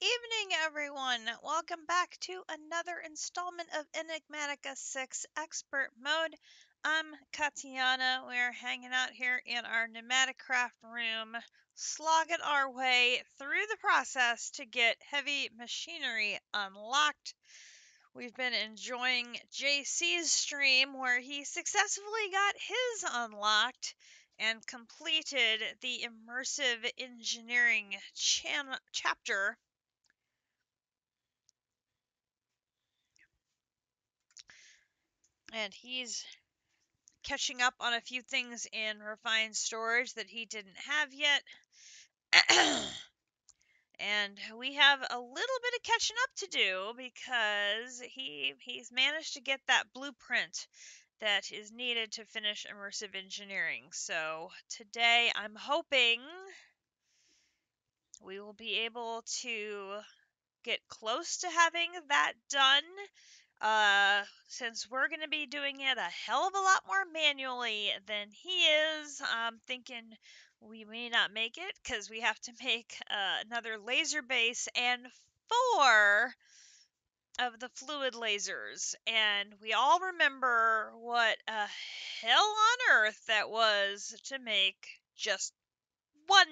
evening, everyone. Welcome back to another installment of Enigmatica 6 Expert Mode. I'm Katiana. We're hanging out here in our Pneumaticraft room, slogging our way through the process to get heavy machinery unlocked. We've been enjoying JC's stream where he successfully got his unlocked and completed the immersive engineering chapter. And he's catching up on a few things in refined storage that he didn't have yet. And we have a little bit of catching up to do because he's managed to get that blueprint that is needed to finish immersive engineering. So today I'm hoping we will be able to get close to having that done. Since we're going to be doing it a hell of a lot more manually than he is, I'm thinking we may not make it because we have to make another laser base and 4 of the fluid lasers. And we all remember what a hell on earth that was to make just 1.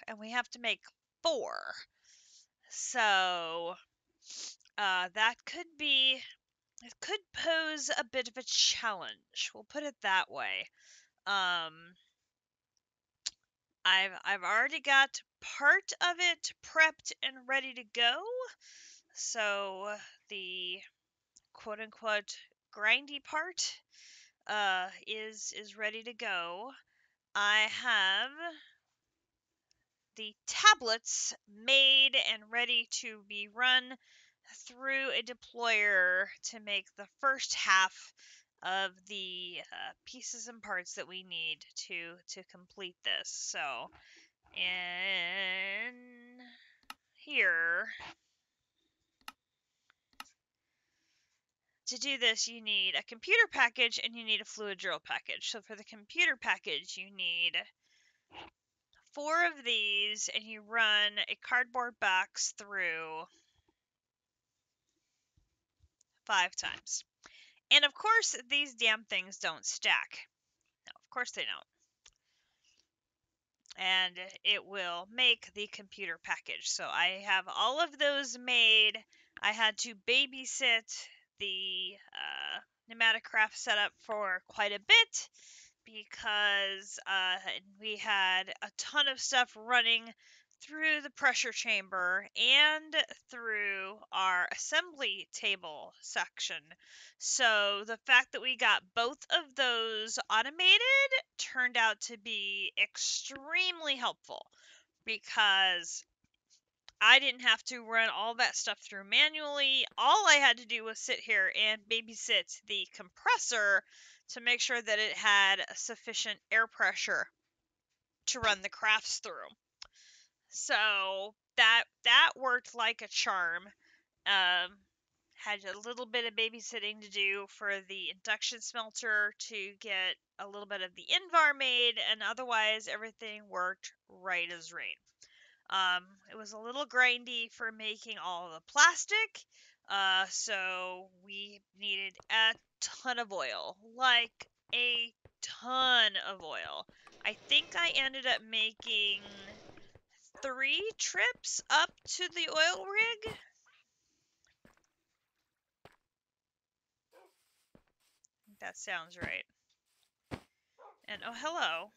And we have to make 4. So that it could pose a bit of a challenge. We'll put it that way. I've already got part of it prepped and ready to go. So the quote unquote grindy part is ready to go. I have the tablets made and ready to be run through a deployer to make the first half of the pieces and parts that we need to complete this. So in here, to do this, you need a computer package and you need a fluid drill package. So for the computer package, you need 4 of these, and you run a cardboard box through 5 times. And of course, these damn things don't stack. No, of course they don't. And it will make the computer package. So I have all of those made. I had to babysit the Pneumaticraft setup for quite a bit because we had a ton of stuff running through the pressure chamber and through our assembly table section. So the fact that we got both of those automated turned out to be extremely helpful because I didn't have to run all that stuff through manually. All I had to do was sit here and babysit the compressor to make sure that it had sufficient air pressure to run the crafts through. So that worked like a charm. Had a little bit of babysitting to do for the induction smelter to get a little bit of the Invar made, and otherwise everything worked right as rain. It was a little grindy for making all the plastic, so we needed a ton of oil, like a ton of oil. I think I ended up making 3 trips up to the oil rig. That sounds right. And oh, hello.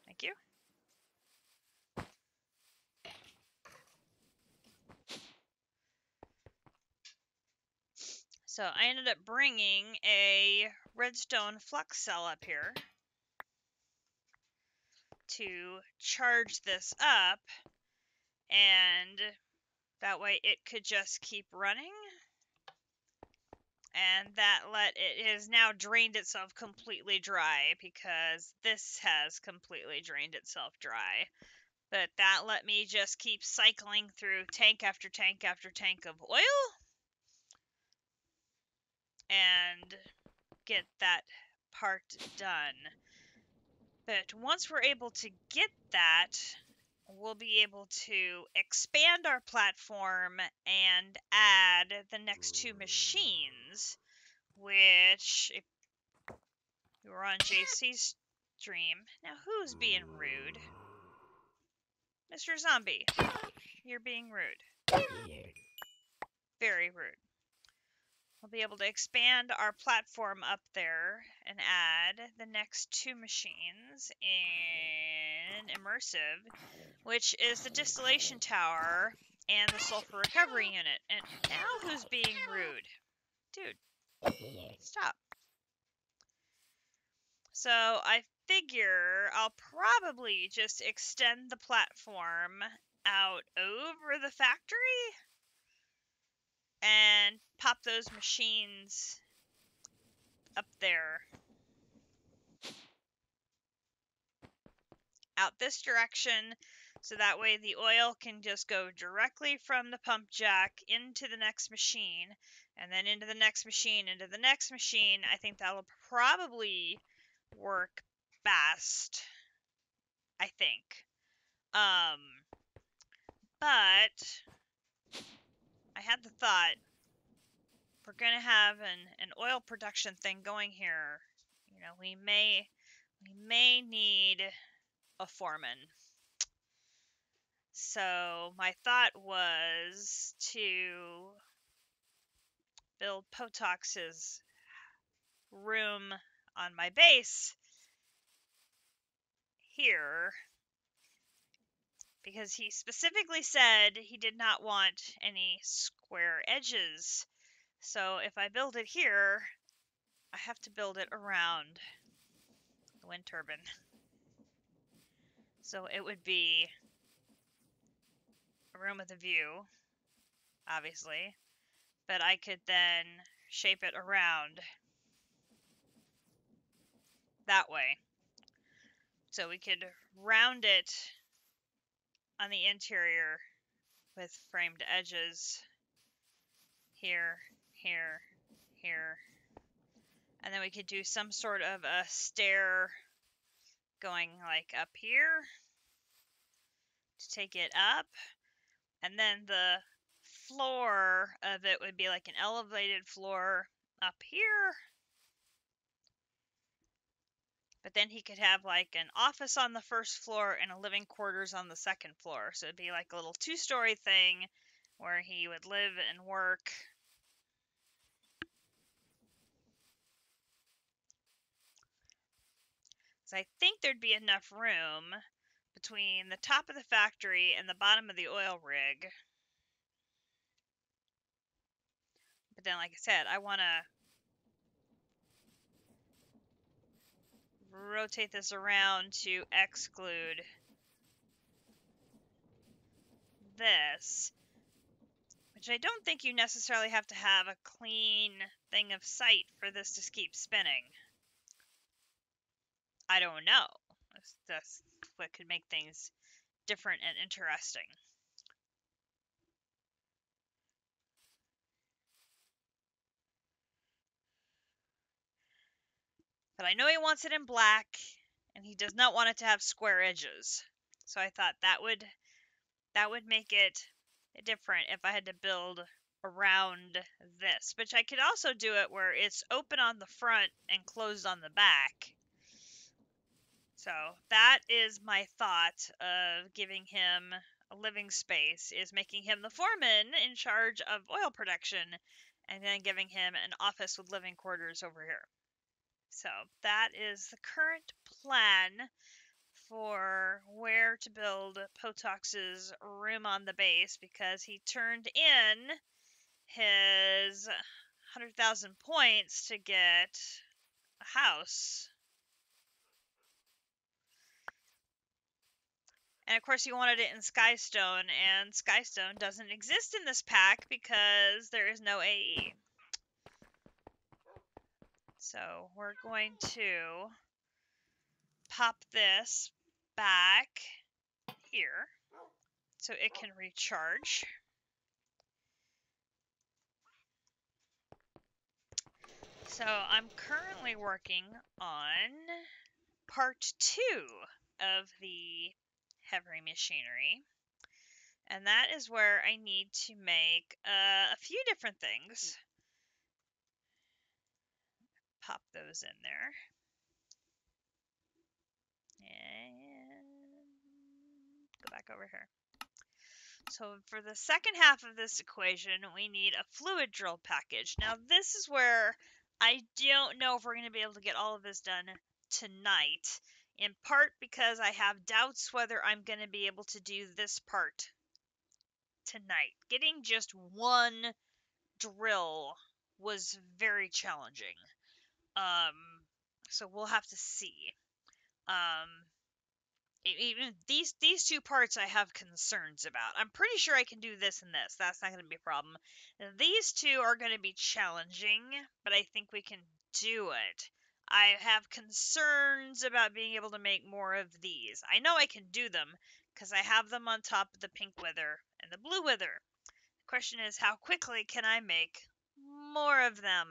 Thank you. So I ended up bringing a redstone flux cell up here to charge this up, and that way it could just keep running. And it has now drained itself completely dry because this has completely drained itself dry. But that let me just keep cycling through tank after tank after tank of oil. and get that part done. But once we're able to get that, we'll be able to expand our platform and add the next 2 machines, which, if you were on JC's stream, now who's being rude? Mr. Zombie, you're being rude. Very rude. We'll be able to expand our platform up there and add the next 2 machines in Immersive, which is the distillation tower and the sulfur recovery unit. And now who's being rude? Dude, stop. So I figure I'll probably just extend the platform out over the factory and pop those machines up there. Out this direction, so that way the oil can just go directly from the pump jack into the next machine, and then into the next machine, into the next machine. I think that'll probably work best, I think. But I had the thought, if we're gonna have an oil production thing going here, you know, we may need a foreman. So my thought was to build Potox's room on my base here, because he specifically said he did not want any square edges. So if I build it here, I have to build it around the wind turbine. So it would be a room with a view, obviously, but I could then shape it around that way. So we could round it on the interior with framed edges here, here, here. And then we could do some sort of a stair going like up here to take it up. And then the floor of it would be like an elevated floor up here. But then he could have like an office on the first floor and a living quarters on the second floor. So it'd be like a little 2-story thing where he would live and work. So I think there'd be enough room between the top of the factory and the bottom of the oil rig. But then, like I said, I want to rotate this around to exclude this, which I don't think you necessarily have to have a clean thing of sight for this to keep spinning. I don't know. That's what could make things different and interesting. But I know he wants it in black, and he does not want it to have square edges. So I thought that would make it different if I had to build around this. But I could also do it where it's open on the front and closed on the back. So that is my thought of giving him a living space, is making him the foreman in charge of oil production, and then giving him an office with living quarters over here. So that is the current plan for where to build Potox's room on the base, because he turned in his 100,000 points to get a house. And of course he wanted it in Skystone, and Skystone doesn't exist in this pack because there is no AE. So we're going to pop this back here so it can recharge. So I'm currently working on part 2 of the heavy machinery. And that is where I need to make a few different things. Pop those in there. And go back over here. So for the second half of this equation, we need a fluid drill package. Now this is where I don't know if we're going to be able to get all of this done tonight, in part because I have doubts whether I'm going to be able to do this part tonight. Getting just one drill was very challenging. Um, so we'll have to see. Um, Even these two parts I have concerns about. I'm pretty sure I can do this and this. That's not going to be a problem. These two are going to be challenging, but I think we can do it. I have concerns about being able to make more of these. I know I can do them because I have them on top of the pink wither and the blue wither. The question is, how quickly can I make more of them?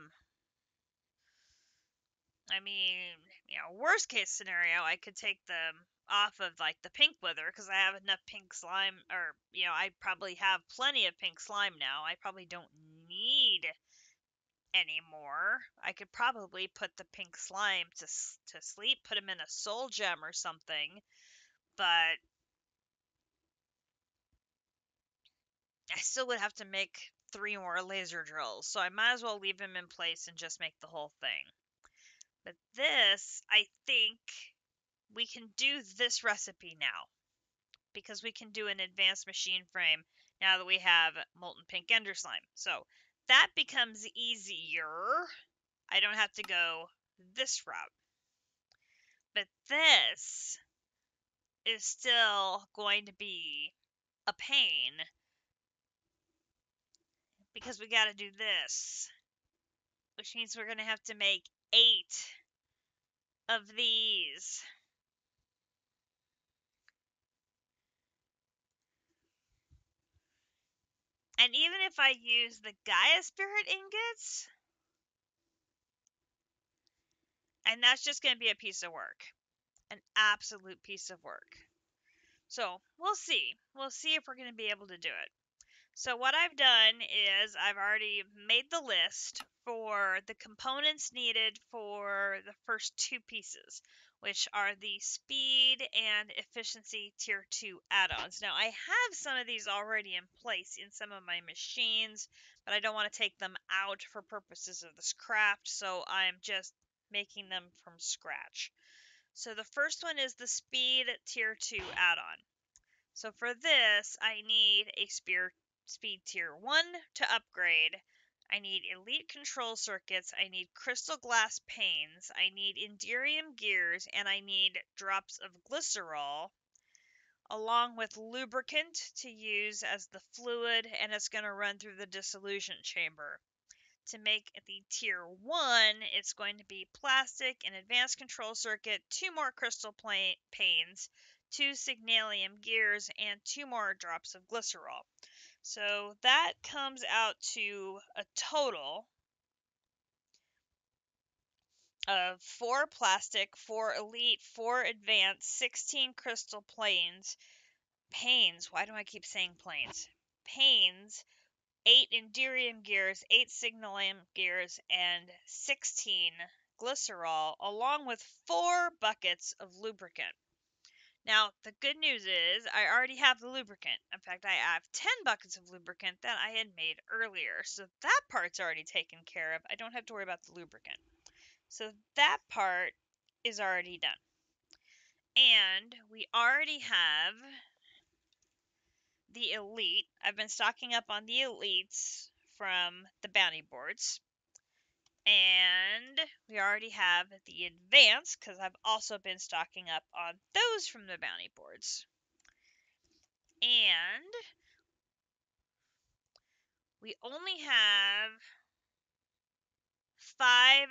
I mean, worst case scenario, I could take them off of like the pink wither because I have enough pink slime, or I probably have plenty of pink slime now. I probably don't need any more. I could probably put the pink slime to sleep, put him in a soul gem or something, but I still would have to make 3 more laser drills, so I might as well leave him in place and just make the whole thing. But this, I think we can do this recipe now, because we can do an advanced machine frame now that we have molten pink ender slime. So that becomes easier. I don't have to go this route. But this is still going to be a pain because we got to do this, which means we're going to have to make 8 of these. And even if I use the Gaia Spirit ingots, and that's just going to be a piece of work. An absolute piece of work. So we'll see. We'll see if we're going to be able to do it. So what I've done is I've already made the list for the components needed for the first 2 pieces, which are the speed and efficiency tier 2 add-ons. Now I have some of these already in place in some of my machines, but I don't want to take them out for purposes of this craft, so I'm just making them from scratch. So the first one is the speed tier 2 add-on. So for this, I need a speed tier 1 to upgrade. I need elite control circuits, I need crystal glass panes, I need enderium gears, and I need drops of glycerol, along with lubricant to use as the fluid, and it's going to run through the dissolution chamber. To make the tier 1, it's going to be plastic, an advanced control circuit, 2 more crystal panes, 2 signalium gears, and 2 more drops of glycerol. So that comes out to a total of 4 plastic, 4 elite, 4 advanced, 16 crystal panes. Why do I keep saying planes? Panes, 8 enderium gears, 8 signalium gears, and 16 glycerol, along with 4 buckets of lubricant. Now, the good news is I already have the lubricant. In fact, I have 10 buckets of lubricant that I had made earlier, so that part's already taken care of. I don't have to worry about the lubricant. So that part is already done. And we already have the elite. I've been stocking up on the elites from the bounty boards. And we already have the advanced, because I've also been stocking up on those from the bounty boards. And we only have 5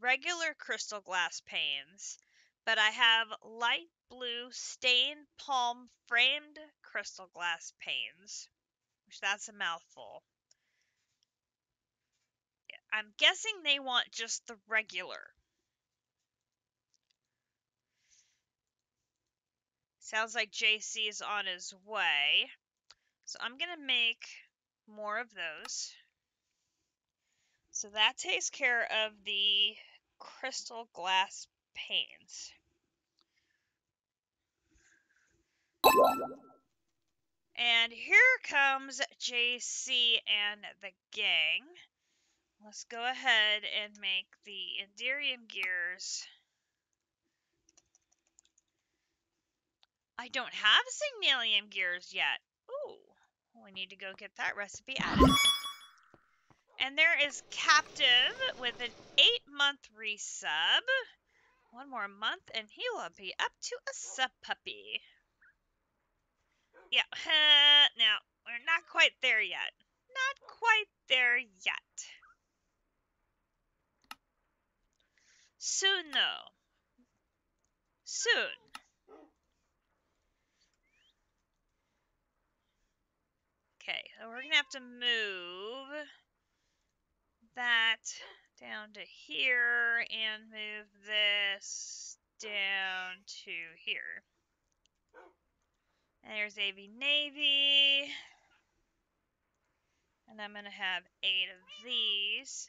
regular crystal glass panes, but I have light blue stained palm framed crystal glass panes, which that's a mouthful. I'm guessing they want just the regular. Sounds like JC is on his way. So I'm going to make more of those. So that takes care of the crystal glass panes. And here comes JC and the gang. Let's go ahead and make the Enderium gears. I don't have Signalium gears yet. Ooh, we need to go get that recipe added. And there is Captive with an 8-month resub. One more month and he will be up to a sub puppy. Yeah, now we're not quite there yet. Not quite there yet. Soon though. Soon. Okay, so we're gonna have to move that down to here and move this down to here. And there's AV Navy. And I'm going to have 8 of these.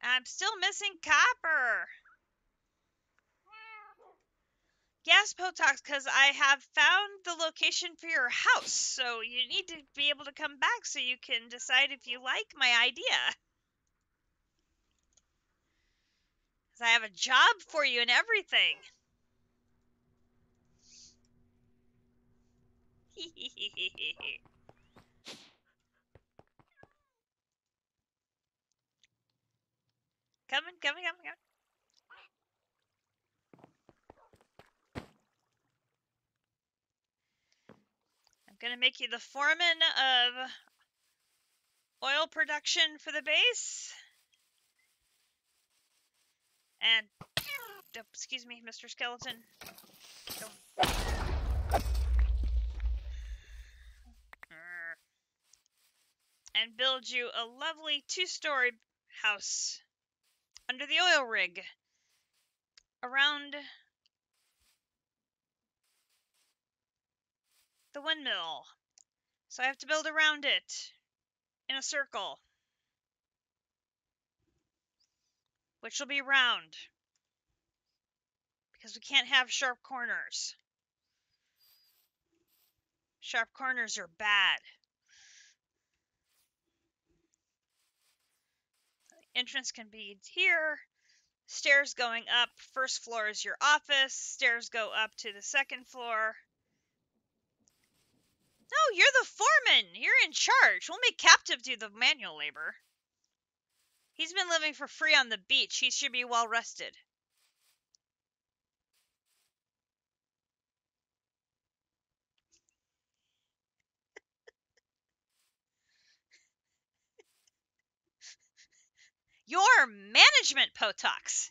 I'm still missing copper. Yes, Potox, because I have found the location for your house. So you need to be able to come back so you can decide if you like my idea. Because I have a job for you and everything. Coming. I'm going to make you the foreman of oil production for the base. And, excuse me, Mr. Skeleton. And build you a lovely 2-story house under the oil rig around the windmill. So I have to build around it in a circle, which will be round because we can't have sharp corners. Sharp corners are bad. Entrance can be here. Stairs going up. First floor is your office. Stairs go up to the second floor. No, you're the foreman. You're in charge. We'll make Captive do the manual labor. He's been living for free on the beach. He should be well rested. Your management, Potox.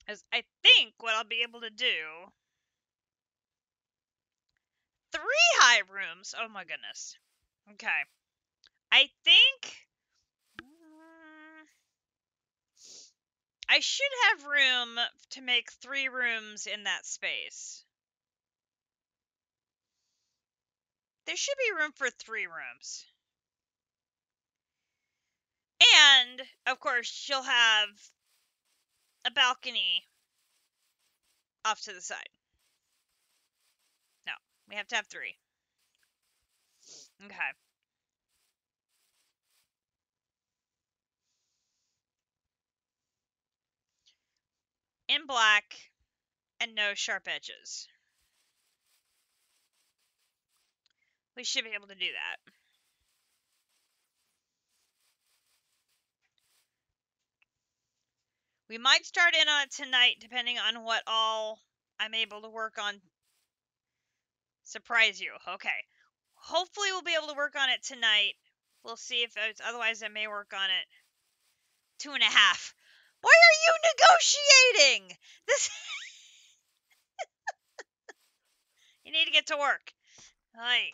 As I think what I'll be able to do. 3 high rooms. Oh my goodness. Okay. I think I should have room to make 3 rooms in that space. There should be room for 3 rooms. And, of course, you'll have a balcony off to the side. No, we have to have 3. Okay. In black and no sharp edges. We should be able to do that. We might start in on it tonight, depending on what all I'm able to work on. Surprise you. Okay. Hopefully we'll be able to work on it tonight. We'll see if it's, otherwise I may work on it. 2.5. Why are you negotiating? This You need to get to work. Hi.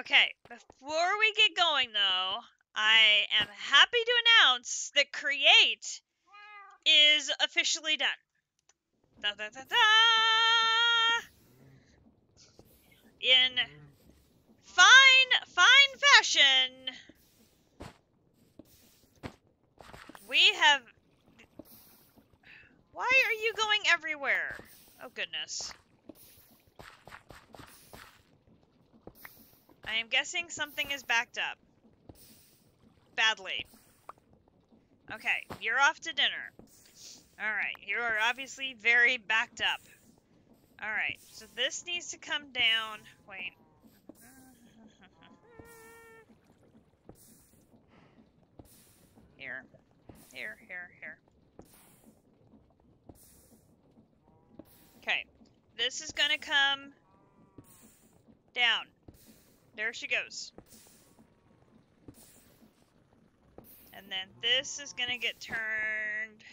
Okay, before we get going though, I am happy to announce that Create is officially done. Da, da, da, da. In fine fashion, we have... Why are you going everywhere? Oh goodness. I am guessing something is backed up. Badly. Okay, you're off to dinner. Alright, you are obviously very backed up. Alright, so this needs to come down. Wait. Here. Here. Okay, this is gonna come down. There she goes. And then this is gonna get turned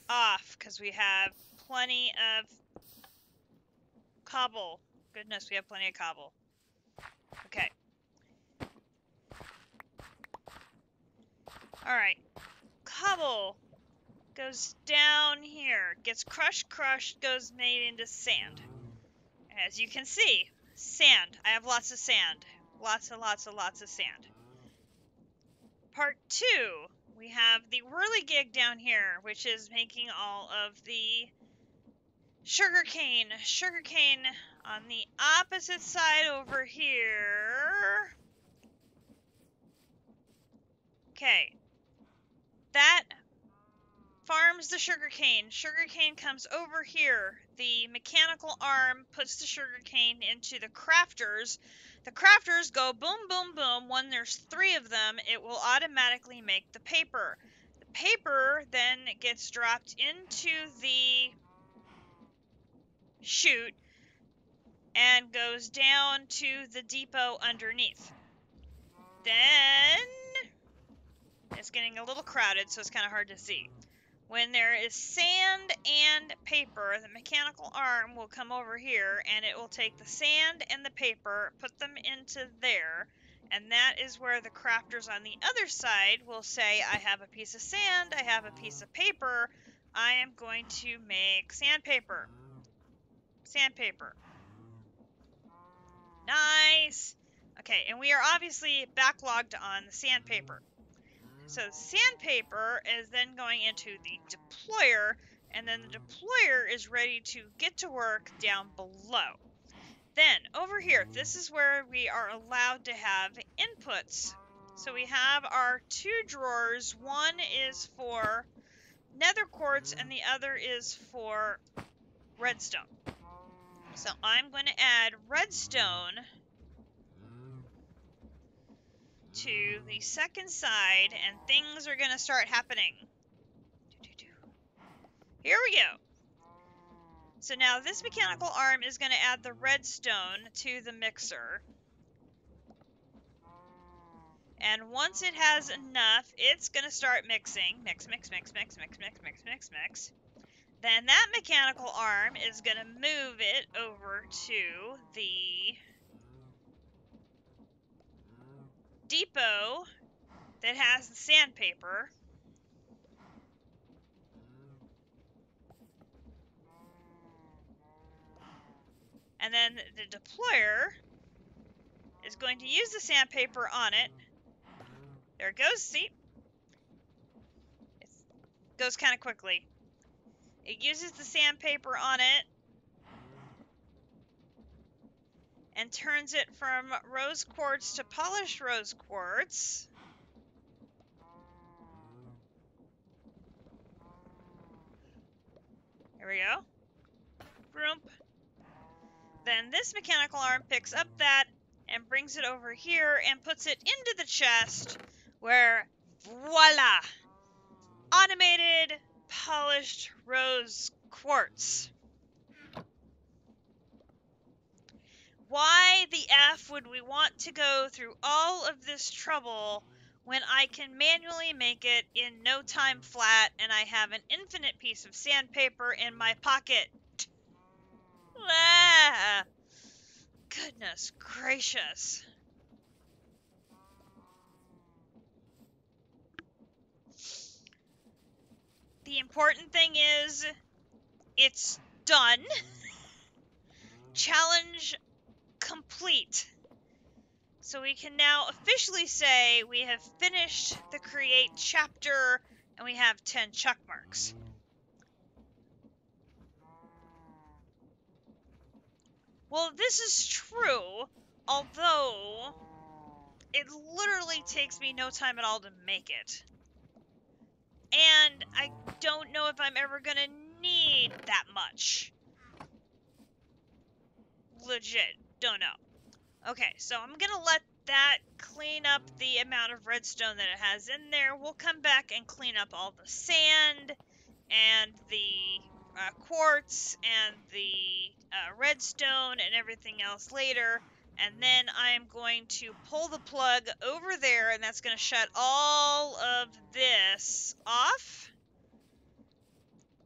off because we have plenty of cobble. Goodness, we have plenty of cobble. Okay. Alright. Cobble goes down here. Gets crushed, goes made into sand. As you can see, sand. I have lots of sand. Lots and lots of sand. Part 2, we have the whirligig down here, which is making all of the sugarcane. Sugarcane on the opposite side over here. Okay. That farms the sugarcane. Sugarcane comes over here. The mechanical arm puts the sugarcane into the crafters. The crafters go boom, boom, boom. When there's 3 of them, it will automatically make the paper. The paper then gets dropped into the chute and goes down to the depot underneath. Then it's getting a little crowded, so it's kind of hard to see. When there is sand and paper, the mechanical arm will come over here and it will take the sand and the paper, put them into there, and that is where the crafters on the other side will say, I have a piece of sand, I have a piece of paper, I am going to make sandpaper. Sandpaper. Nice! Okay, and we are obviously backlogged on the sandpaper. So sandpaper is then going into the deployer, and then the deployer is ready to get to work down below. Then, over here, this is where we are allowed to have inputs. So we have our 2 drawers. One is for nether quartz, and the other is for redstone. So I'm going to add redstone to the second side, and things are going to start happening. Here we go. So now this mechanical arm is going to add the redstone to the mixer. And once it has enough, it's going to start mixing. Mix. Then that mechanical arm is going to move it over to the depot that has the sandpaper. And then the deployer is going to use the sandpaper on it. There it goes, see? It goes kind of quickly. It uses the sandpaper on it and turns it from rose quartz to polished rose quartz. Here we go. Vroom. Then this mechanical arm picks up that and brings it over here and puts it into the chest where, voila, automated polished rose quartz. Why the F would we want to go through all of this trouble when I can manually make it in no time flat and I have an infinite piece of sandpaper in my pocket? Ah, goodness gracious. The important thing is it's done. Challenge complete. So we can now officially say we have finished the create chapter and we have 10 check marks. Well, this is true, although it literally takes me no time at all to make it. And I don't know if I'm ever gonna need that much. Legit, don't know. Okay, so I'm gonna let that clean up the amount of redstone that it has in there. We'll come back and clean up all the sand and the quartz and the redstone and everything else later. And then I'm going to pull the plug over there, and that's going to shut all of this off.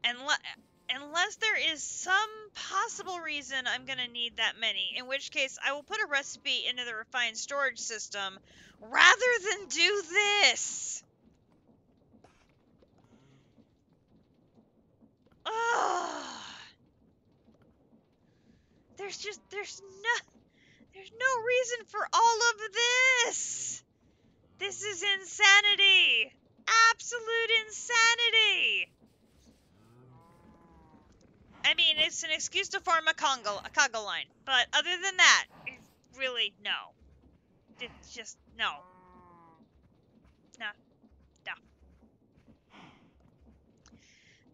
Unless there is some possible reason I'm going to need that many, in which case I will put a recipe into the refined storage system rather than do this. Ugh. There's no reason for all of this. This is insanity. Absolute insanity. I mean, it's an excuse to form a conga line, but other than that, really, no. It's just, no. No, no.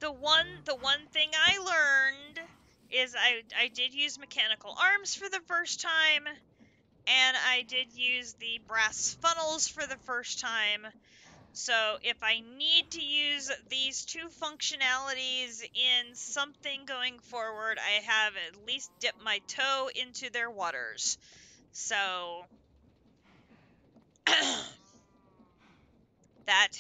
The one thing I learned is I did use mechanical arms for the first time, and I did use the brass funnels for the first time. So if I need to use these two functionalities in something going forward, I have at least dipped my toe into their waters. So that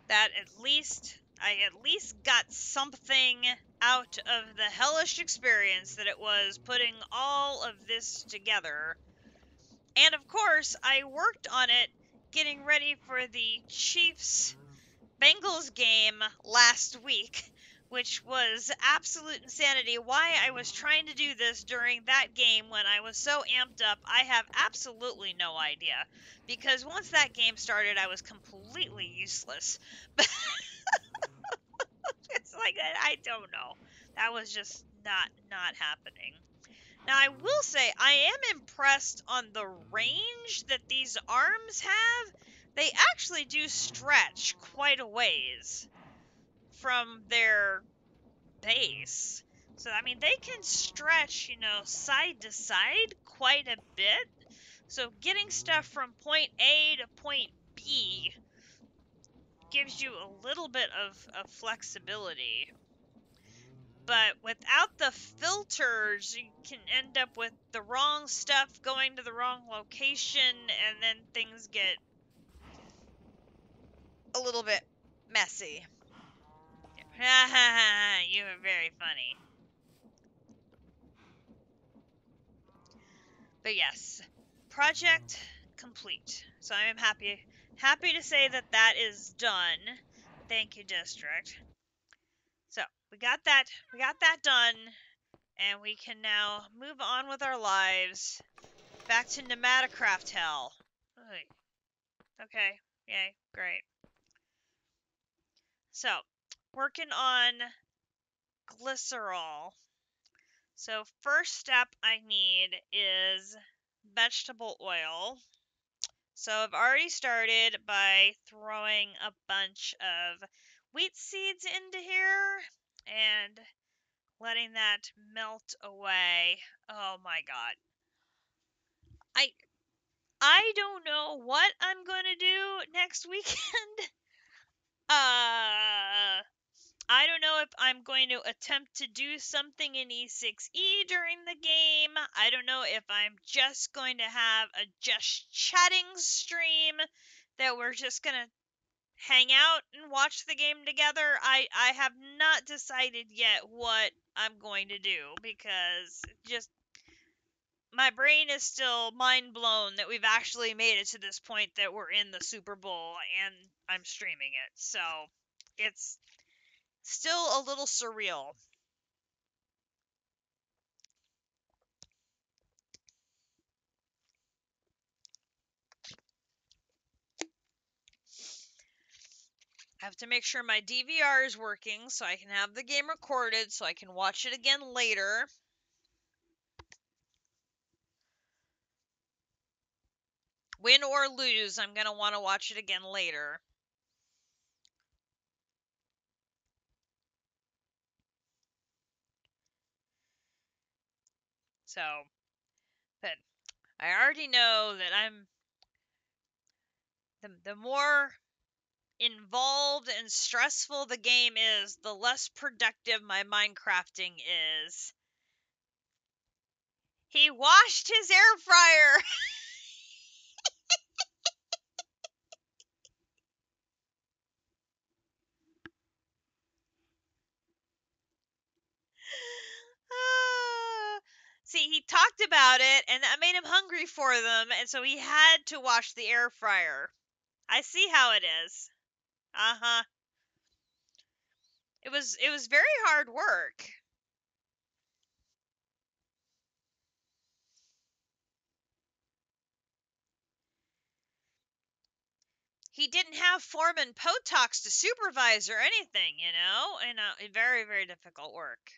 at least I at least got something out of the hellish experience that it was putting all of this together. And of course, I worked on it getting ready for the Chiefs Bengals game last week, which was absolute insanity. Why I was trying to do this during that game when I was so amped up, I have absolutely no idea. Because once that game started, I was completely useless. But it's like, I don't know. That was just not happening. Now, I will say, I am impressed on the range that these arms have. They actually do stretch quite a ways from their base. So, I mean, they can stretch, side to side quite a bit. So, getting stuff from point A to point B gives you a little bit of flexibility. But without the filters, you can end up with the wrong stuff going to the wrong location, and then things get a little bit messy. You are very funny. But yes, project complete. So I am happy to say that that is done. Thank you, district. So we got that done, and we can now move on with our lives. Back to Enigmatica hell. Okay, yay, great. So, working on glycerol. So, first step I need is vegetable oil. So, I've already started by throwing a bunch of wheat seeds into here and letting that melt away. Oh my god. I don't know what I'm going to do next weekend. I don't know if I'm going to attempt to do something in E6E during the game. I don't know if I'm just going to have a just chatting stream that we're just going to hang out and watch the game together. I have not decided yet what I'm going to do because just my brain is still mind blown that we've actually made it to this point that we're in the Super Bowl and I'm streaming it. So it's still a little surreal. I have to make sure my DVR is working so I can have the game recorded so I can watch it again later. Win or lose, I'm going to want to watch it again later. So, but I already know that the more involved and stressful the game is, the less productive my Minecrafting is. He washed his air fryer. See, he talked about it, and that made him hungry for them, and so he had to wash the air fryer. I see how it is. Uh-huh. It was very hard work. He didn't have Foreman Potox to supervise or anything, and very, very difficult work.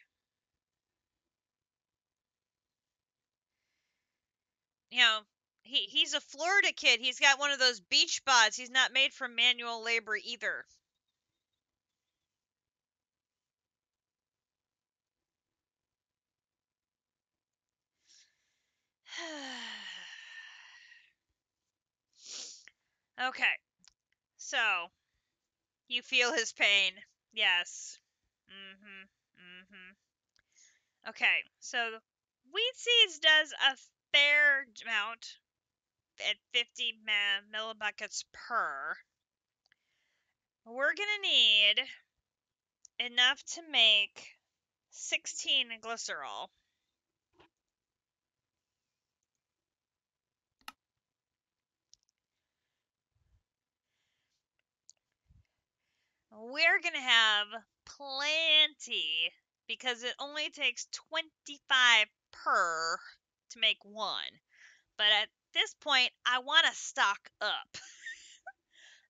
You know, he's a Florida kid. He's got one of those beach bods. He's not made for manual labor either. Okay, so you feel his pain. Yes. Mhm. Mhm. Okay, so Wheat Seeds does a fair amount at 50 millibuckets per. We're gonna need enough to make 16 glycerol. We're gonna have plenty because it only takes 25 per to make one. But at this point, I want to stock up.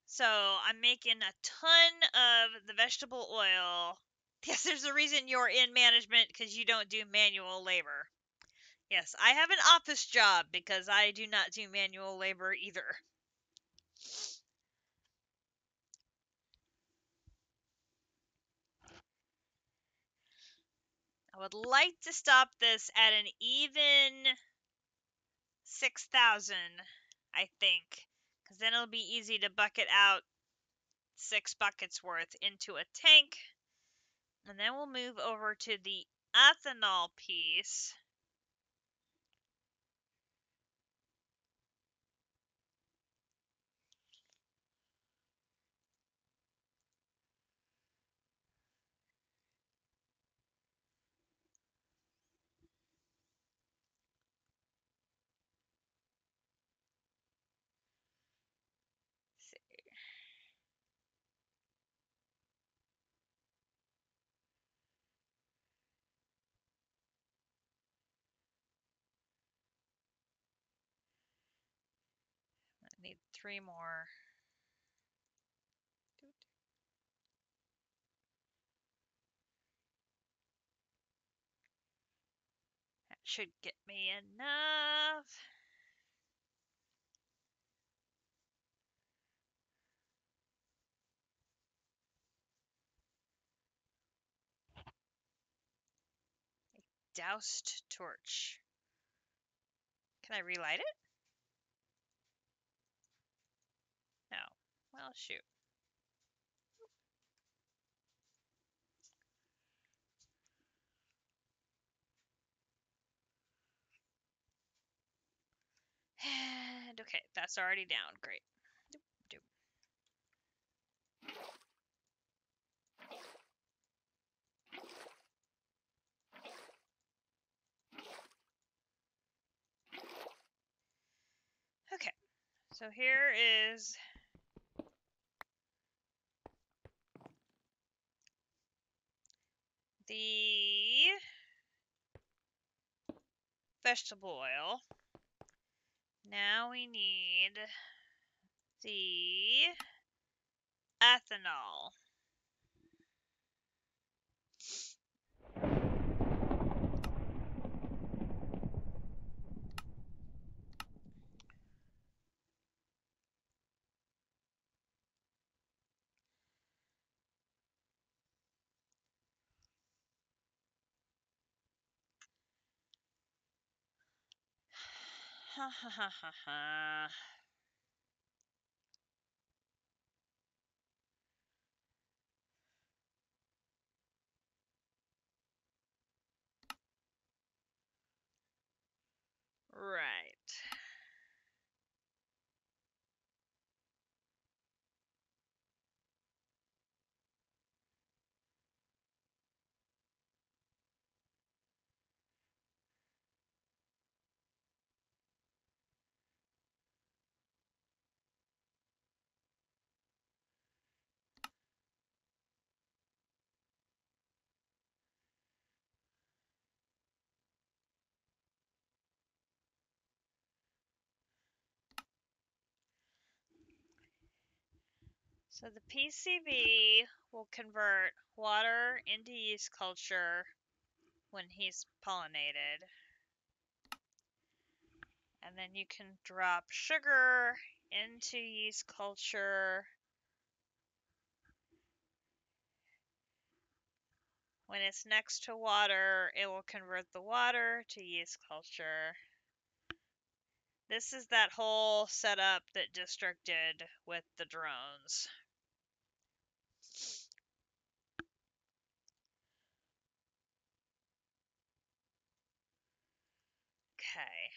So I'm making a ton of the vegetable oil. Yes, there's a reason you're in management because you don't do manual labor. Yes, I have an office job because I do not do manual labor either. I would like to stop this at an even 6,000, I think, because then it'll be easy to bucket out 6 buckets worth into a tank. And then we'll move over to the ethanol piece. I need 3 more. That should get me enough. Doused torch. Can I relight it? well, shoot. And okay, that's already down. Great. Doop, doop. Okay, so here is the vegetable oil. Now we need the ethanol. Ha ha ha ha ha. Right. So the PCB will convert water into yeast culture when he's pollinated. And then you can drop sugar into yeast culture when it's next to water. It will convert the water to yeast culture. This is that whole setup that District did with the drones. Okay.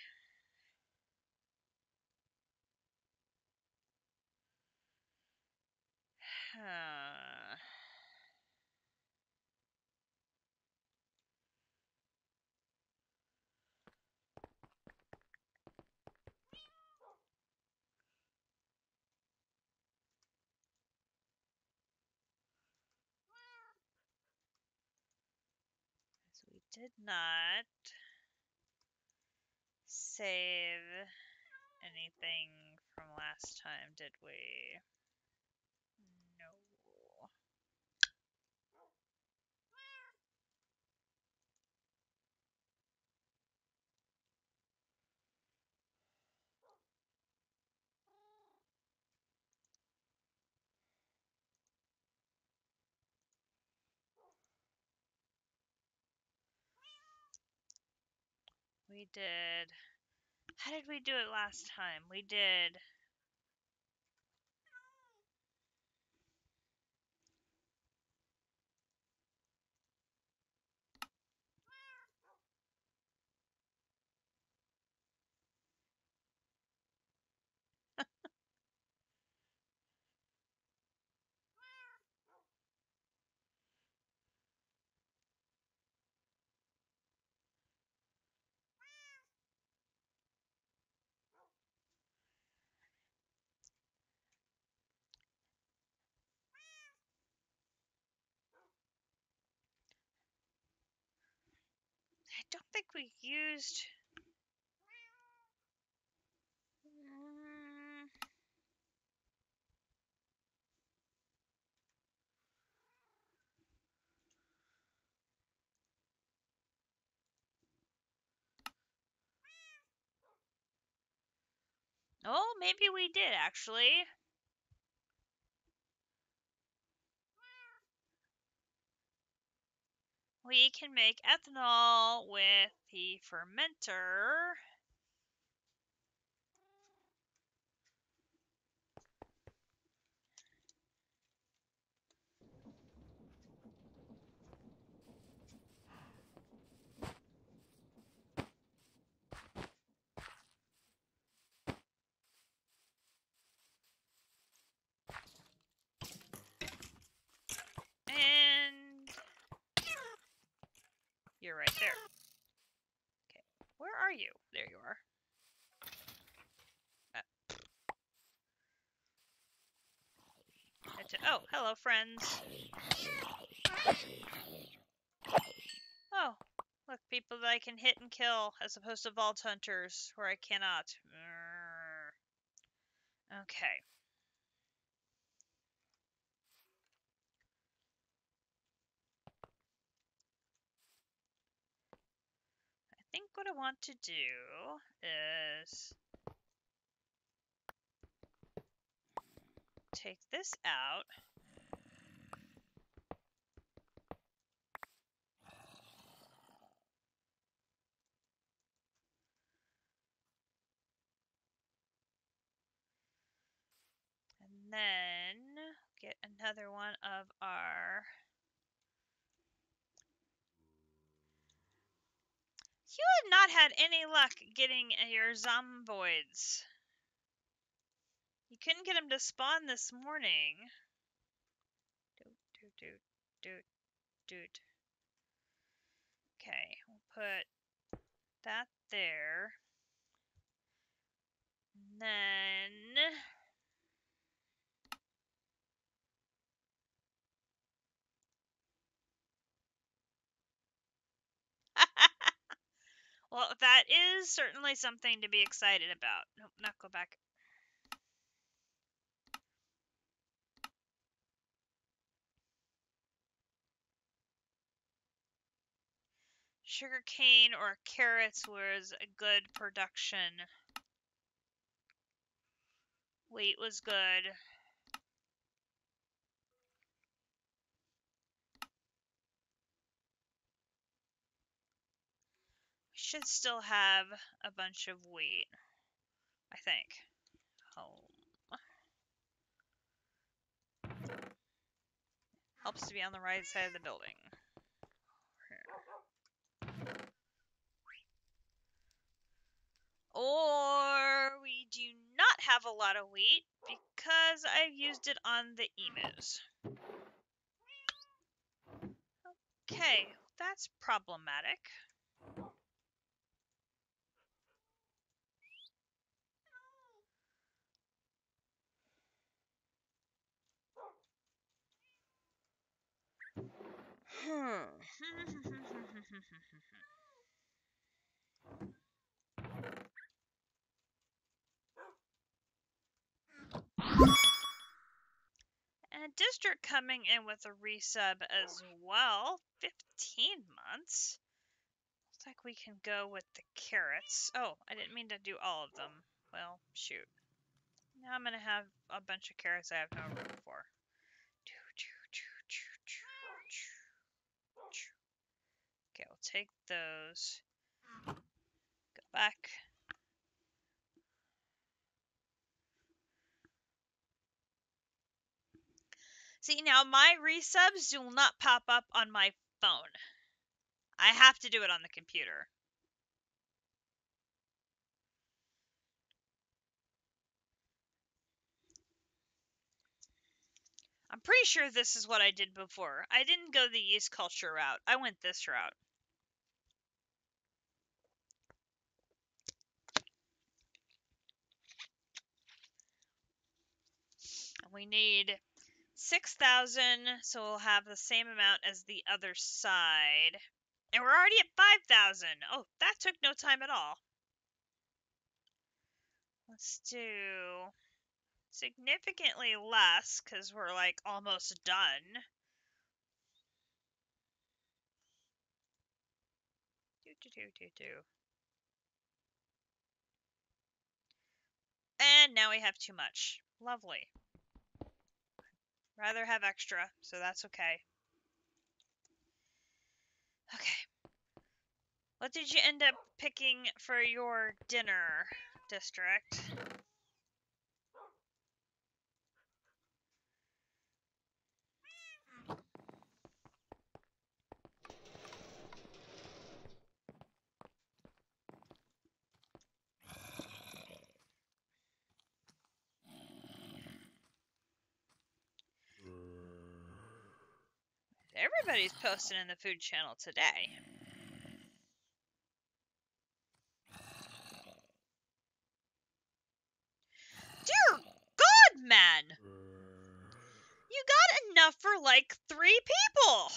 So we did not save anything from last time, did we? No. We did. How did we do it last time? We did. I don't think we used. Oh, maybe we did actually. We can make ethanol with the fermenter. are you? There you are. Oh, hello, friends. Oh, look, people that I can hit and kill, as opposed to vault hunters, where I cannot. Okay. I think what I want to do is take this out. And then get another one of our... You have not had any luck getting your zomboids. You couldn't get them to spawn this morning. Doot. Okay, we'll put that there. And then... Well, that is certainly something to be excited about. Nope, not go back. Sugarcane or carrots was a good production. Wheat was good. We should still have a bunch of wheat, I think. Helps to be on the right side of the building. Or we do not have a lot of wheat because I've used it on the emus. Okay, that's problematic. And District coming in with a resub as well. 15 months. Looks like we can go with the carrots. Oh, I didn't mean to do all of them. Well, shoot. Now I'm going to have a bunch of carrots I have no room for. Okay, we'll take those. Go back. See, now my resubs will not pop up on my phone. I have to do it on the computer. I'm pretty sure this is what I did before. I didn't go the yeast culture route. I went this route. We need 6,000, so we'll have the same amount as the other side. And we're already at 5,000. Oh, that took no time at all. Let's do significantly less, because we're like almost done. And now we have too much. Lovely. Rather have extra, so that's okay. Okay. What did you end up picking for your dinner, District? Everybody's posting in the food channel today. like 3 people.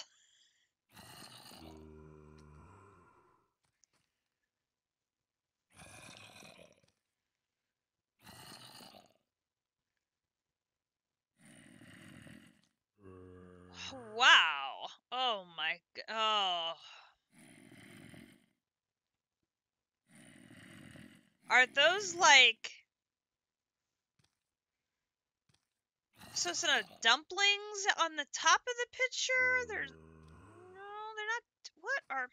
Wow. Oh my god. Oh. Are those like so dumplings on the top of the picture? There's no, they're not. What are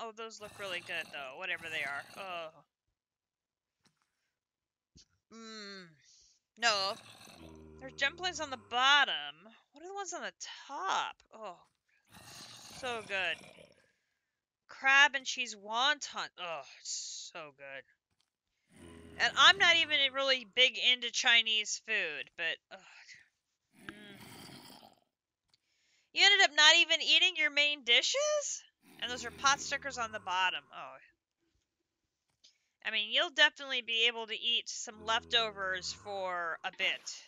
Oh, those look really good though. Whatever they are. Oh. No. There's dumplings on the bottom. What are the ones on the top? Oh, so good. Crab and cheese wonton. Oh, it's so good. And I'm not even really big into Chinese food, but you ended up not even eating your main dishes? And those are pot stickers on the bottom. Oh. I mean, you'll definitely be able to eat some leftovers for a bit.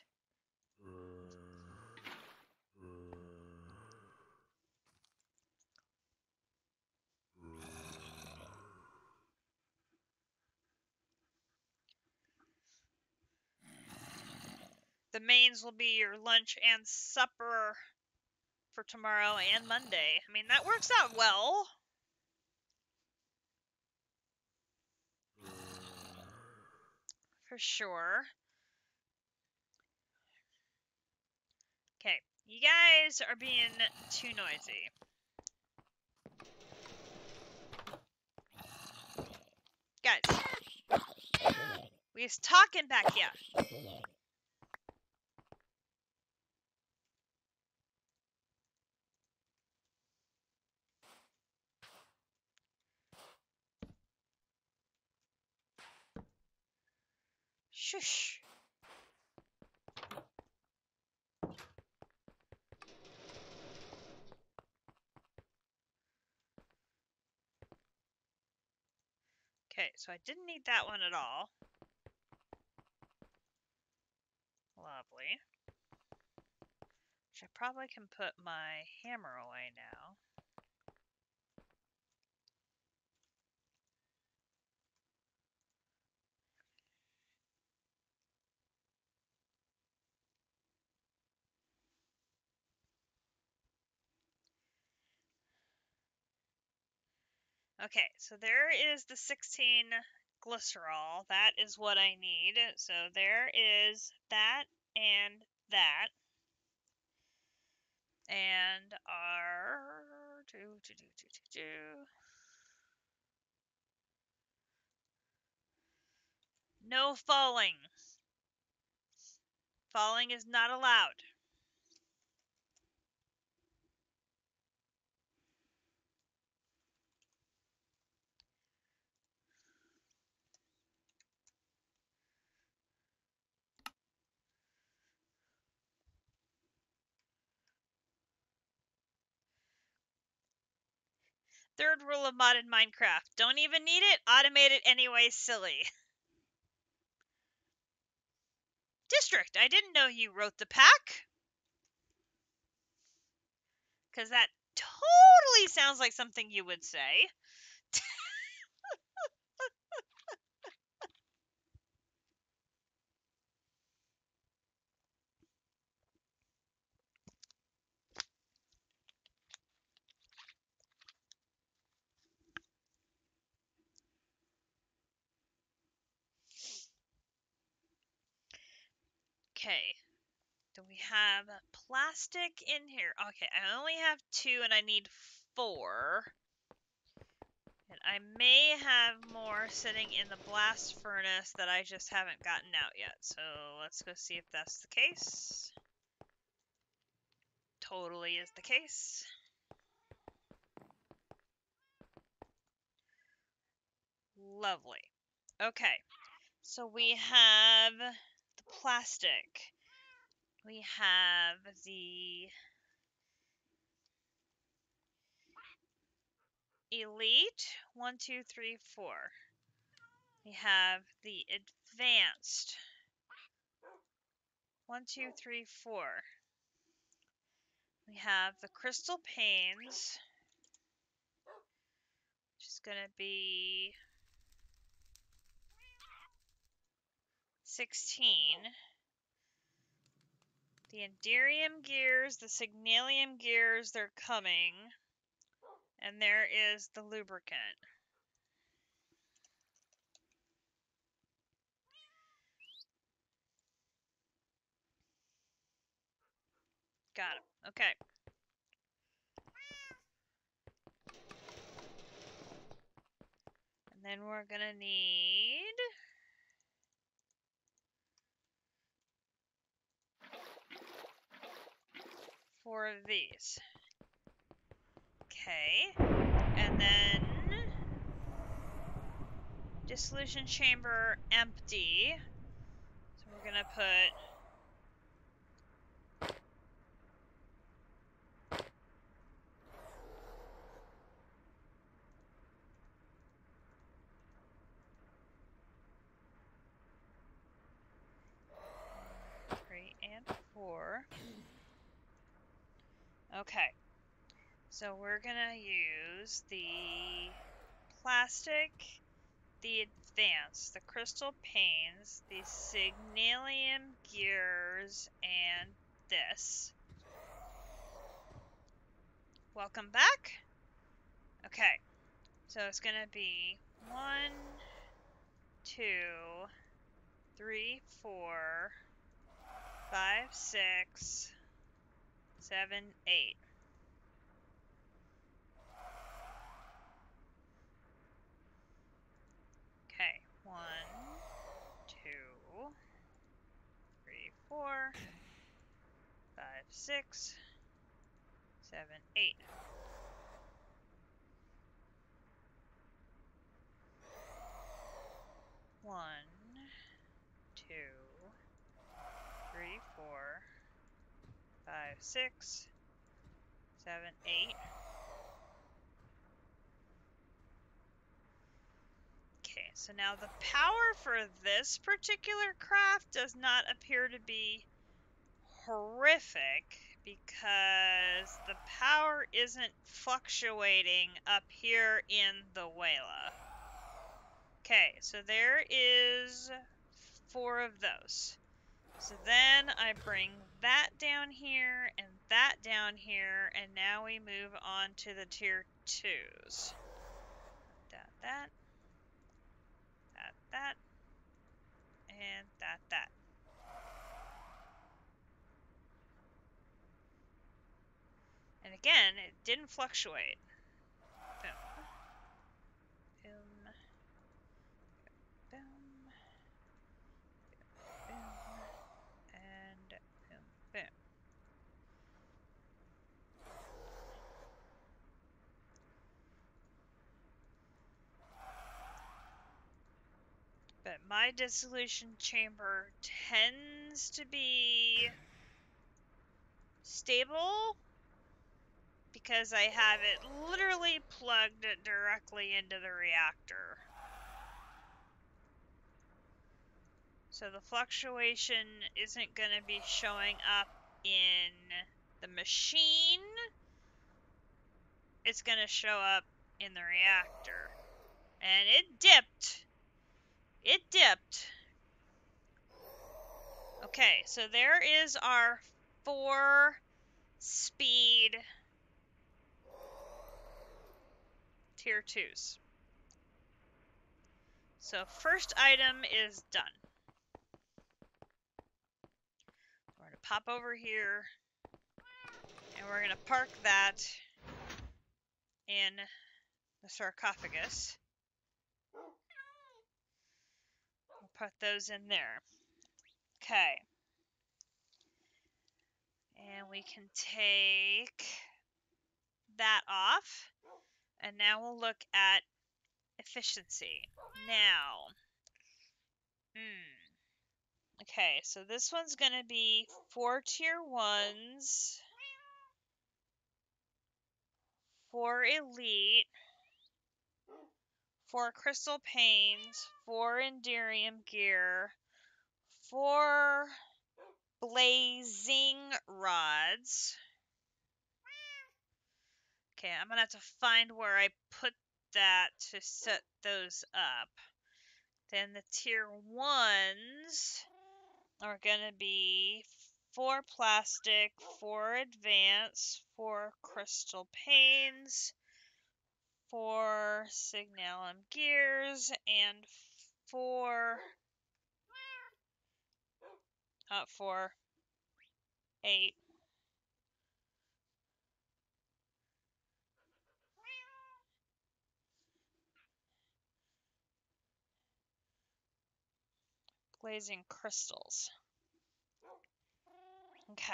The mains will be your lunch and supper for tomorrow and Monday. I mean, that works out well. For sure. Okay, you guys are being too noisy. Guys, we is talking back here. Shush. Okay, so I didn't need that one at all. Lovely. Which I probably can put my hammer away now. Okay, so there is the 16 glycerol. That is what I need. So there is that and that. And our no falling. Falling is not allowed. Third rule of modded Minecraft. Don't even need it. Automate it anyway, silly. District. I didn't know you wrote the pack. Because that totally sounds like something you would say. Okay. Do we have plastic in here? Okay, I only have 2 and I need 4. And I may have more sitting in the blast furnace that I just haven't gotten out yet. So let's go see if that's the case. Totally is the case. Lovely. Okay, so we have the plastic. We have the Elite 1, 2, 3, 4. We have the Advanced 1, 2, 3, 4. We have the crystal panes, which is going to be 16. The Enderium gears, the Signalium gears, they're coming. And there is the lubricant. Got him. Okay. And then we're going to need 4 of these. Okay. And then dissolution chamber empty. So we're going to put and 4. Okay. So we're gonna use the plastic, the advanced, the crystal panes, the signalium gears, and this. Welcome back. Okay. So it's gonna be 1, 2, 3, 4, 5, 6, 7, 8. Okay, 1, 2, 3, 4, 5, 6, 7, 8. One, 2, 3, 4, 5, 6, 7, 8. Okay, so now the power for this particular craft does not appear to be horrific because the power isn't fluctuating up here in the Wayla. Okay, so there is 4 of those. So then I bring that down here and that down here, and now we move on to the tier 2s. That, and that. And again, it didn't fluctuate. Boom. Boom. Boom. Boom. And boom. Boom. But my dissolution chamber tends to be stable because I have it literally plugged directly into the reactor. So the fluctuation isn't going to be showing up in the machine. It's going to show up in the reactor. And it dipped. It dipped. Okay, so there is our 4 speed tier 2s. So first item is done. We're going to pop over here, and we're going to park that in the sarcophagus. We'll put those in there. Okay. And we can take that off. And now we'll look at efficiency. Now, okay, so this one's going to be 4 tier 1s, 4 elite, 4 crystal panes, 4 enderium gear, 4 blazing rods, Okay, I'm gonna have to find where I put that to set those up. Then the tier 1s are gonna be 4 plastic, 4 advanced, 4 crystal panes, 4 signalum gears, and 4 8 glazing crystals. Okay.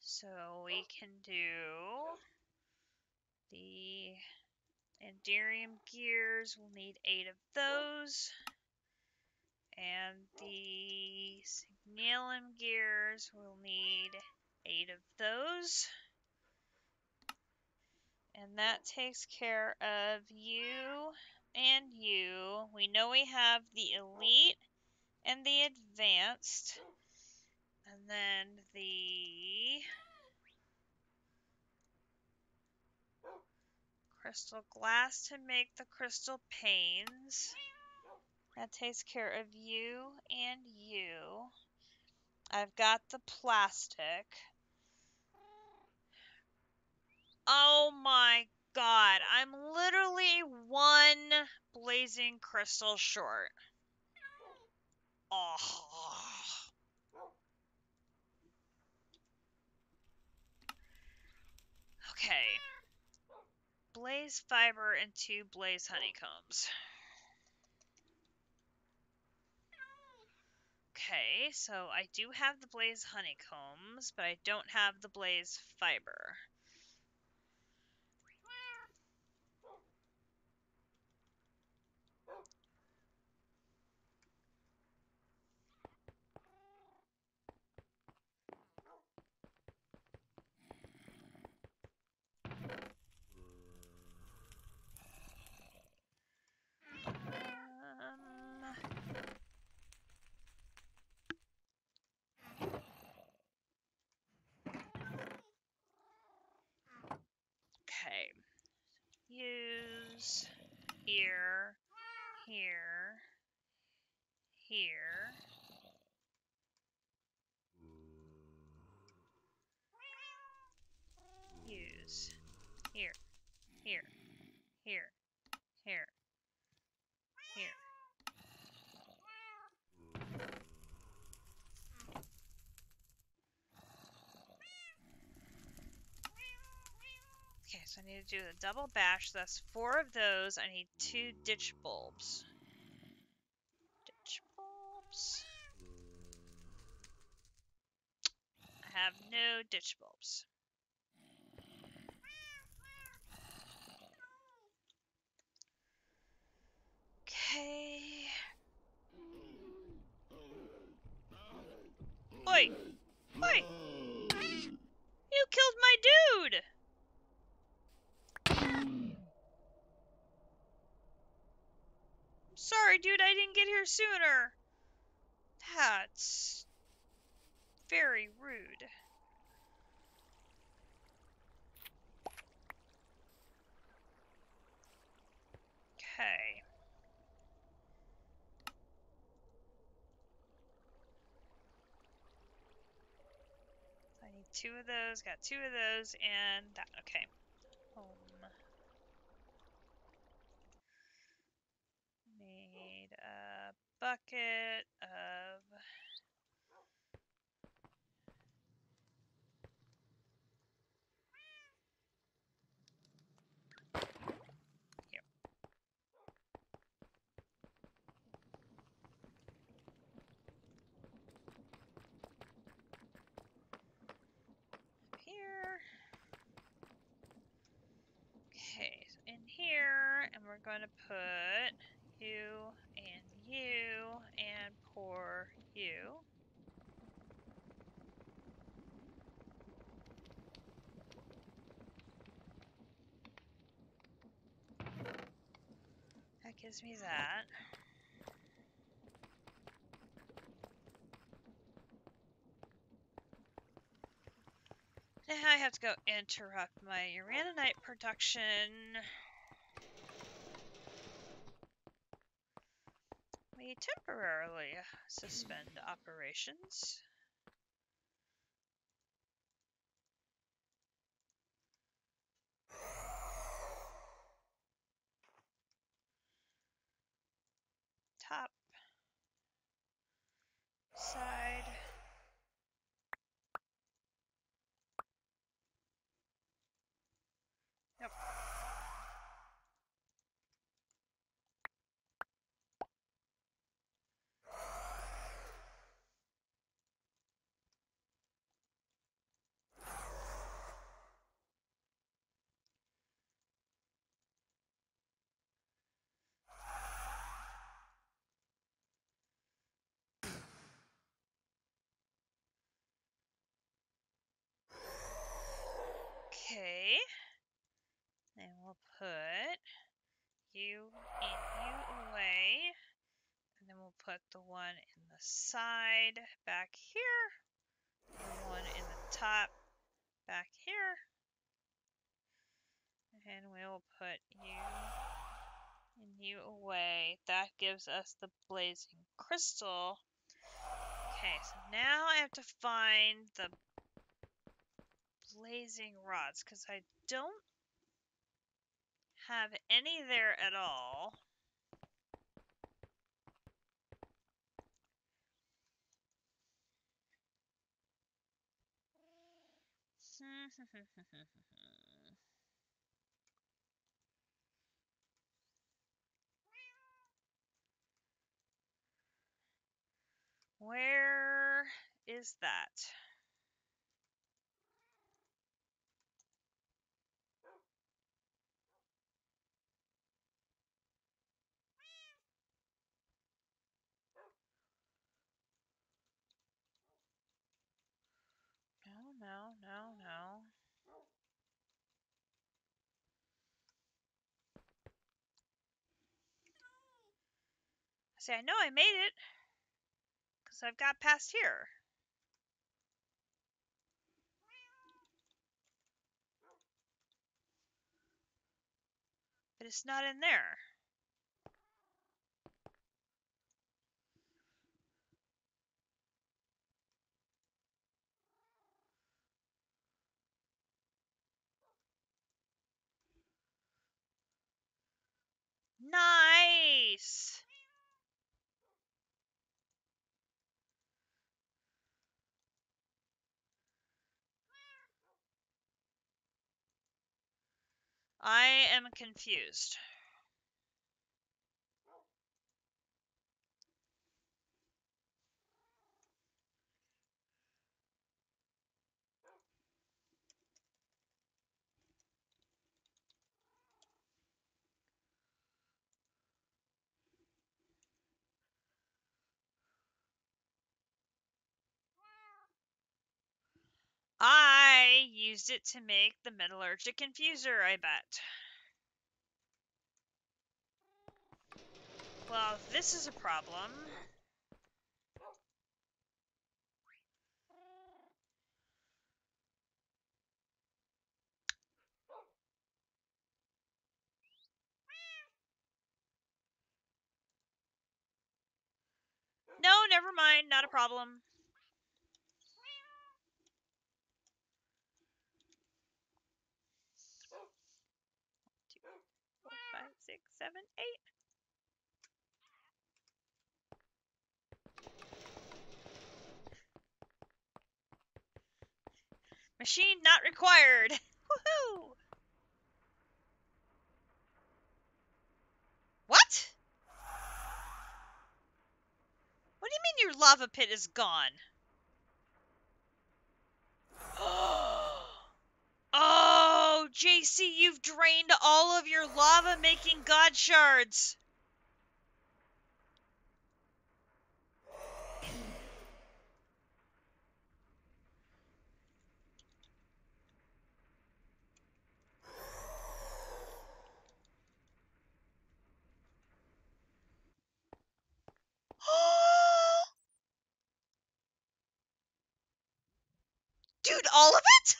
So we can do the Enderium gears. We'll need 8 of those. And the Signalum gears, we'll need 8 of those. And that takes care of you and you. We know we have the elite and the advanced. And then the crystal glass to make the crystal panes. That takes care of you and you. I've got the plastic. Oh my god, I'm literally 1 blazing crystal short. Oh. Okay. Blaze fiber and 2 blaze honeycombs. Okay, so I do have the blaze honeycombs, but I don't have the blaze fiber. Okay. Use here, here, here. Use here, here, here, here, here. Okay, so I need to do the double bash. So that's 4 of those. I need 2 ditch bulbs. Ditch bulbs. I have no ditch bulbs. Okay. Oi! Oi! You killed my dude! Sorry, dude, I didn't get here sooner. That's very rude. Okay. I need 2 of those, got 2 of those, and that. Okay. Need a bucket of... Here. Here. Okay, so in here, and we're going to put you and you and pour you. That gives me that. I have to go interrupt my uraninite production. We temporarily suspend operations. Top. Side. Nope. Okay. Then we'll put you away. And then we'll put the one in the side back here. The one in the top back here. And we'll put you away. That gives us the blazing crystal. Okay, so now I have to find the blazing rods, because I don't have any there at all. Where is that? No. See, I know I made it, because I've got past here. But it's not in there. Nice! I am confused. I used it to make the metallurgic infuser, I bet. Well, this is a problem. No, never mind, not a problem. 2, 4, 5, 6, 7, 8. Machine not required. Woohoo! What? What do you mean your lava pit is gone? Oh, JC, you've drained all of your lava-making god shards. Dude, all of it?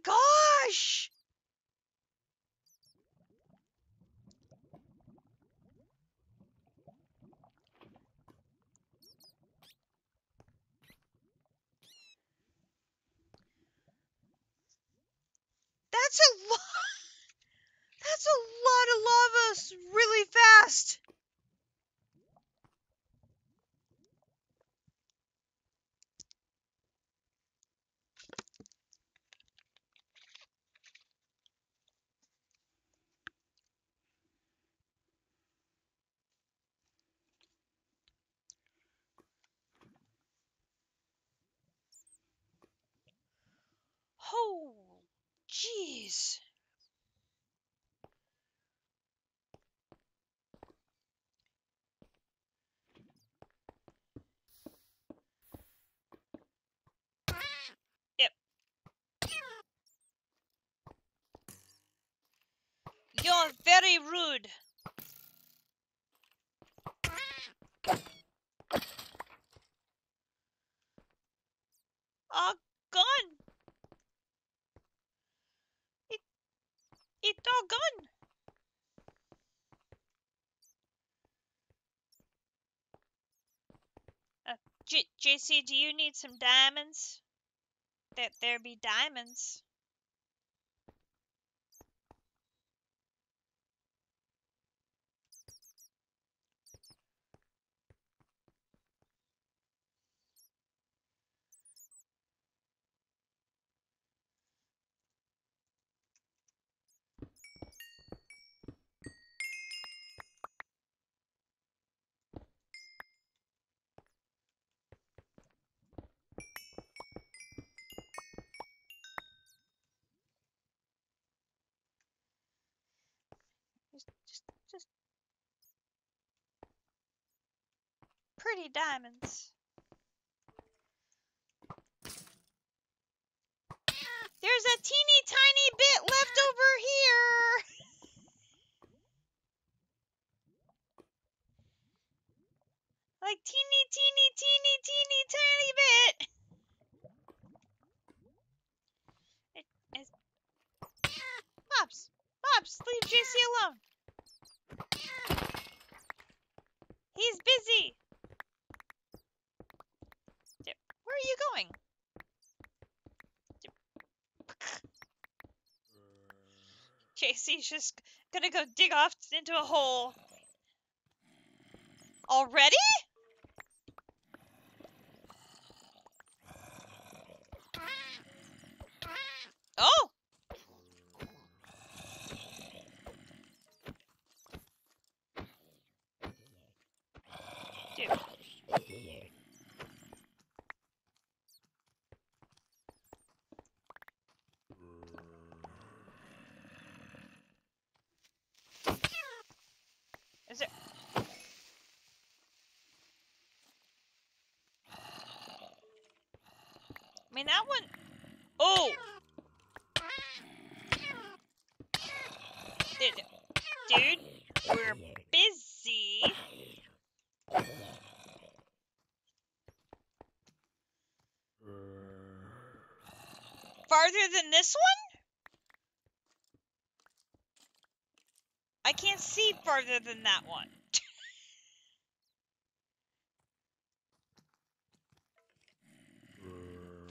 gosh! That's a lot. That's a lot of lava really fast. Oh, jeez. Yep. You're very rude. Oh, gone. It all gone. JC, do you need some diamonds? That there be diamonds. Just pretty diamonds. There's a teeny tiny bit left over here. Like teeny tiny bit. It's Pops, leave JC alone. He's busy. Where are you going? JC's just gonna go dig off into a hole. Already? Oh! Dude. Is there... I mean, that one... Oh! Dude, we're busy. Farther than this one? I can't see farther than that one.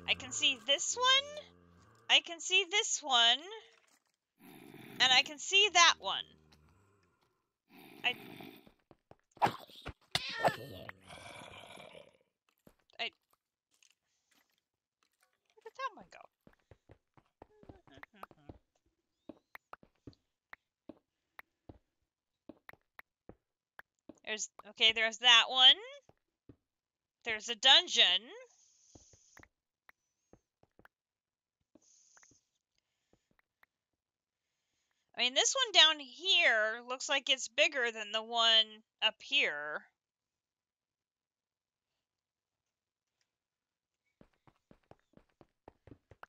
I can see this one. I can see this one. And I can see that one. Where did that one go? There's that one. There's a dungeon. I mean, this one down here looks like it's bigger than the one up here.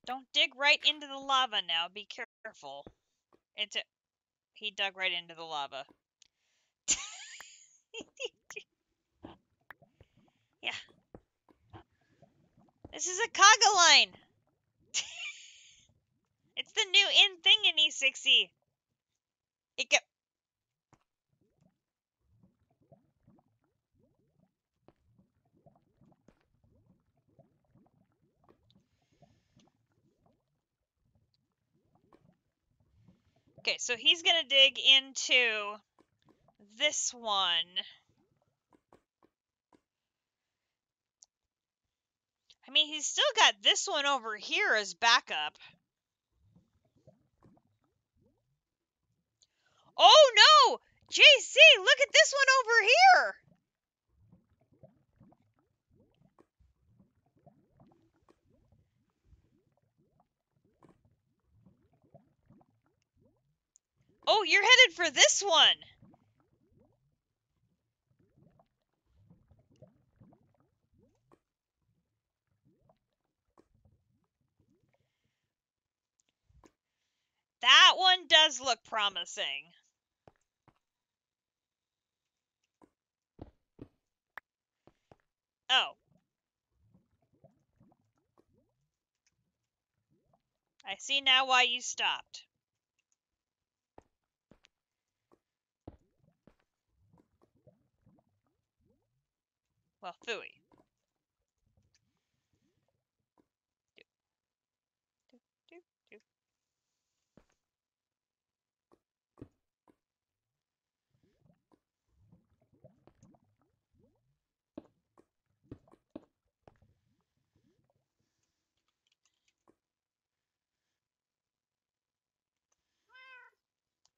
Don't dig right into the lava now. Be careful. He dug right into the lava. Yeah. This is a conga line. It's the new in thing in E6E. It got... Okay, so he's gonna dig into this one. I mean, he's still got this one over here as backup. Oh no! JC, look at this one over here! Oh, you're headed for this one! That one does look promising. Oh. I see now why you stopped. Well, phooey.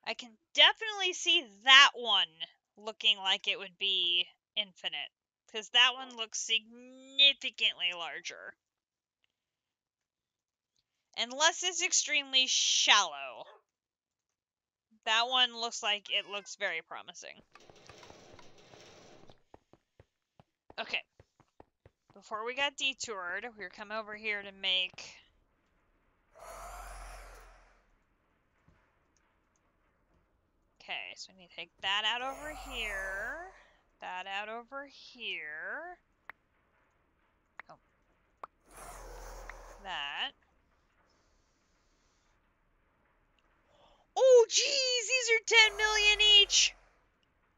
I can definitely see that one looking like it would be infinite, because that one looks significantly larger. Unless it's extremely shallow. That one looks like it looks very promising. Okay. Before we got detoured, we were coming over here to make... Okay, so we need to take that out over here. That out over here. Oh. That. Oh, geez, these are 10 million each.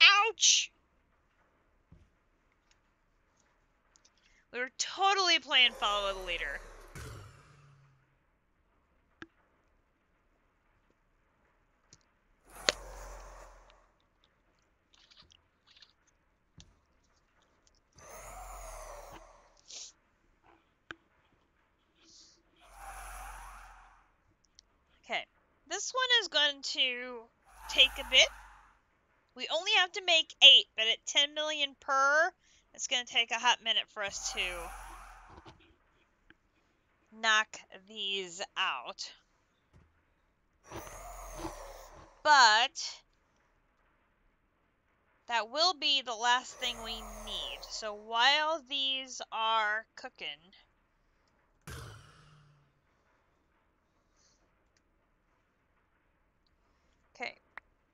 Ouch. We were totally playing follow the leader. Okay, this one is going to take a bit. We only have to make 8, but at 10 million per, it's going to take a hot minute for us to knock these out. But that will be the last thing we need. So while these are cooking, okay,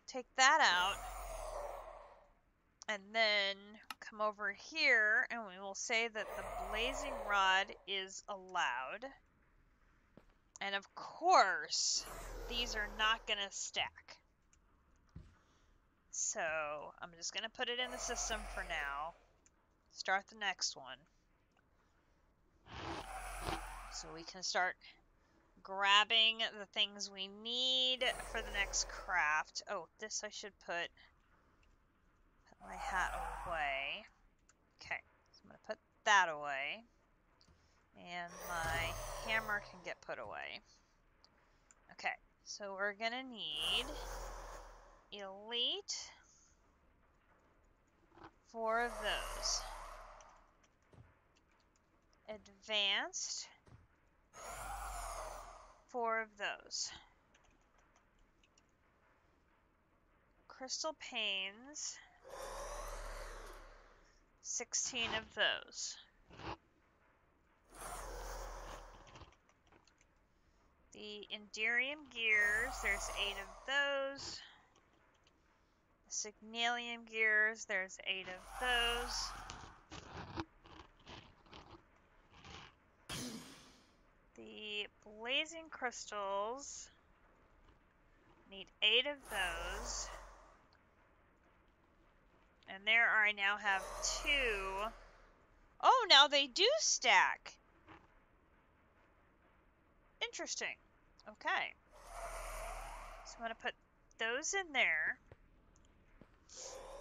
take that out, and then come over here, and we will say that the blazing rod is allowed. And of course, these are not going to stack. So I'm just going to put it in the system for now. Start the next one. So we can start grabbing the things we need for the next craft. Oh, this I should put my hat away. Okay, so I'm going to put that away. And my hammer can get put away. Okay, so we're going to need elite, 4 of those. Advanced, 4 of those. Crystal panes, 16 of those. The Enderium gears, there's 8 of those. The Signalium gears, there's 8 of those. The blazing crystals. Need 8 of those. And there I now have 2. Oh, now they do stack. Interesting. Okay. So I'm going to put those in there.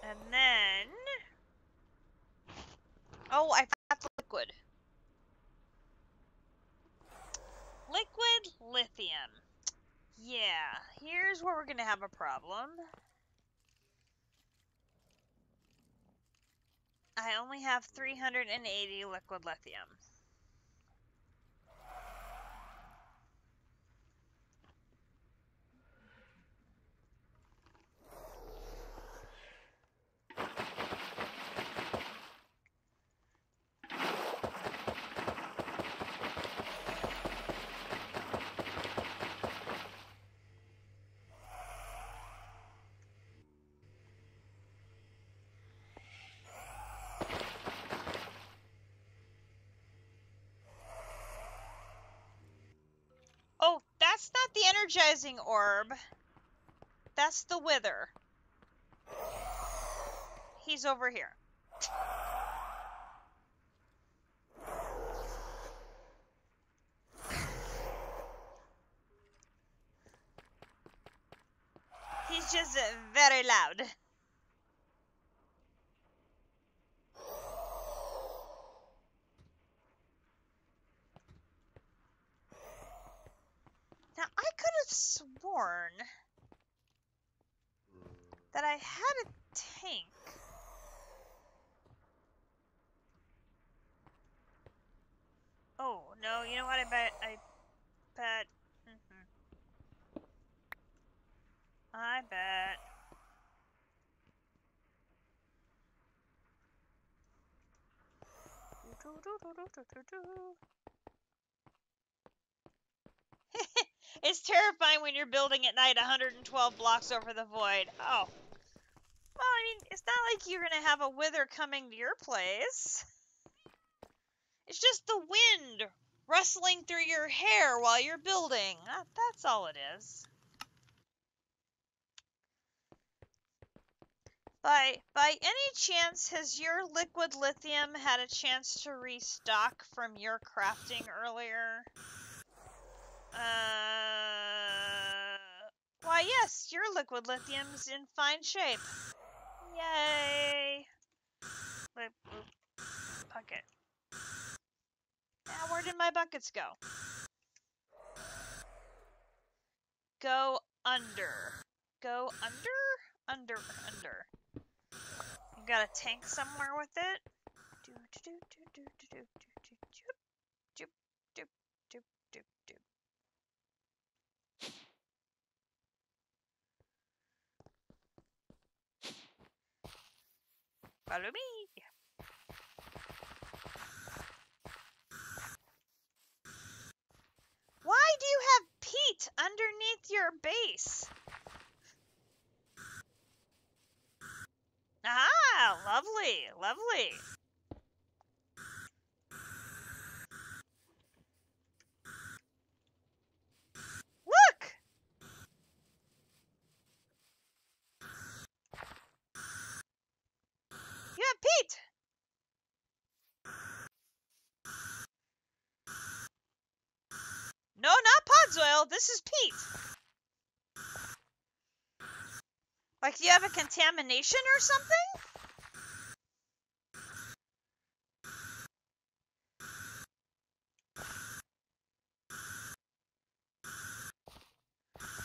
And then... Oh, I forgot the liquid. Liquid lithium. Yeah, here's where we're going to have a problem. I only have 380 liquid lithium. Oh, that's not the energizing orb. That's the wither. He's over here. He's just very loud. Now, I could have sworn that I had a tank. Oh, no, you know what? I bet. I bet. It's terrifying when you're building at night 112 blocks over the void. Oh. Well, I mean, it's not like you're going to have a wither coming to your place. It's just the wind rustling through your hair while you're building. That's all it is. By any chance, has your liquid lithium had a chance to restock from your crafting earlier? Why yes, your liquid lithium's in fine shape. Yay! Bucket. Now, where did my buckets go? Go under. Go under? Under. You got a tank somewhere with it? Follow me. Why do you have peat underneath your base? Ah, lovely, lovely. Look! You have peat! No, not Podsoil. This is peat. Like, do you have a contamination or something?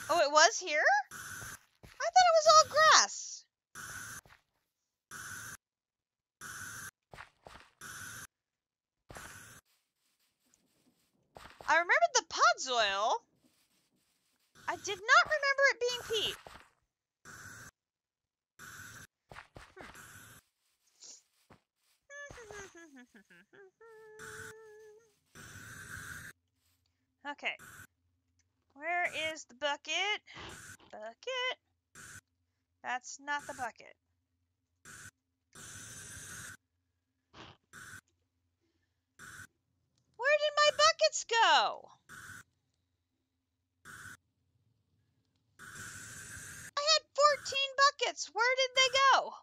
Oh, it was here? I thought it was all grass. I remembered the Podsoil. I did not remember it being peat. Okay. Where is the bucket? Bucket? That's not the bucket. Where did my buckets go? rockets! Where did they go?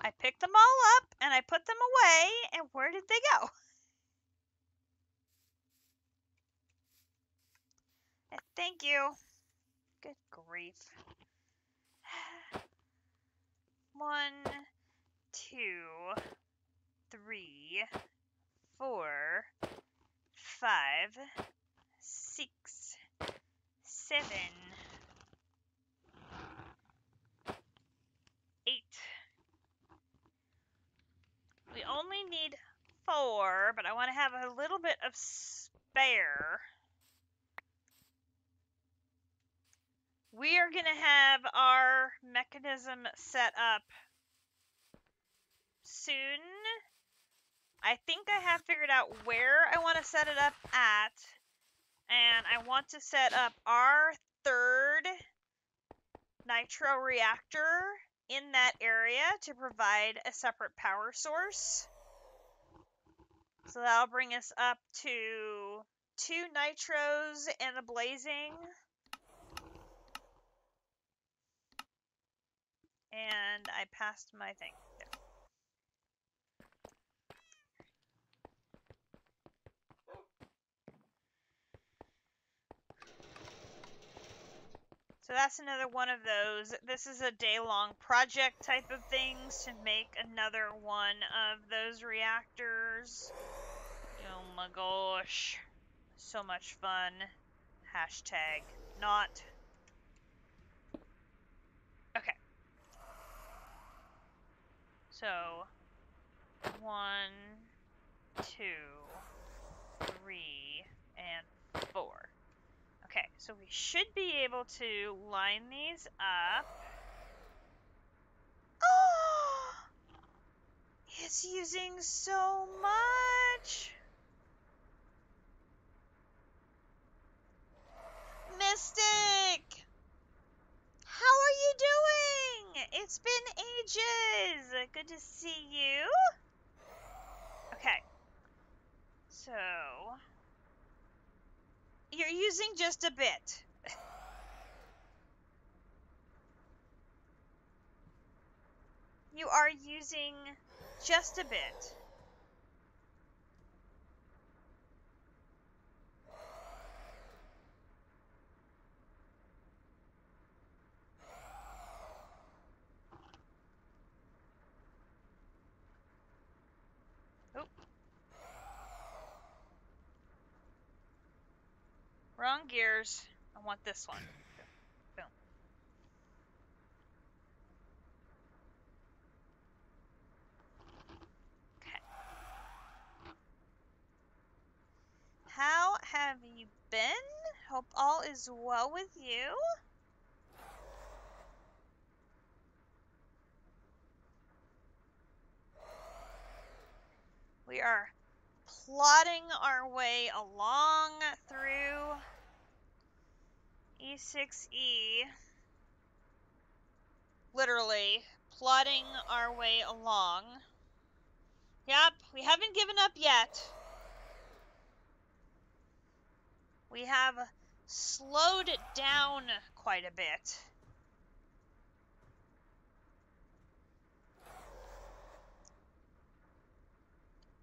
I picked them all up and I put them away, and where did they go? Thank you. Good grief. 1, 2, 3, 4, 5, 6, 7, 8. We only need 4, but I want to have a little bit of spare. We are going to have our mechanism set up soon. I think I have figured out where I want to set it up at, and I want to set up our third nitro reactor in that area to provide a separate power source. So that'll bring us up to 2 nitros and a blazing. And I passed my thing. There. So that's another one of those. This is a day-long project type of things to make another one of those reactors. Oh my gosh. So much fun. Hashtag not. Okay. So 1, 2, 3, and 4. Okay, so we should be able to line these up. Oh! It's using so much! Mystic! How are you doing? It's been ages! Good to see you. Okay. So... you're using just a bit. You are using just a bit. Oop. Wrong gears. I want this one. Boom. Okay. How have you been? Hope all is well with you. We are plodding our way along through E6E. Literally, plodding our way along. Yep, we haven't given up yet. We have slowed it down quite a bit.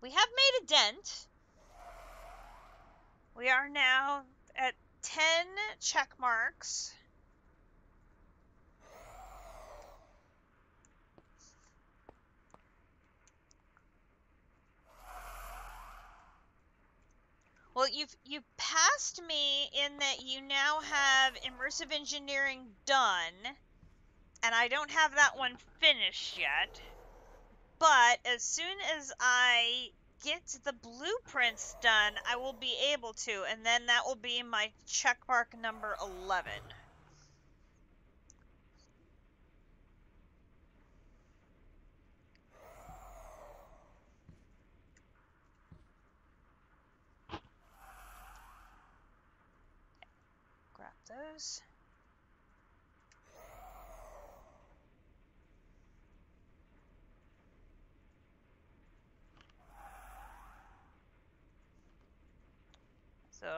We have made a dent. We are now at 10 check marks. Well, you've passed me in that you now have immersive engineering done, and I don't have that one finished yet. But as soon as I get the blueprints done, I will be able to, and then that will be my check mark number 11. Grab those. So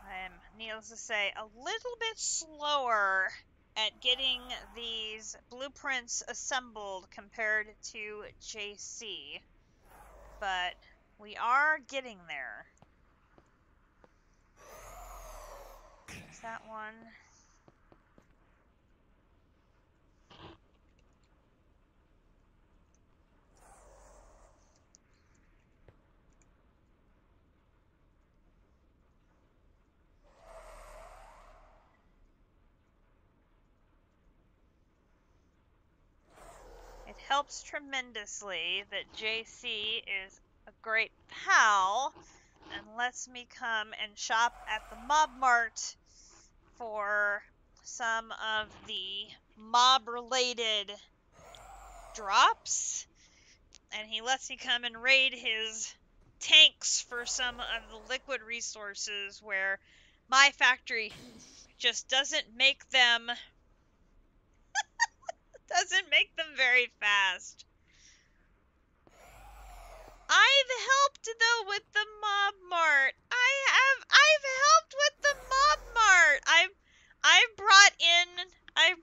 I'm, needless to say, a little bit slower at getting these blueprints assembled compared to JC, but we are getting there. Is that one? It helps tremendously that JC is a great pal and lets me come and shop at the Mob Mart for some of the mob-related drops, and he lets me come and raid his tanks for some of the liquid resources where my factory just doesn't make them very fast. I've helped though with the Mob Mart. I've helped with the Mob Mart. I've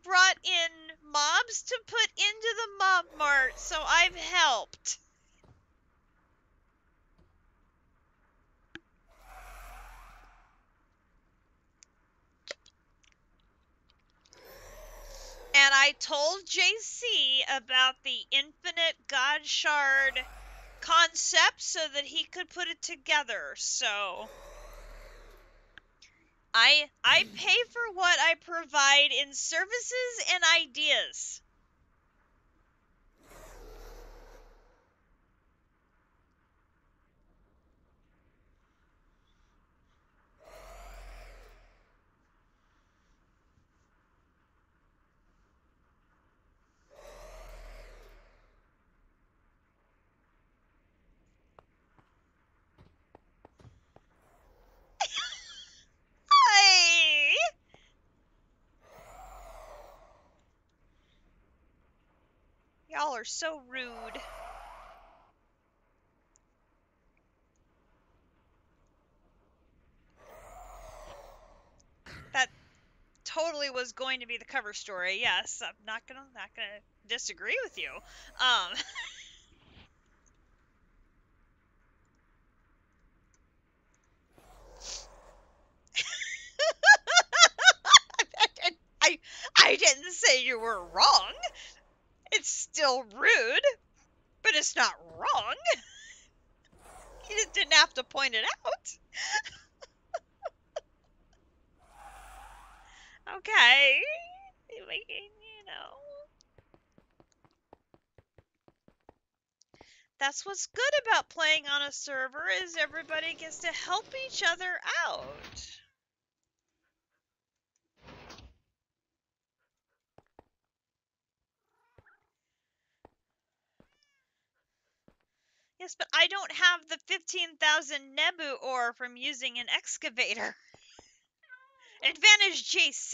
brought in mobs to put into the Mob Mart, so I've helped. And I told JC about the infinite God Shard concept so that he could put it together. So I pay for what I provide in services and ideas. Hey! Y'all are so rude. That totally was going to be the cover story. Yes, I'm not gonna disagree with you. I I didn't say you were wrong. It's still rude, but it's not wrong. You just didn't have to point it out. Okay. You know. That's what's good about playing on a server is everybody gets to help each other out. Yes, but I don't have the 15,000 Nebu ore from using an excavator. Advantage JC.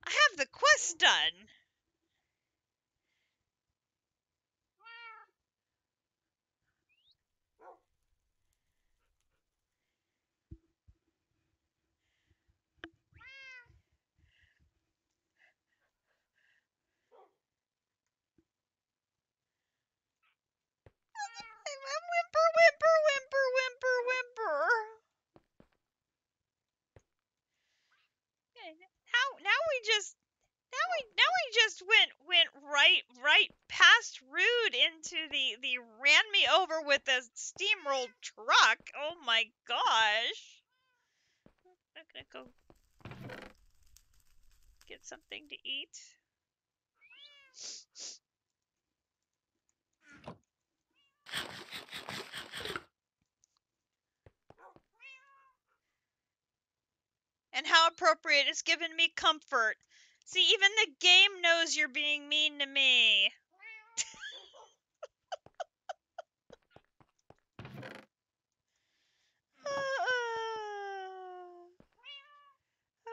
I have the quest done. Whimper, whimper, whimper, whimper, whimper. Now we just went right past Rude into the ran me over with a steamrolled truck. Oh my gosh. I'm gonna go get something to eat. And how appropriate, it's given me comfort. See, even the game knows you're being mean to me.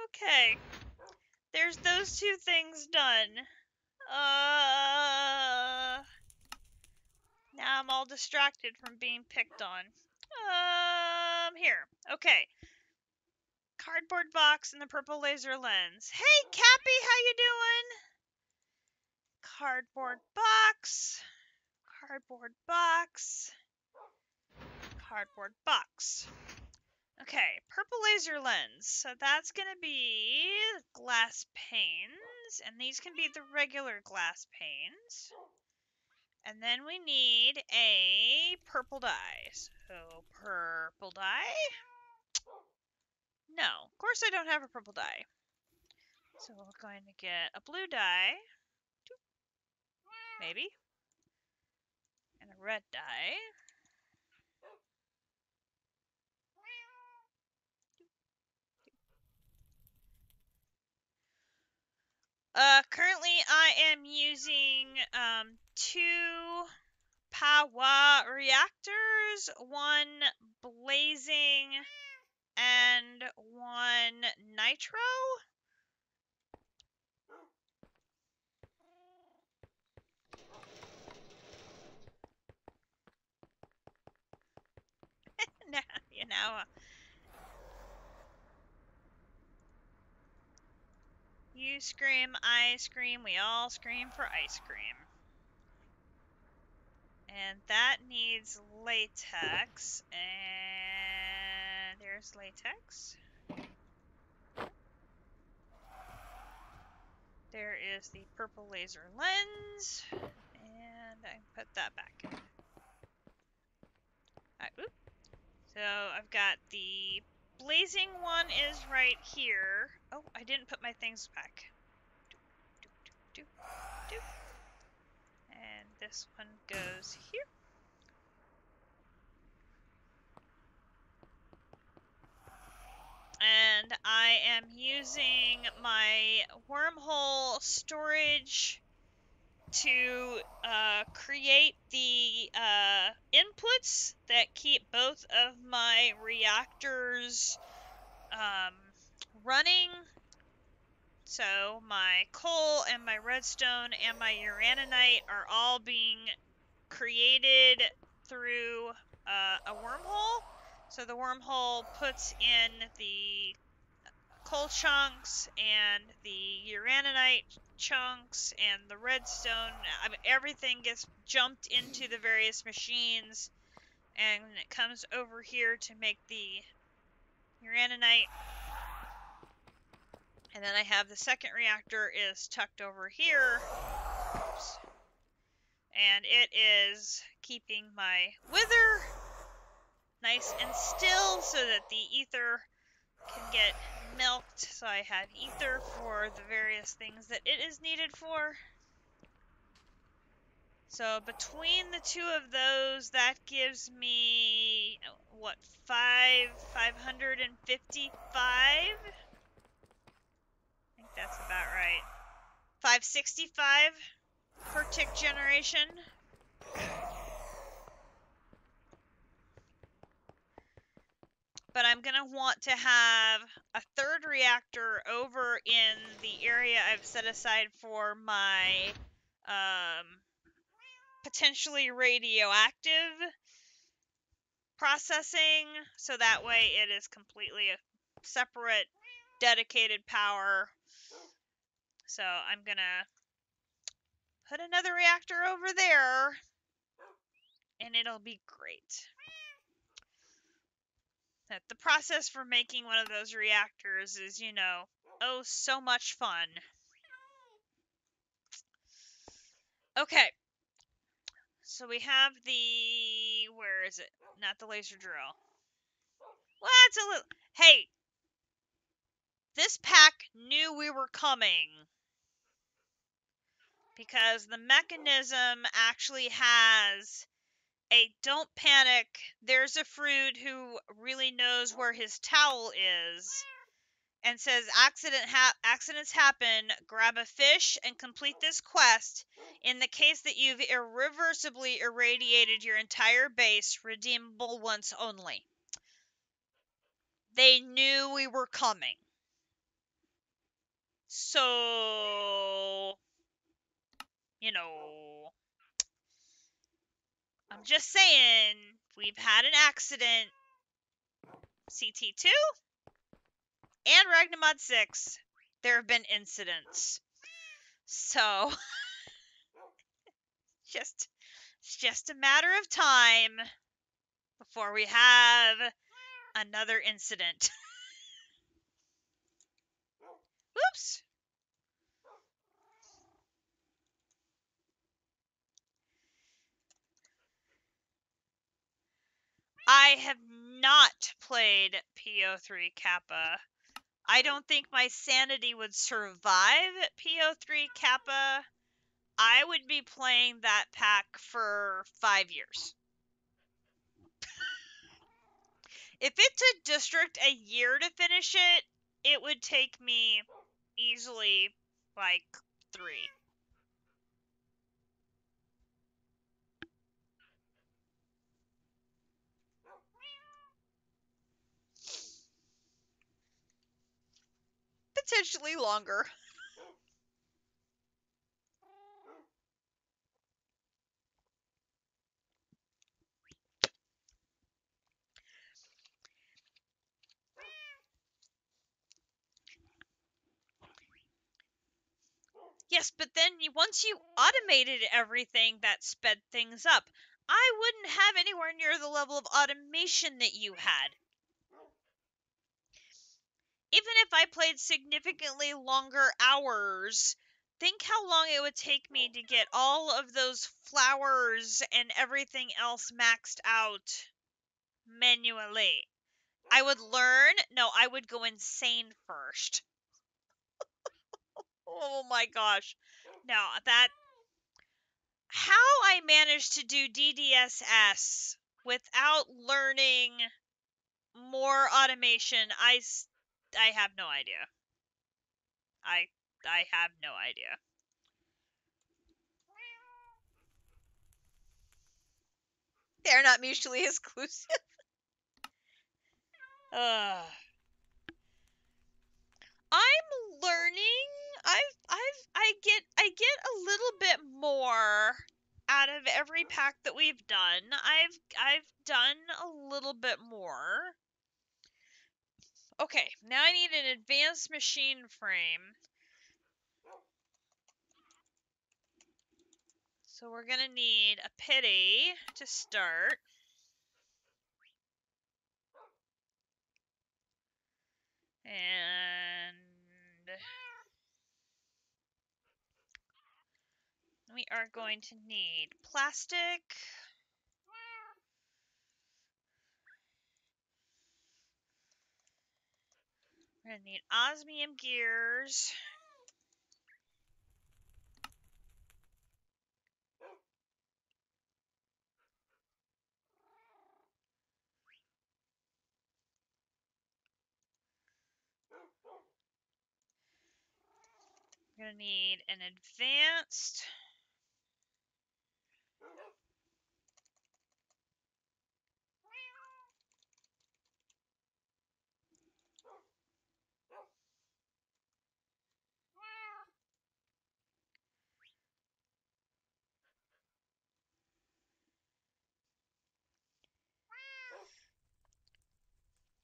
Okay. There's those two things done. Now I'm all distracted from being picked on. Here. Okay. Cardboard box and the purple laser lens. Hey, Cappy, how you doing? Cardboard box. Cardboard box. Cardboard box. Okay, purple laser lens. So that's going to be glass panes, and these can be the regular glass panes. And then we need a purple dye. So purple dye. No, of course I don't have a purple dye. So we're going to get a blue dye. Maybe. And a red dye. Currently I am using 2 power reactors, 1 blazing and 1 nitro. Now, you know, you scream, I scream, we all scream for ice cream. And that needs latex, and there's latex. There is the purple laser lens, and I put that back in. Right, so I've got the blazing one is right here. Oh, I didn't put my things back. And this one goes here. And I am using my wormhole storage to create the inputs that keep both of my reactors running. So my coal and my redstone and my uraninite are all being created through a wormhole. So the wormhole puts in the coal chunks and the uraninite chunks and the redstone. I mean, everything gets jumped into the various machines, and it comes over here to make the uraninite. And then I have the second reactor is tucked over here. Oops. And it is keeping my wither nice and still so that the ether can get milked. So I have ether for the various things that it is needed for. So between the two of those, that gives me, what, 555? I think that's about right. 565 per tick generation. But I'm going to want to have a third reactor over in the area I've set aside for my potentially radioactive processing, so that way it is completely a separate, dedicated power. So I'm going to put another reactor over there, and it'll be great. That the process for making one of those reactors is, you know, oh, so much fun. Okay. So we have the, where is it? Not the laser drill. Well, it's a little, hey, this pack knew we were coming. Because the mechanism actually has a don't panic, there's a fruit who really knows where his towel is, and says accidents happen, grab a fish and complete this quest. In the case that you've irreversibly irradiated your entire base, redeemable once only. They knew we were coming. So you know, I'm just saying, we've had an accident. CT2 and Ragnamod 6, there have been incidents. So, just it's just a matter of time before we have another incident. Whoops. I have not played PO3 Kappa. I don't think my sanity would survive PO3 Kappa. I would be playing that pack for 5 years. If it took District a year to finish it, it would take me easily like 3. Potentially longer. Yes, but then once you automated everything, that sped things up. I wouldn't have anywhere near the level of automation that you had. Even if I played significantly longer hours, think how long it would take me to get all of those flowers and everything else maxed out manually. I would learn. No, I would go insane first. Oh my gosh. No, that how I managed to do DDSS without learning more automation, I have no idea. I I have no idea. They're not mutually exclusive. Ugh. I'm learning. I get a little bit more out of every pack that we've done. I've done a little bit more. Okay, now I need an advanced machine frame. So we're gonna need a pity to start. And we are going to need plastic. We're going to need osmium gears. We're going to need an advanced.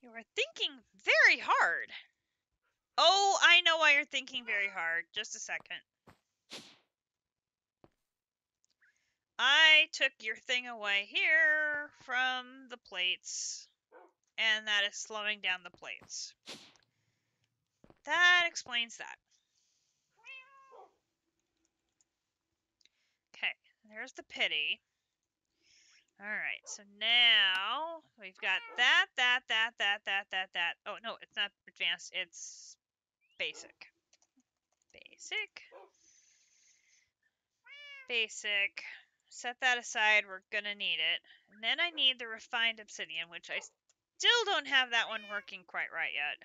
You are thinking very hard. Oh, I know why you're thinking very hard. Just a second. I took your thing away here from the plates, and that is slowing down the plates. That explains that. Okay, there's the pity. Alright, so now we've got that. Oh, no, it's not advanced, it's basic. Basic. Set that aside, we're gonna need it. And then I need the refined obsidian, which I still don't have that one working quite right yet.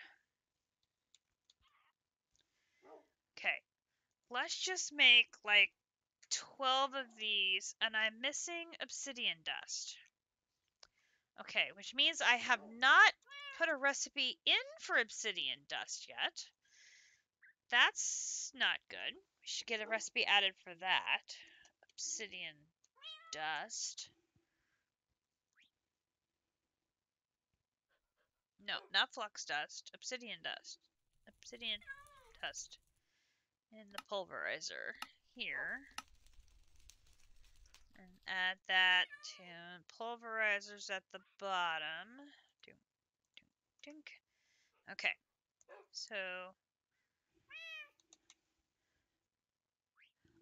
Okay, let's just make like 12 of these, and I'm missing obsidian dust. Okay, which means I have not put a recipe in for obsidian dust yet. That's not good. We should get a recipe added for that. Obsidian dust. No, not flux dust. Obsidian dust. Obsidian dust. In the pulverizer here. And add that to pulverizers at the bottom. Dunk, dunk, dunk. Okay. So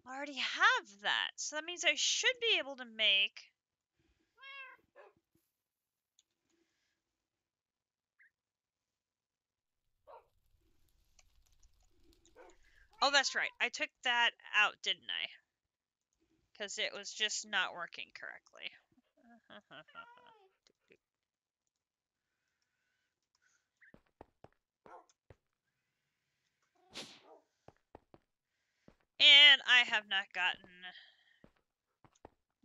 I already have that. So that means I should be able to make... Oh, that's right. I took that out, didn't I? Because it was just not working correctly. And I have not gotten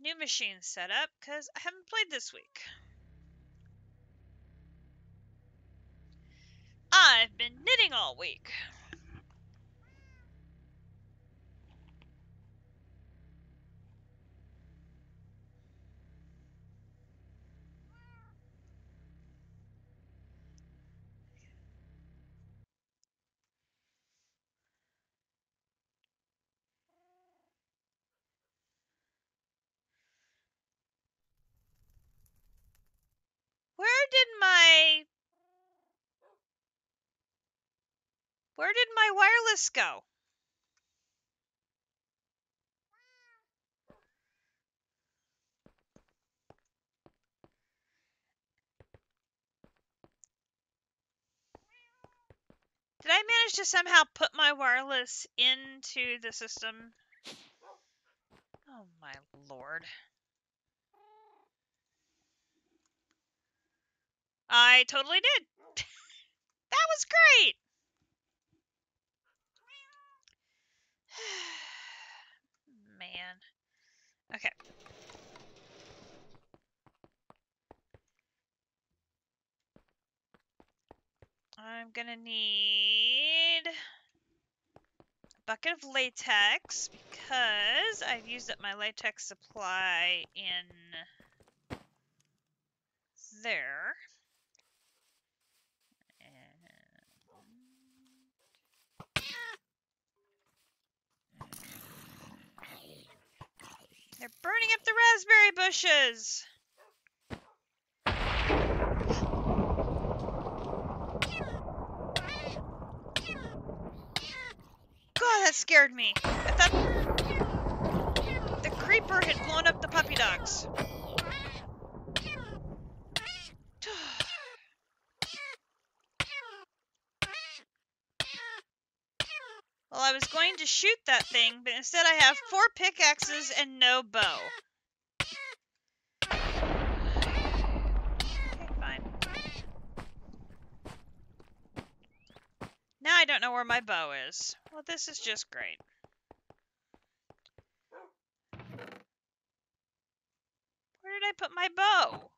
new machines set up because I haven't played this week. I've been knitting all week. Where did my wireless go? Did I manage to somehow put my wireless into the system? Oh my lord. I totally did. That was great. Man. Okay. I'm gonna need a bucket of latex because I've used up my latex supply in there. They're burning up the raspberry bushes. God, that scared me. I thought the creeper had blown up the puppy dogs. Well, I was going to shoot that thing, but instead I have 4 pickaxes and no bow. Okay, fine. Now I don't know where my bow is. Well, this is just great. Where did I put my bow?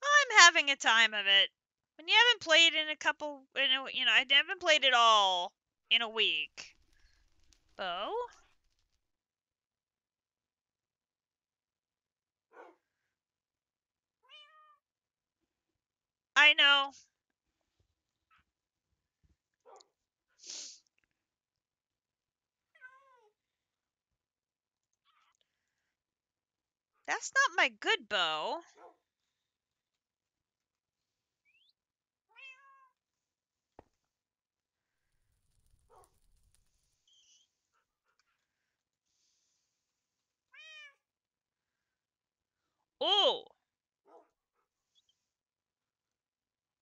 I'm having a time of it. When you haven't played in a couple, I haven't played it all in a week. Bow? I know. That's not my good bow. Oh!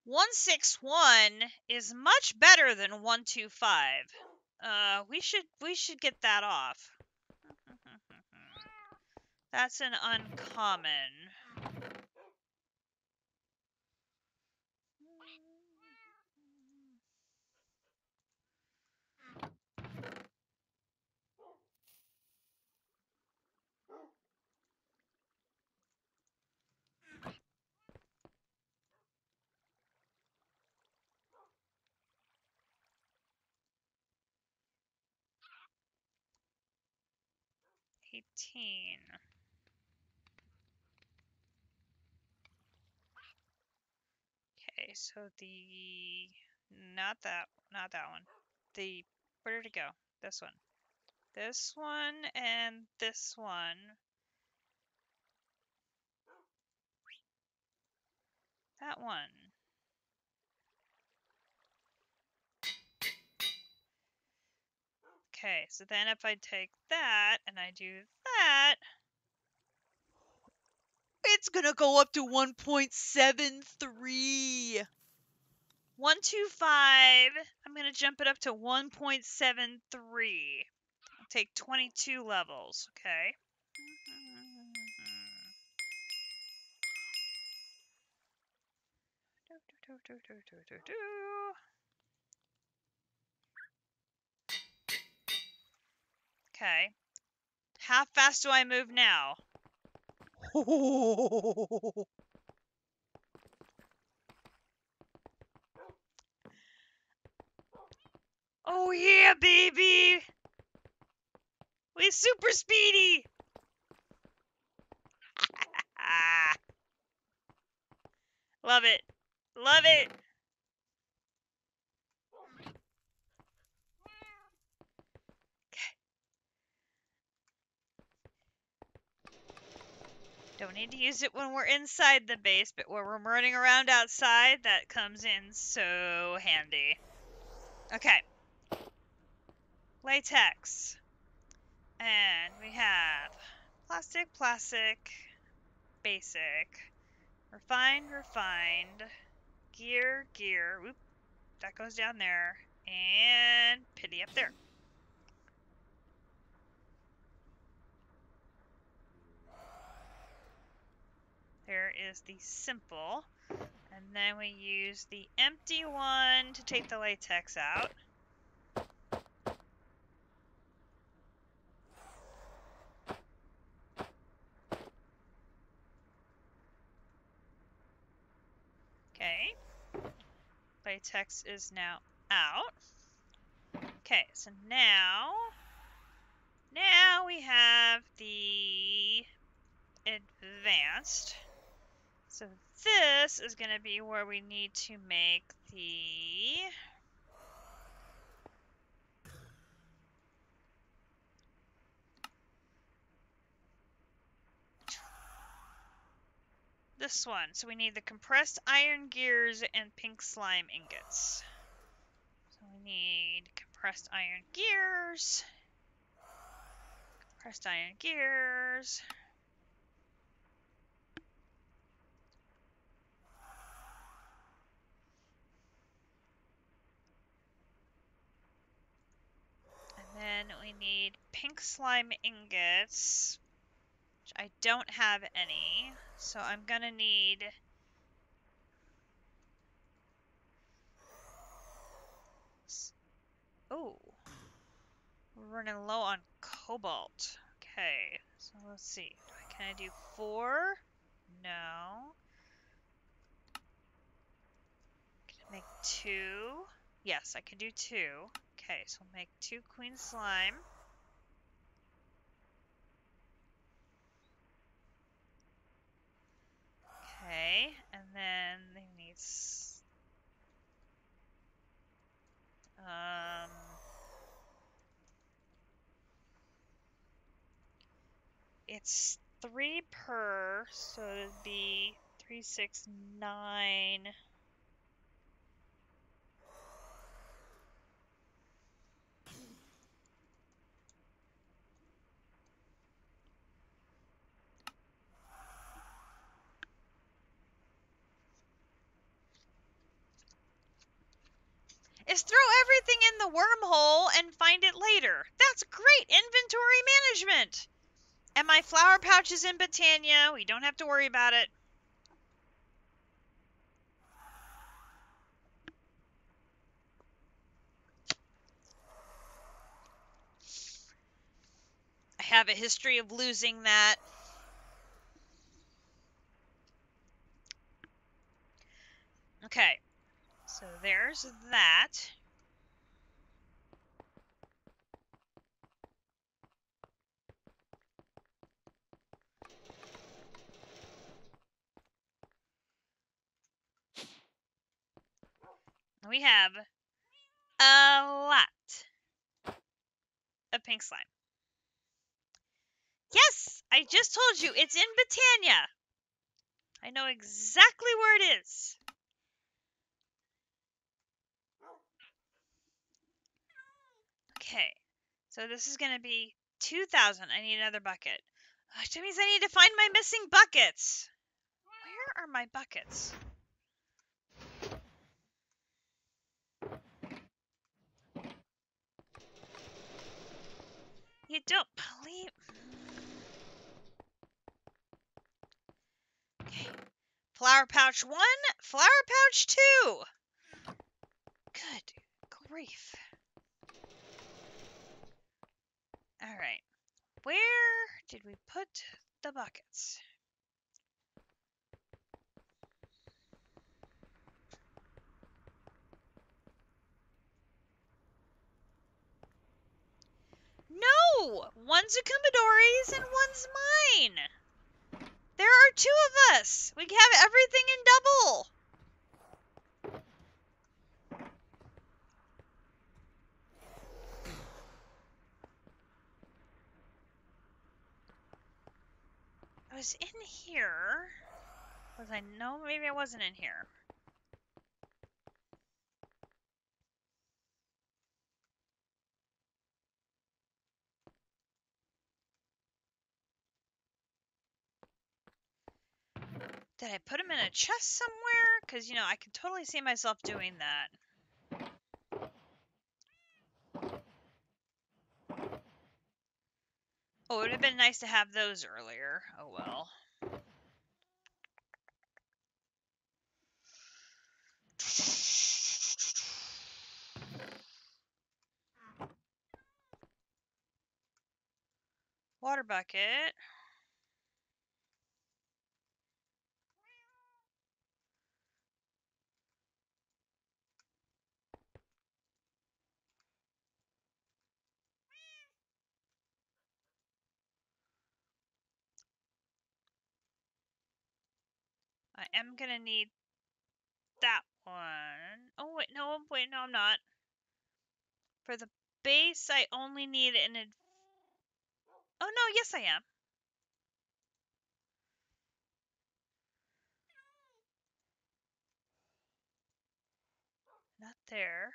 161 is much better than 125. We should get that off. That's an uncommon. 18. Okay, so not that one. Where did it go? This one. This one and this one. That one. Okay, so then if I take that and I do that, it's gonna go up to 1.73. 125. I'm gonna jump it up to 1.73. I'll take 22 levels, okay? Okay. How fast do I move now? Oh yeah, baby! We super speedy! Love it. Love it! Don't need to use it when we're inside the base, but when we're running around outside, that comes in so handy. Okay. Latex. And we have plastic, basic, refined, gear, whoop, that goes down there, and pity up there. There is the simple, and then we use the empty one to take the latex out. Okay, latex is now out. Okay, so now we have the advanced. So this is going to be where we need to make this one. So we need the compressed iron gears and pink slime ingots. So we need compressed iron gears. And then we need pink slime ingots, which I don't have any. So I'm going to need... Oh, we're running low on cobalt. Okay, so let's see. Can I do 4? No. Can I make 2? Yes, I can do 2. Okay, so we'll make 2 queen slime. Okay, and then they need it's 3 per, so it'd be 3, 6, 9. Is throw everything in the wormhole and find it later. That's great inventory management. And my flower pouch is in Botania. We don't have to worry about it. I have a history of losing that. Okay, so there's that. We have a lot of pink slime. Yes, I just told you, it's in Botania. I know exactly where it is. Okay, so this is going to be 2,000. I need another bucket. Which means I need to find my missing buckets. Where are my buckets? You don't believe... Okay. Flower pouch 1, flower pouch 2. Good grief. Alright. Where did we put the buckets? No! One's a Kumbadori's and one's mine. There are 2 of us. We have everything in double. I was in here. Was I? No, maybe I wasn't in here. Did I put them in a chest somewhere? Because, you know, I could totally see myself doing that. Oh, it would have been nice to have those earlier. Oh, well. Water bucket. I am going to need that one. Oh, wait, no, I'm not. For the base, I only need an... Oh, no, yes, I am. Not there.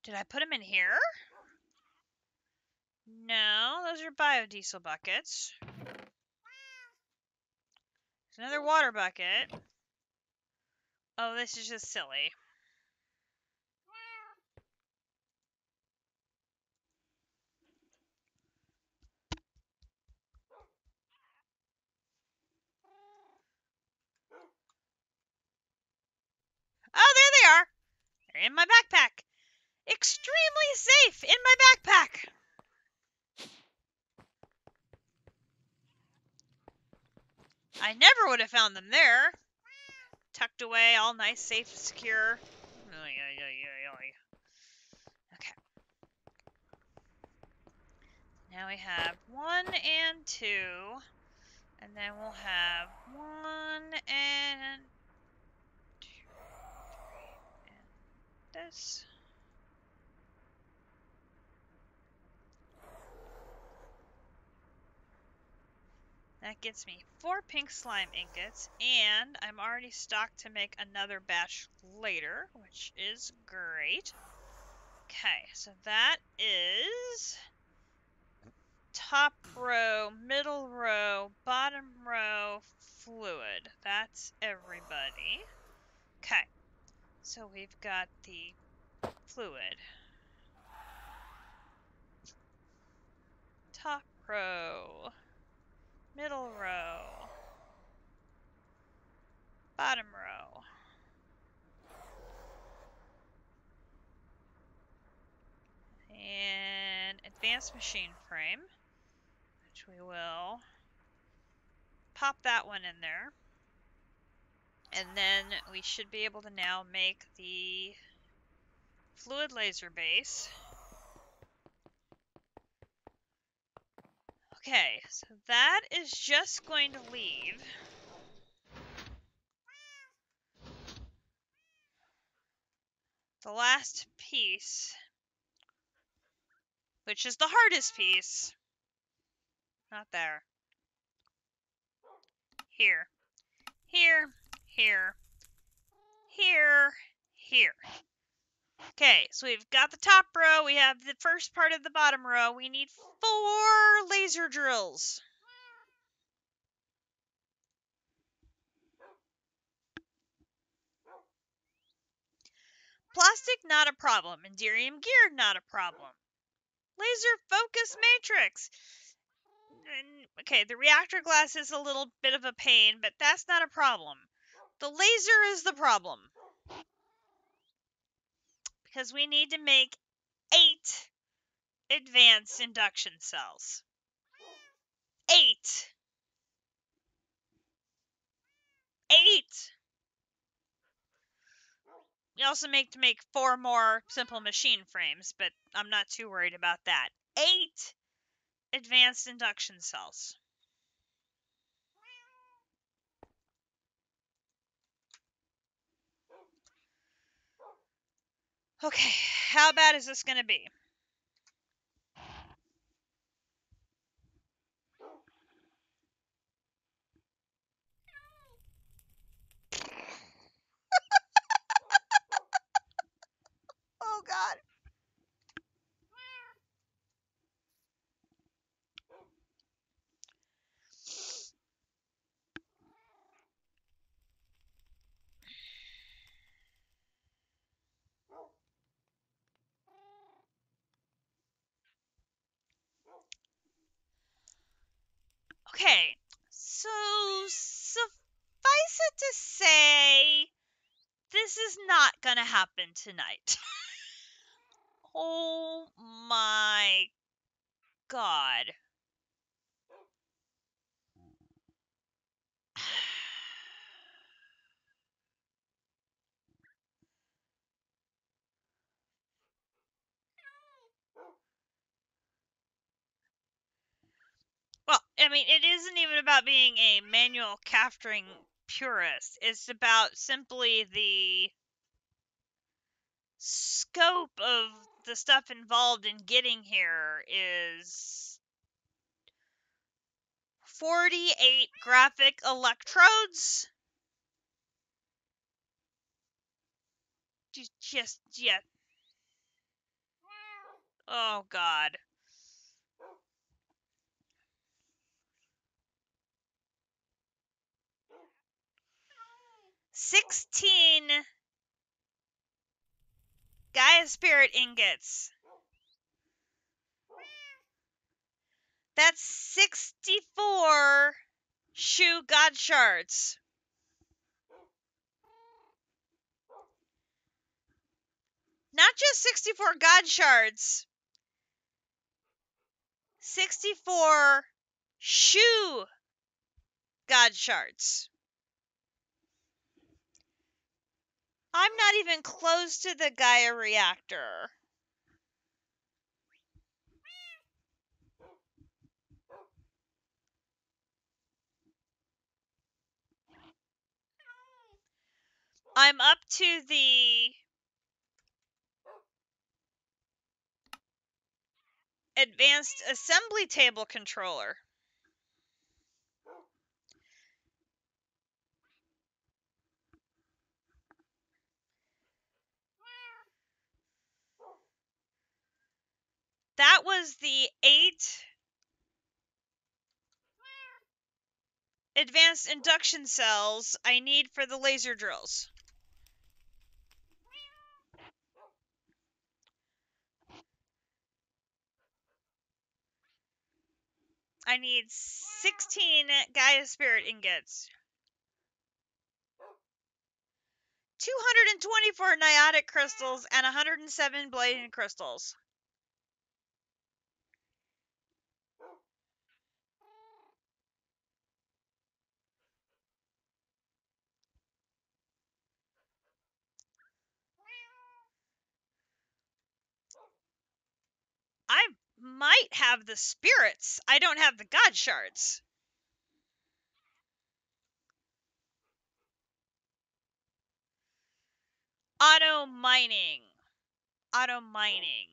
Did I put them in here? No, those are biodiesel buckets. There's another water bucket. Oh, this is just silly. Oh, there they are. They're in my backpack. Extremely safe in my backpack. I never would have found them there. Tucked away, all nice, safe, secure. Okay. Now we have 1 and 2. And then we'll have 1 and 2, 3, and this. That gets me 4 pink slime ingots, and I'm already stocked to make another batch later, which is great. Okay, so that is top row, middle row, bottom row, fluid. That's everybody. Okay, so we've got the fluid. Top row, middle row, bottom row. And advanced machine frame, which we will pop that one in there. And then we should be able to now make the fluid laser base. Okay, so that is just going to leave the last piece, which is the hardest piece. Not there. Here. Here. Here. Here. Here. Okay, so we've got the top row. We have the first part of the bottom row. We need 4 laser drills. Plastic, not a problem. Enderium gear, not a problem. Laser focus matrix. Okay, the reactor glass is a little bit of a pain, but that's not a problem. The laser is the problem. Because we need to make 8 advanced induction cells. 8. 8. We also make 4 more simple machine frames, but I'm not too worried about that. 8 advanced induction cells. Okay, how bad is this going to be? Oh, God. Okay, so suffice it to say, this is not going to happen tonight. Oh my God. Well, I mean, it isn't even about being a manual capturing purist. It's about simply the scope of the stuff involved in getting here is 48 graphic electrodes. Just, yeah. Oh, God. 16 Gaia Spirit ingots. That's 64 Shoe God Shards. Not just 64 God Shards. 64 Shoe God Shards. I'm not even close to the Gaia reactor. I'm up to the advanced assembly table controller. That was the 8 advanced induction cells I need for the laser drills. I need 16 Gaia Spirit ingots. 224 niotic crystals and 107 blading crystals. might have the spirits. I don't have the god shards. Auto mining. Auto mining.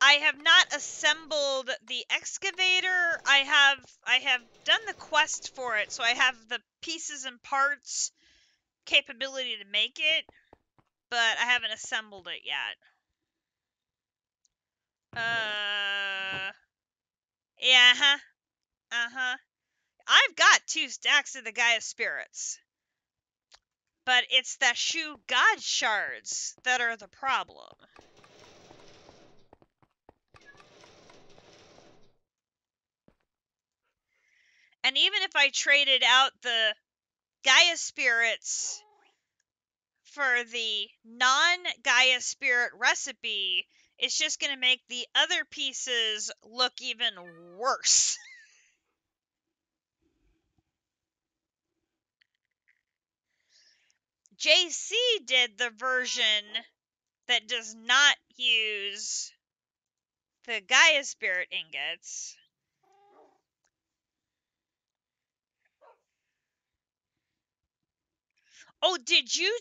I have not assembled the excavator. I have done the quest for it, so I have the pieces and parts capability to make it, but I haven't assembled it yet. Yeah, uh-huh. I've got 2 stacks of the Gaia spirits, but it's the shoe god shards that are the problem. And even if I traded out the Gaia spirits for the non-Gaia spirit recipe, it's just going to make the other pieces look even worse. JC did the version that does not use the Gaia spirit ingots. Oh, did you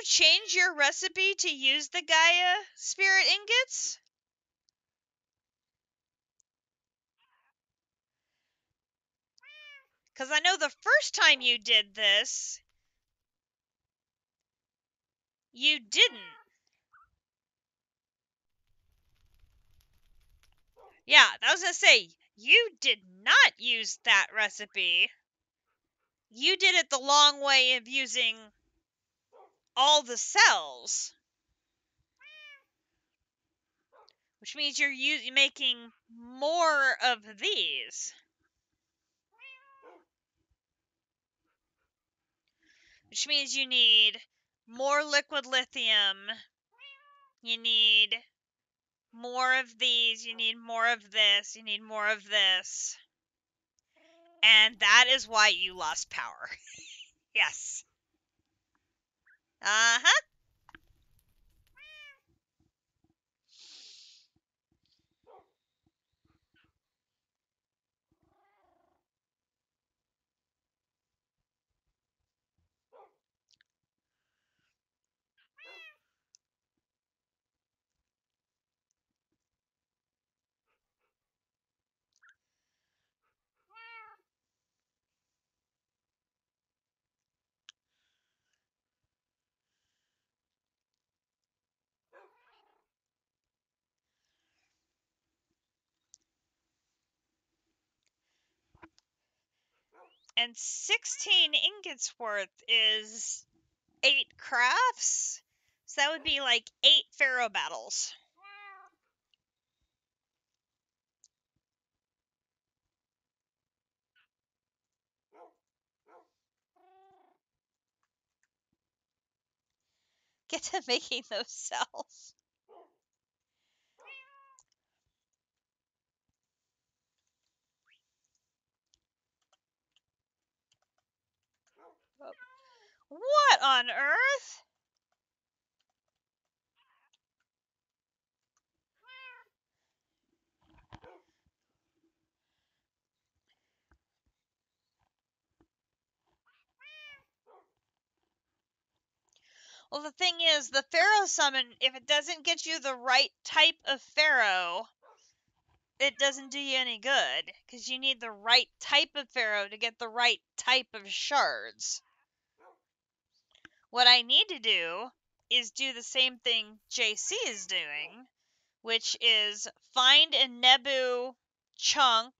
change your recipe to use the Gaia spirit ingots? Because I know the first time you did this, you didn't. Yeah, I was going to say, you did not use that recipe. You did it the long way of using all the cells. Which means you're making more of these. Which means you need more liquid lithium. You need more of these. You need more of this. You need more of this. And that is why you lost power. Yes. Uh-huh. And 16 ingots worth is 8 crafts. So that would be like 8 pharaoh battles. Get to making those cells. What on earth? Well, the thing is, the pharaoh summon, if it doesn't get you the right type of pharaoh, it doesn't do you any good. Because you need the right type of pharaoh to get the right type of shards. What I need to do is do the same thing JC is doing, which is find a Nebu chunk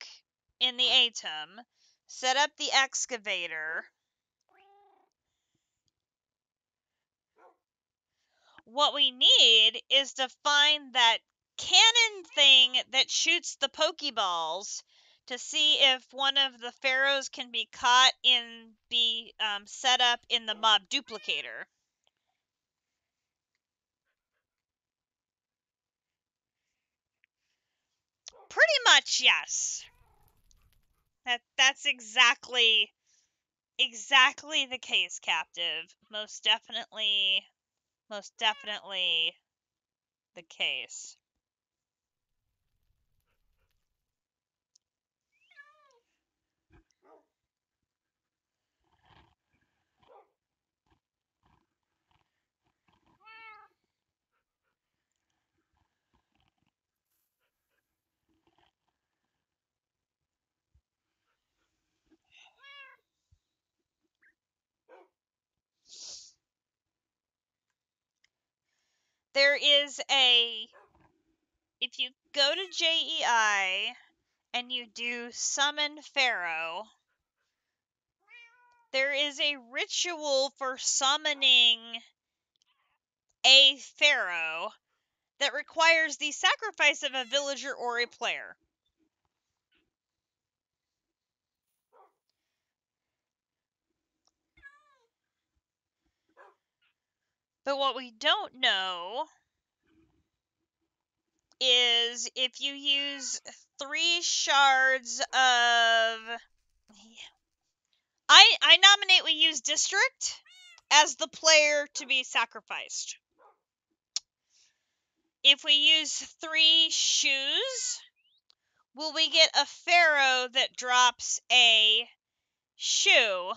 in the atom, set up the excavator. What we need is to find that cannon thing that shoots the Pokeballs to see if one of the pharaohs can be caught in be set up in the mob duplicator. Pretty much, yes. That's exactly the case, captive. Most definitely most definitely the case. There is if you go to JEI and you do summon Pharaoh, there is a ritual for summoning a Pharaoh that requires the sacrifice of a villager or a player. But what we don't know is if you use 3 shards of... I nominate we use District as the player to be sacrificed. If we use 3 shoes, will we get a Pharaoh that drops a shoe?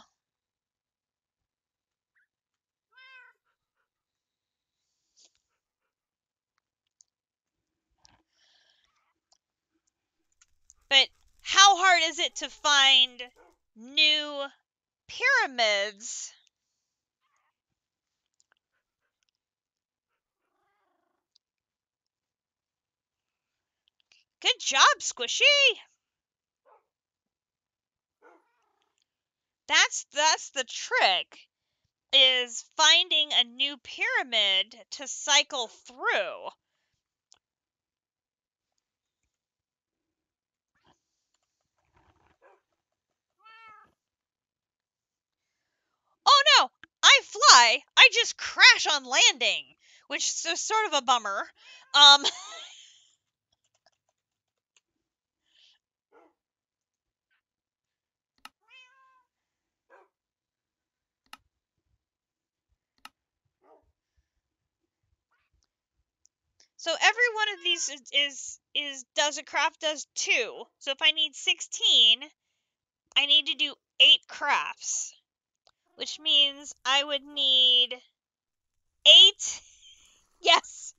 But how hard is it to find new pyramids? Good job, Squishy! That's the trick, is finding a new pyramid to cycle through. Oh no! I fly! I just crash on landing! Which is sort of a bummer. So every one of these is does a craft does 2. So if I need 16, I need to do 8 crafts, which means I would need 8. Yes.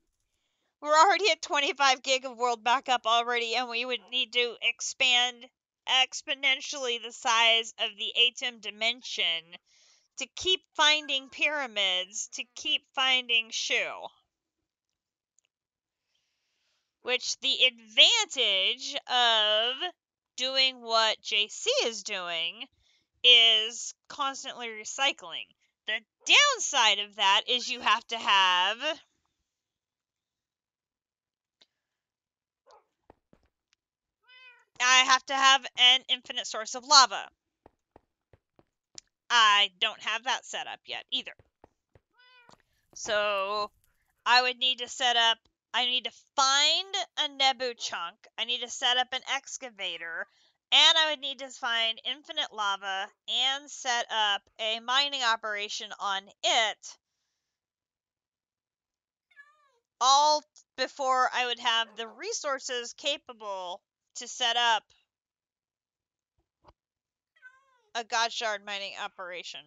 We're already at 25 gig of world backup already, and we would need to expand exponentially the size of the atom dimension to keep finding pyramids, to keep finding Shu. Which the advantage of doing what JC is doing is constantly recycling. The downside of that is you have to have an infinite source of lava. I don't have that set up yet either. So I would need to I need to find a Nebu chunk, I need to set up an excavator, and I would need to find infinite lava and set up a mining operation on it, all before I would have the resources capable to set up a God Shard mining operation.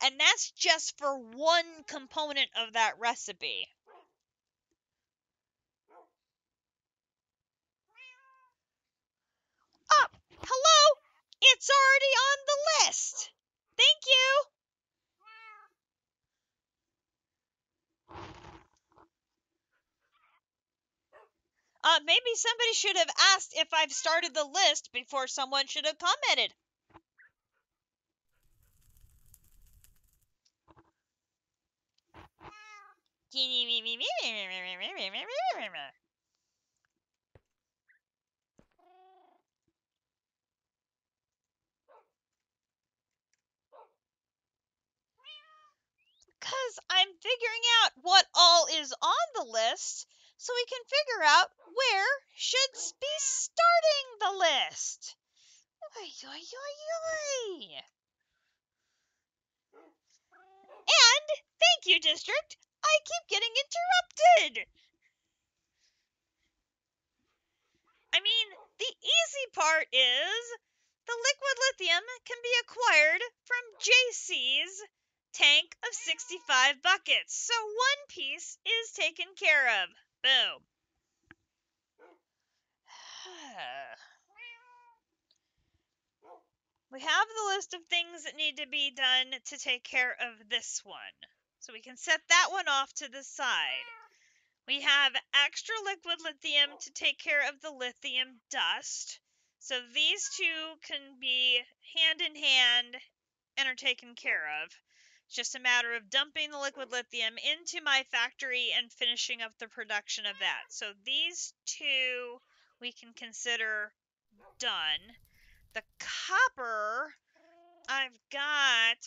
And that's just for one component of that recipe. Oh, hello! It's already on the list! Thank you! Maybe somebody should have asked if I've started the list before someone should have commented. Because I'm figuring out what all is on the list so we can figure out where should be starting the list. Oy, oy, oy, oy. district. I keep getting interrupted. I mean, the easy part is the liquid lithium can be acquired from JC's tank of 65 buckets. So one piece is taken care of. Boom. We have the list of things that need to be done to take care of this one. So we can set that one off to the side. We have extra liquid lithium to take care of the lithium dust. So these two can be hand in hand and are taken care of. It's just a matter of dumping the liquid lithium into my factory and finishing up the production of that. So these two we can consider done. The copper, I've got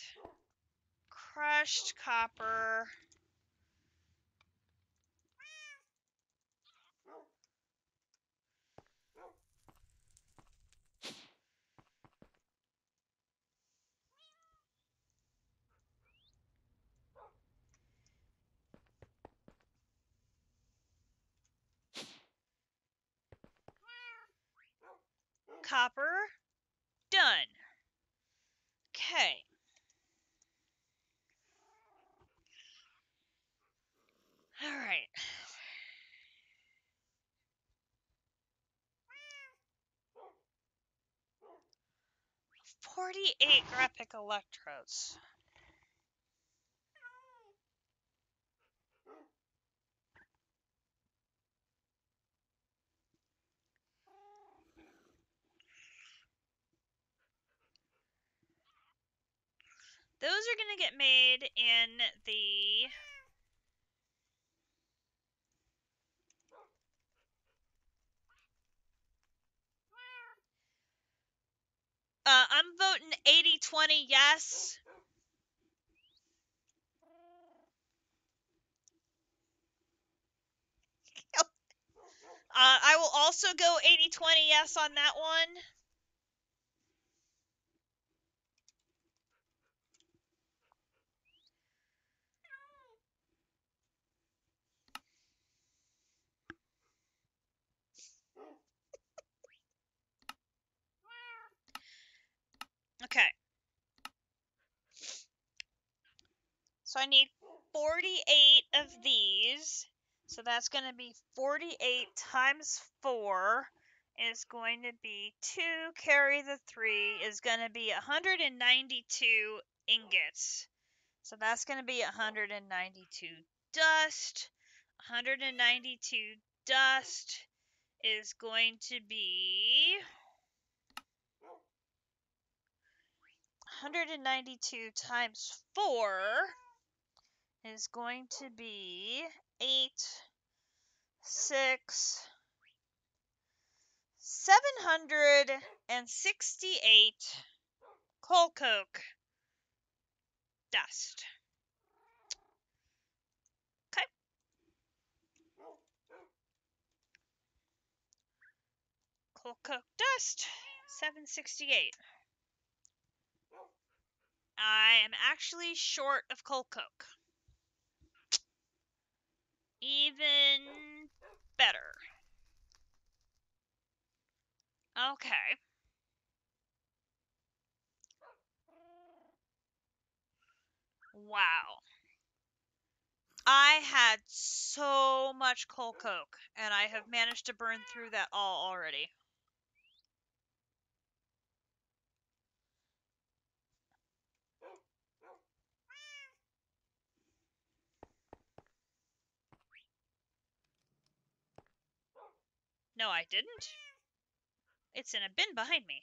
crushed copper. Copper, done. Okay. All right. 48 graphic electrodes. Those are going to get made in the I'm voting 80-20 yes. I will also go 80-20 yes on that one. Okay. So I need 48 of these. So that's going to be 48 times 4 is going to be 2, carry the 3 is going to be 192 ingots. So that's going to be 192 dust. 192 dust is going to be 192 times 4 is going to be 8, 6, 768 coal coke dust. Okay. Coal coke dust, 768. I am actually short of coal coke. Even better. Okay. Wow. I had so much coal coke, and I have managed to burn through that all already. No, I didn't. It's in a bin behind me.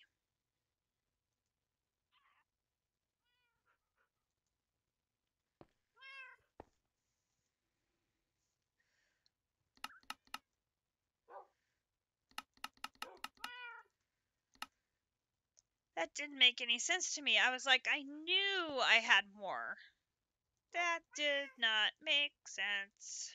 That didn't make any sense to me. I was like, I knew I had more. That did not make sense.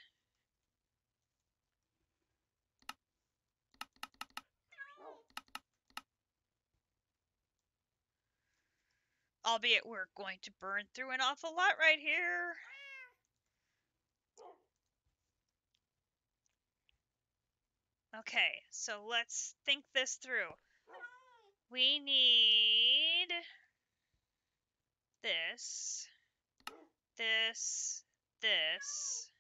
Albeit we're going to burn through an awful lot right here. Okay, so let's think this through. We need this, this, this,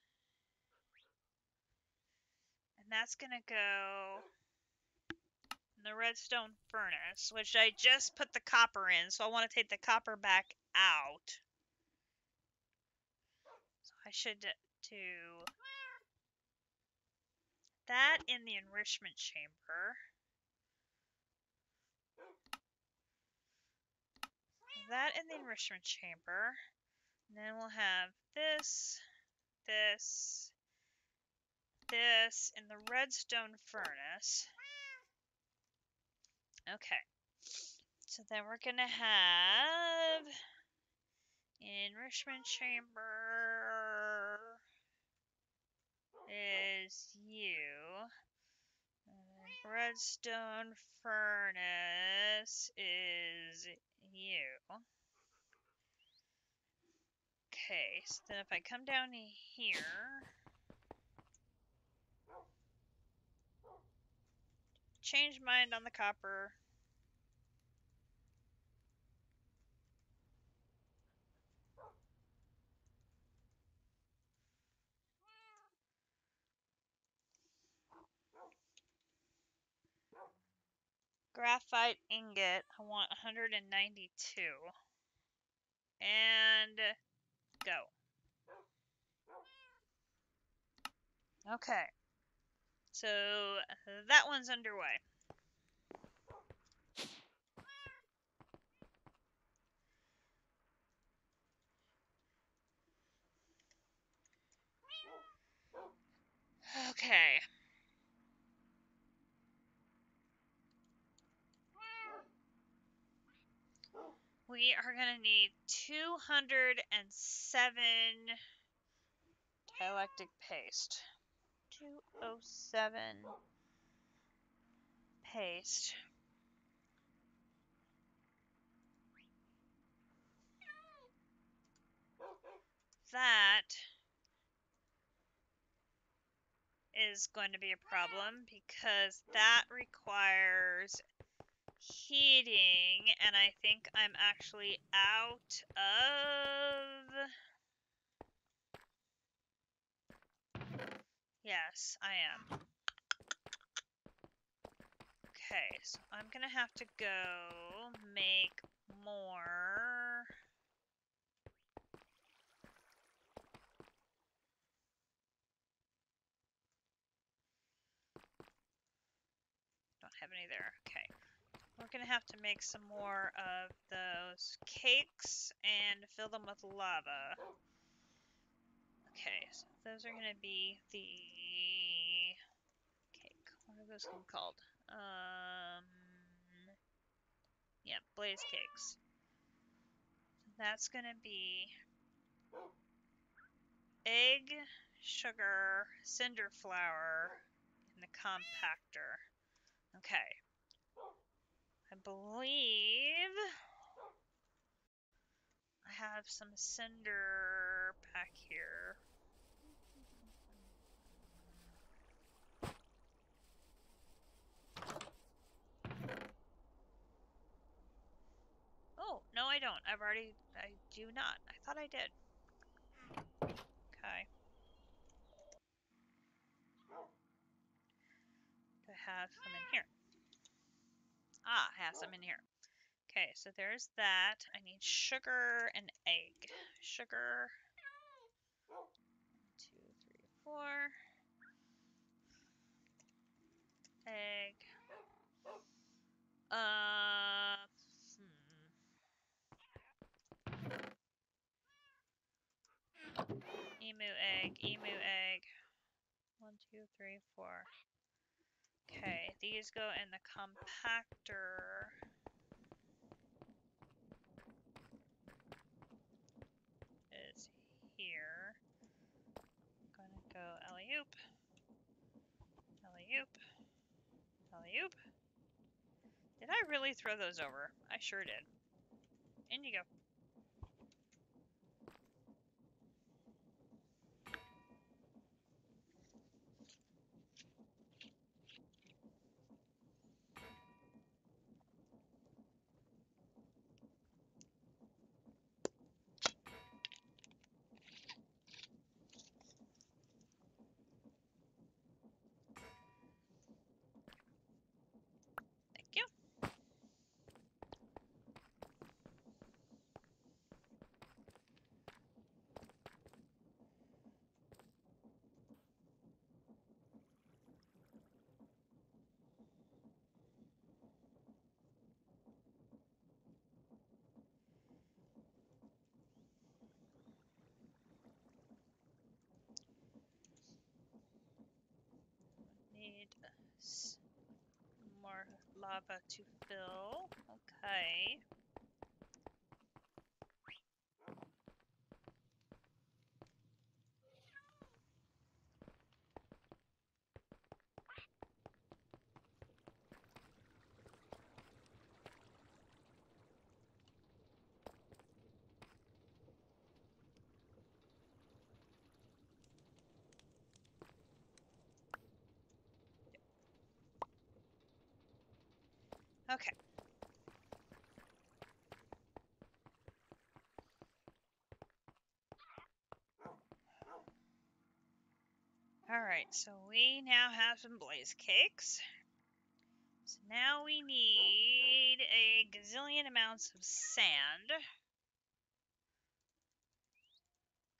and that's gonna go in the redstone furnace, which I just put the copper in, so I want to take the copper back out. So I should do that in the enrichment chamber. That in the enrichment chamber. And then we'll have this, this, this in the redstone furnace. Okay. So then we're going to have enrichment chamber is you. And redstone furnace is you. Okay, so then if I come down here, change mind on the copper. Graphite ingot, I want 192. And go. Okay. So that one's underway. Okay. We are going to need 207 dielectric paste. 207 paste. That is going to be a problem because that requires heating, and I think I'm actually out of... Yes, I am. Okay, so I'm gonna have to go make more. Don't have any there. Okay. We're gonna have to make some more of those cakes and fill them with lava. Okay, so those are gonna be the cake. What are those called? Yeah, blaze cakes. So that's gonna be egg, sugar, cinder flour in the compactor. Okay. I believe I have some cinder back here. Oh, no I don't. I do not. I thought I did. Okay. Do I have some in here? Ah, I have some in here. Okay, so there's that. I need sugar and egg. Sugar. 1, 2, 3, 4. Egg. Emu egg, emu egg. 1, 2, 3, 4. Okay, these go in the compactor. Is here. I'm gonna go alley-oop, alley-oop, alley-oop. Did I really throw those over? I sure did. In you go. lava to fill. Okay. Okay. Alright, so we now have some blaze cakes. So now we need a gazillion amounts of sand.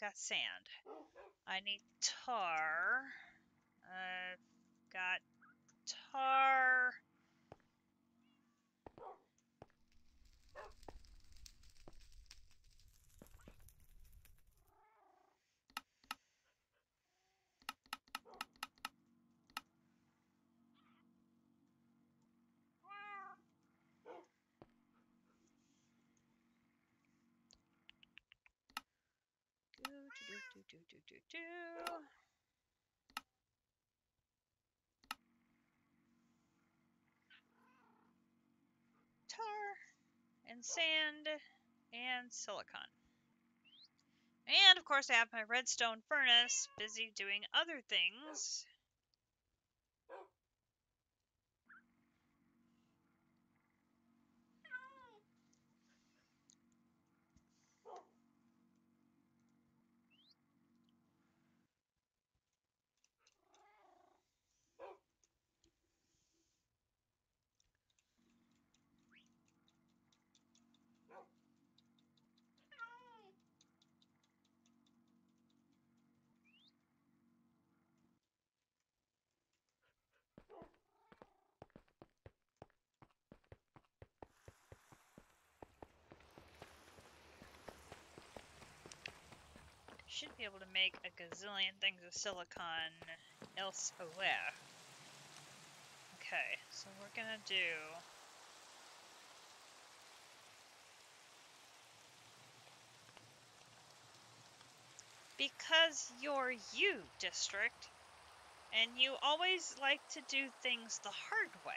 Got sand. I need tar. Got tar. Tar and sand and silicon. And of course I have my redstone furnace busy doing other things. Should be able to make a gazillion things of silicon elsewhere. Okay, so we're gonna do because you're you, district, and you always like to do things the hard way.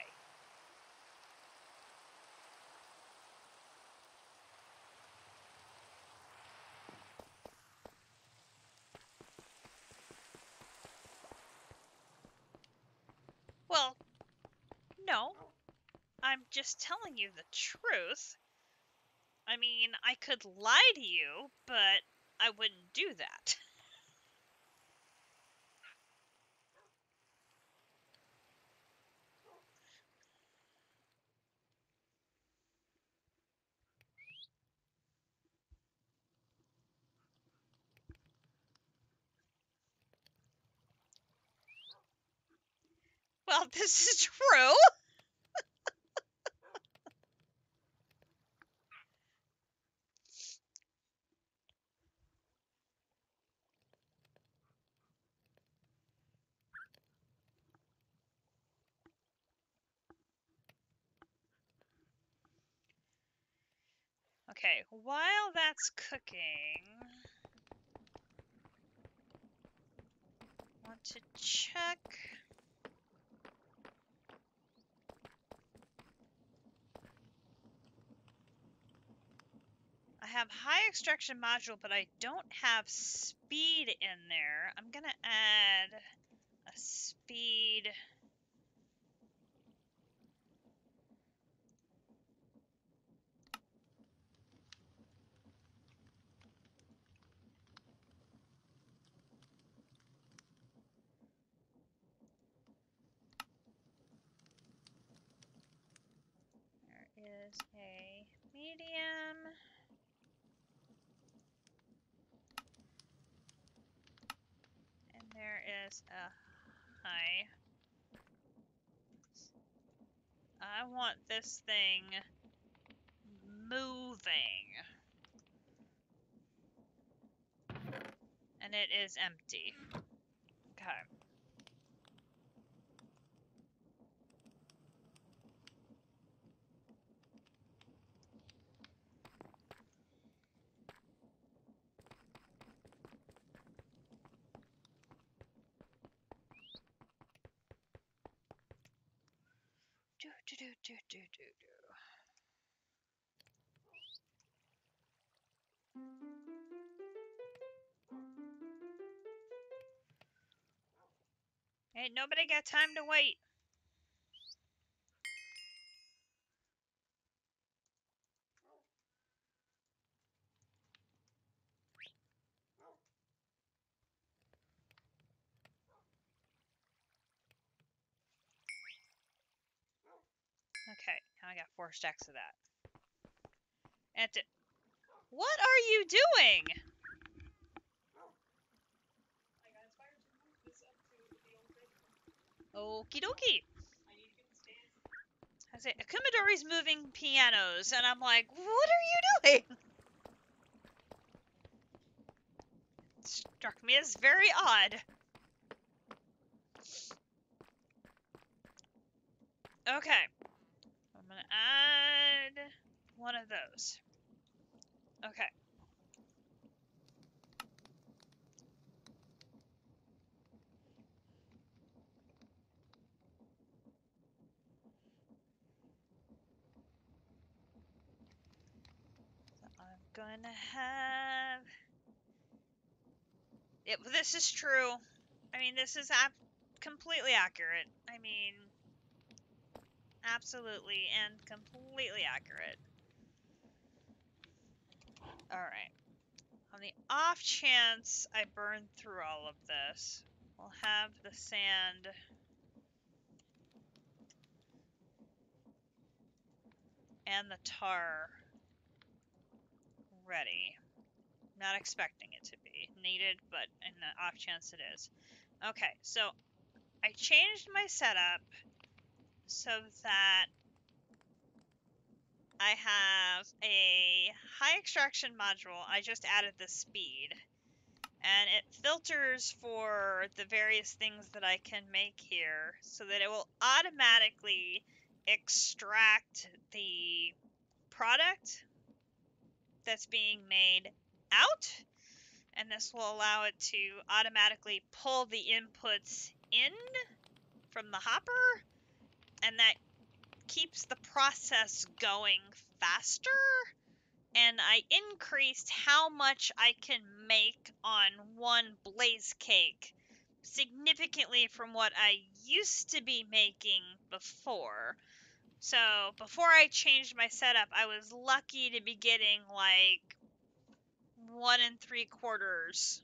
Well, no, I'm just telling you the truth. I mean, I could lie to you, but I wouldn't do that. Well, this is true. Okay, while that's cooking, I want to check. I have high extraction module, but I don't have speed in there. I'm gonna add a speed. There is a medium. And there is a high. I want this thing moving. And it is empty. Okay. Ain't nobody got time to wait. Okay, now I got 4 stacks of that. And what are you doing? Okie dokie. I say, Akumadori's moving pianos, and I'm like, what are you doing? Struck me as very odd. Okay. I'm gonna add one of those. Okay. So I'm gonna have... this is true. I mean, this is completely accurate. I mean, absolutely and completely accurate. Alright. On the off chance I burn through all of this, we'll have the sand and the tar ready. Not expecting it to be needed, but in the off chance it is. Okay, so I changed my setup so that I have a high extraction module. I just added the speed, and it filters for the various things that I can make here so that it will automatically extract the product that's being made out, and this will allow it to automatically pull the inputs in from the hopper, and that keeps the process going faster, and I increased how much I can make on one blaze cake significantly from what I used to be making before. So before I changed my setup, I was lucky to be getting like 1 3/4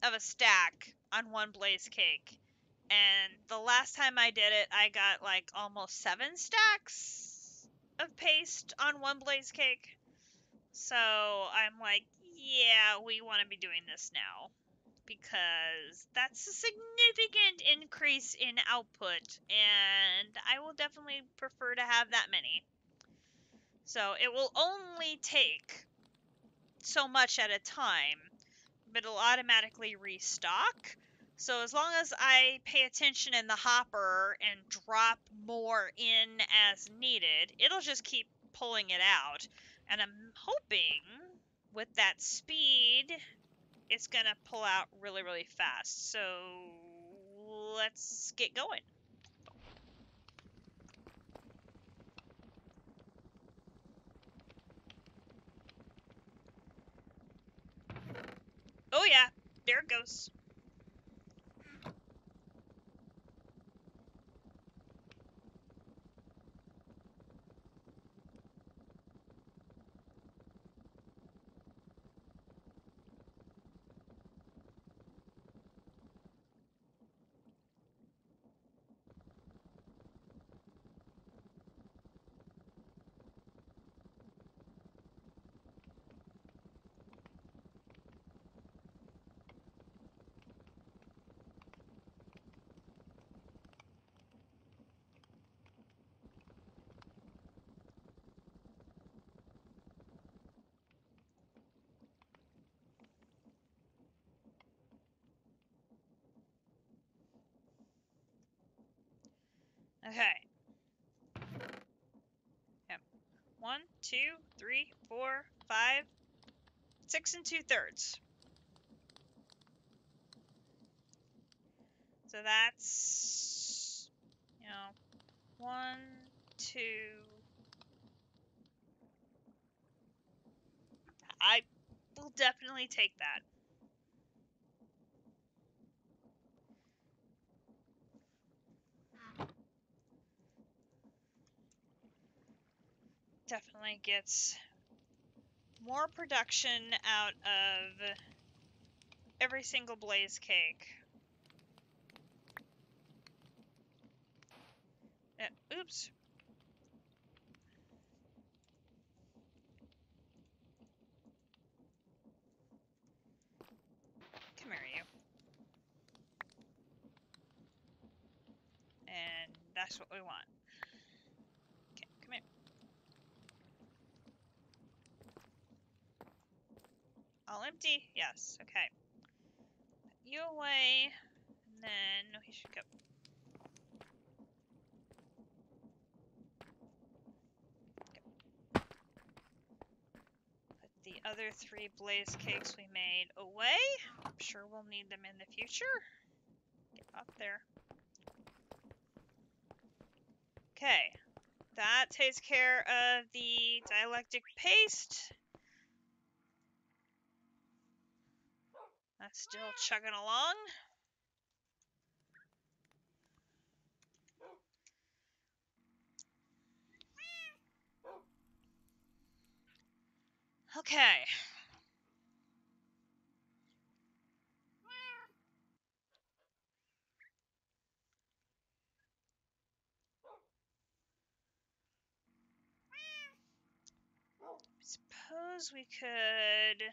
of a stack on one blaze cake. And the last time I did it, I got like almost 7 stacks of paste on one blaze cake. So I'm like, yeah, we want to be doing this now, because that's a significant increase in output, and I will definitely prefer to have that many. So it will only take so much at a time, but it'll automatically restock. So as long as I pay attention in the hopper and drop more in as needed, it'll just keep pulling it out. And I'm hoping with that speed, it's gonna pull out really, really fast. So let's get going. Oh yeah, there it goes. Okay. Yep. 1, 2, 3, 4, 5, 6 2/3. So that's, 1, 2. I will definitely take that. Definitely gets more production out of every single blaze cake. Oops. Come here, you. And that's what we want. Okay, come here. All empty? Yes, okay. Put you away, and then he should go. Put the other 3 blaze cakes we made away. I'm sure we'll need them in the future. Get up there. Okay, that takes care of the dialectic paste. That's still chugging along. Okay. Suppose we could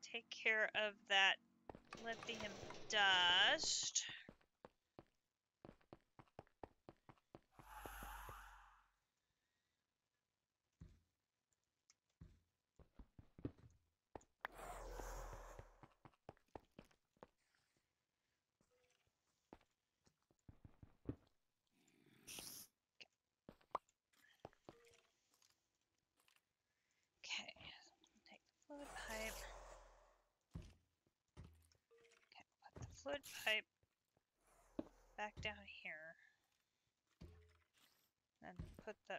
take care of that lithium dust. Okay, take the fluid pipe. Okay, put the fluid pipe back down here. And put the...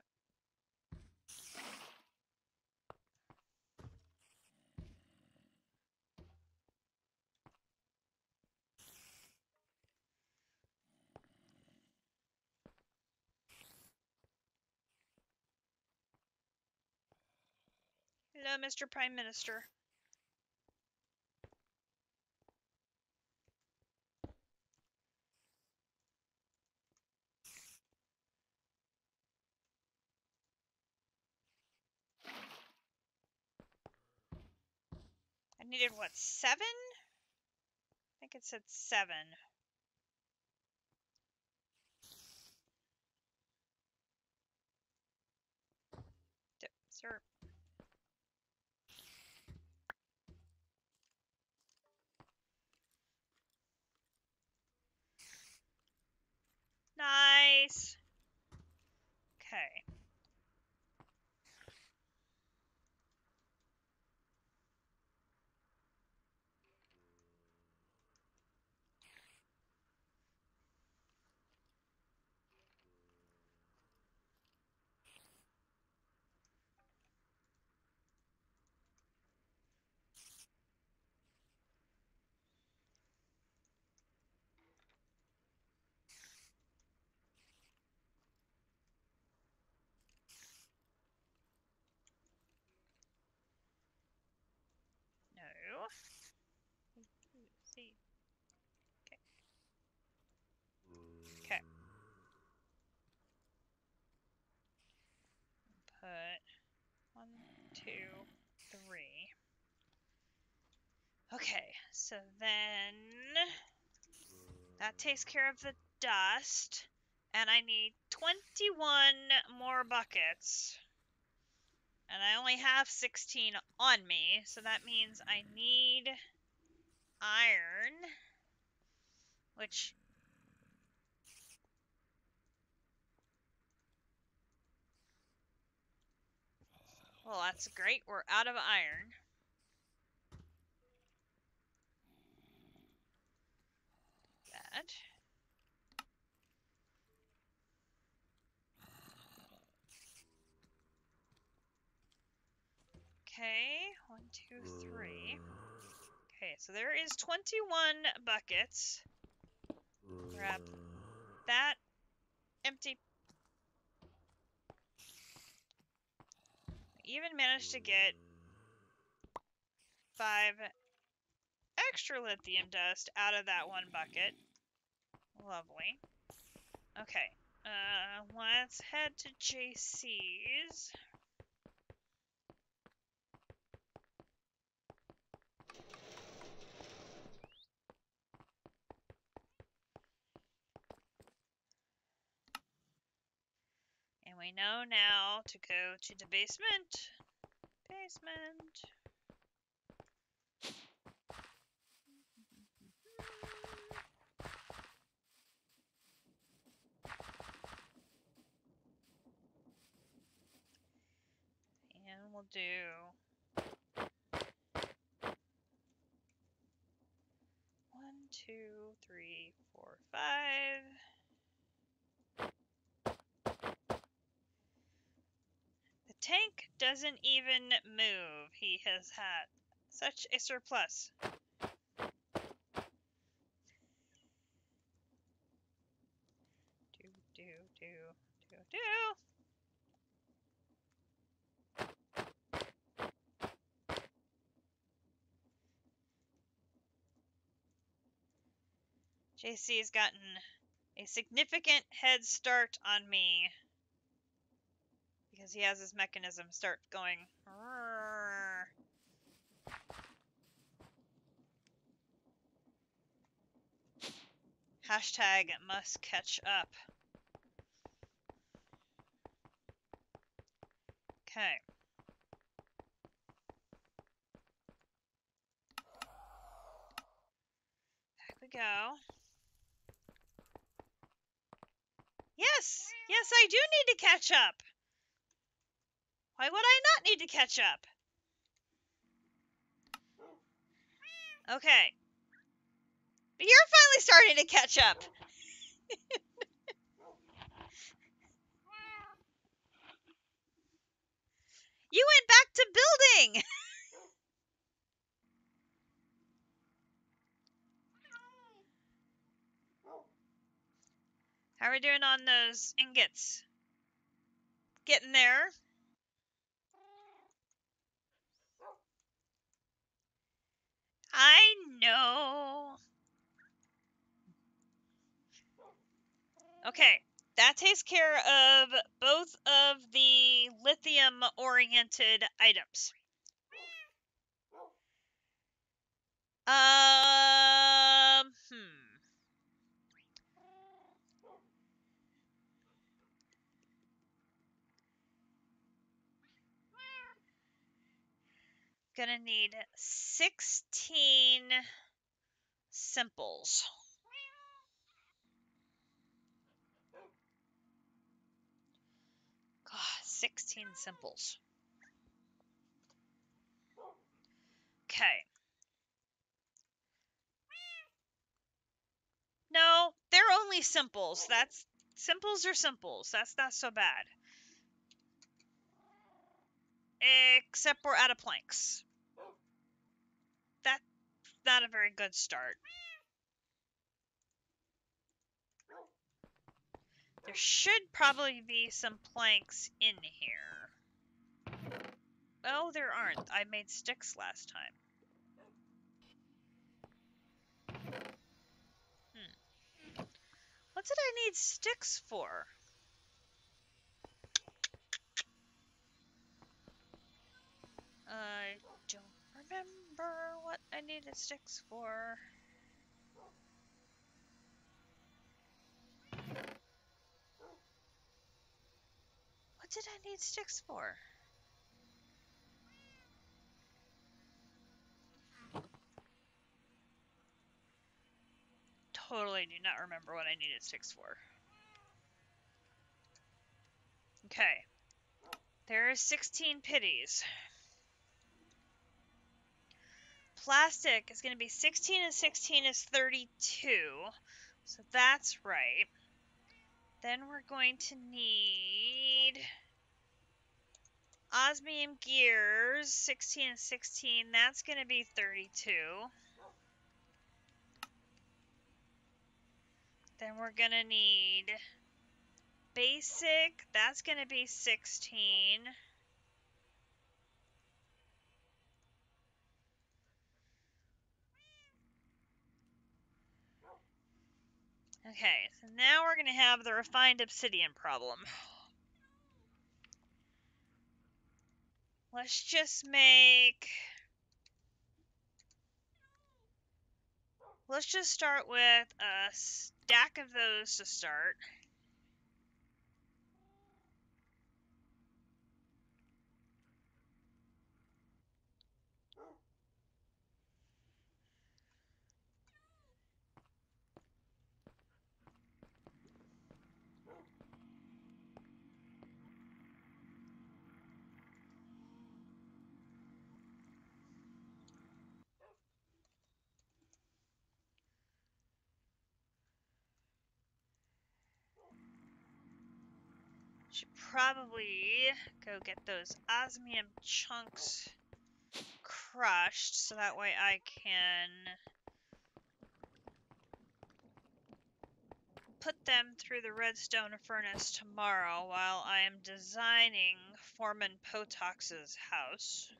Hello, Mr. Prime Minister. I needed, what, 7? I think it said 7. Sir. Nice. Okay. No. See. Okay. Okay. Put 1, 2, 3. Okay, so then that takes care of the dust, and I need 21 more buckets. And I only have 16 on me, so that means I need iron, which... Well, that's great. We're out of iron. That. Okay, 1, 2, 3. Okay, so there is 21 buckets. Grab that empty. Even managed to get 5 extra lithium dust out of that one bucket. Lovely. Okay, let's head to JC's. And we know now to go to the basement. Basement. And we'll do 1, 2, 3, 4, 5. The tank doesn't even move. He has had such a surplus. Do. JC's gotten a significant head start on me because he has his mechanism start going. Hashtag must catch up. Okay. Back we go. Yes! Yes, I do need to catch up! Why would I not need to catch up? Okay. But you're finally starting to catch up! You went back to building! How are we doing on those ingots? Getting there. I know. Okay, that takes care of both of the lithium-oriented items. Um, Gonna need 16 simples. God, 16 simples. Okay. No, they're only simples. Simples are simples. That's not so bad. Except we're out of planks. That's not a very good start. There should probably be some planks in here. Oh, there aren't. I made sticks last time. What did I need sticks for? I don't remember what I needed sticks for. What did I need sticks for? Totally do not remember what I needed sticks for. Okay. There are 16 pitties. Plastic is going to be 16 and 16 is 32. So that's right. Then we're going to need Osmium gears, 16 and 16, that's going to be 32. Then we're going to need basic, that's going to be 16. Okay, so now we're going to have the refined obsidian problem. Let's just start with a stack of those to start. Should probably go get those osmium chunks crushed so that way I can put them through the redstone furnace tomorrow while I am designing Foreman Potox's house.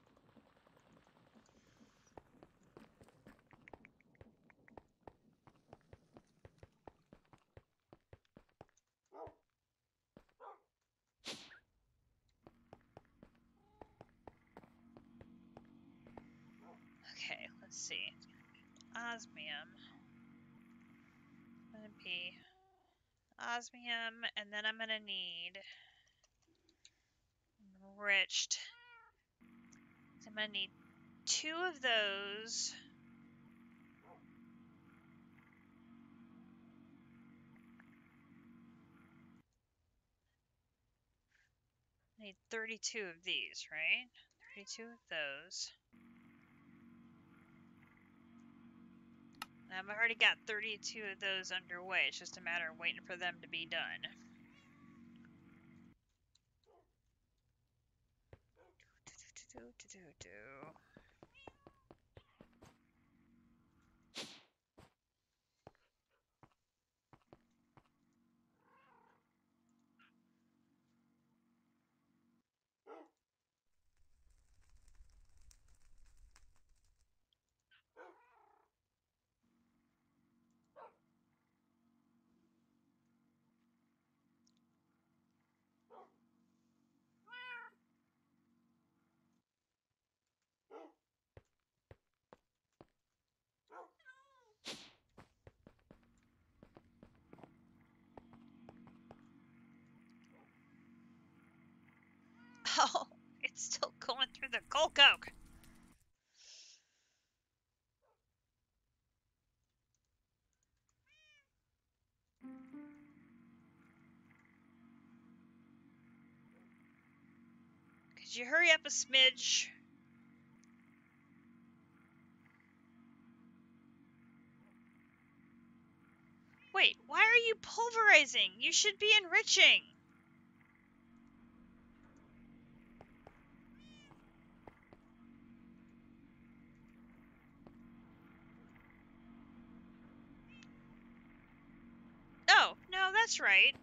Okay, let's see. Osmium. It's gonna be osmium, and then I'm gonna need enriched. So I'm gonna need 2 of those. I need 32 of these, right? 32 of those. I've already got 32 of those underway. It's just a matter of waiting for them to be done. Oh, it's still going through the coal coke. Could you hurry up a smidge? Wait, why are you pulverizing? You should be enriching. Oh, no, that's right.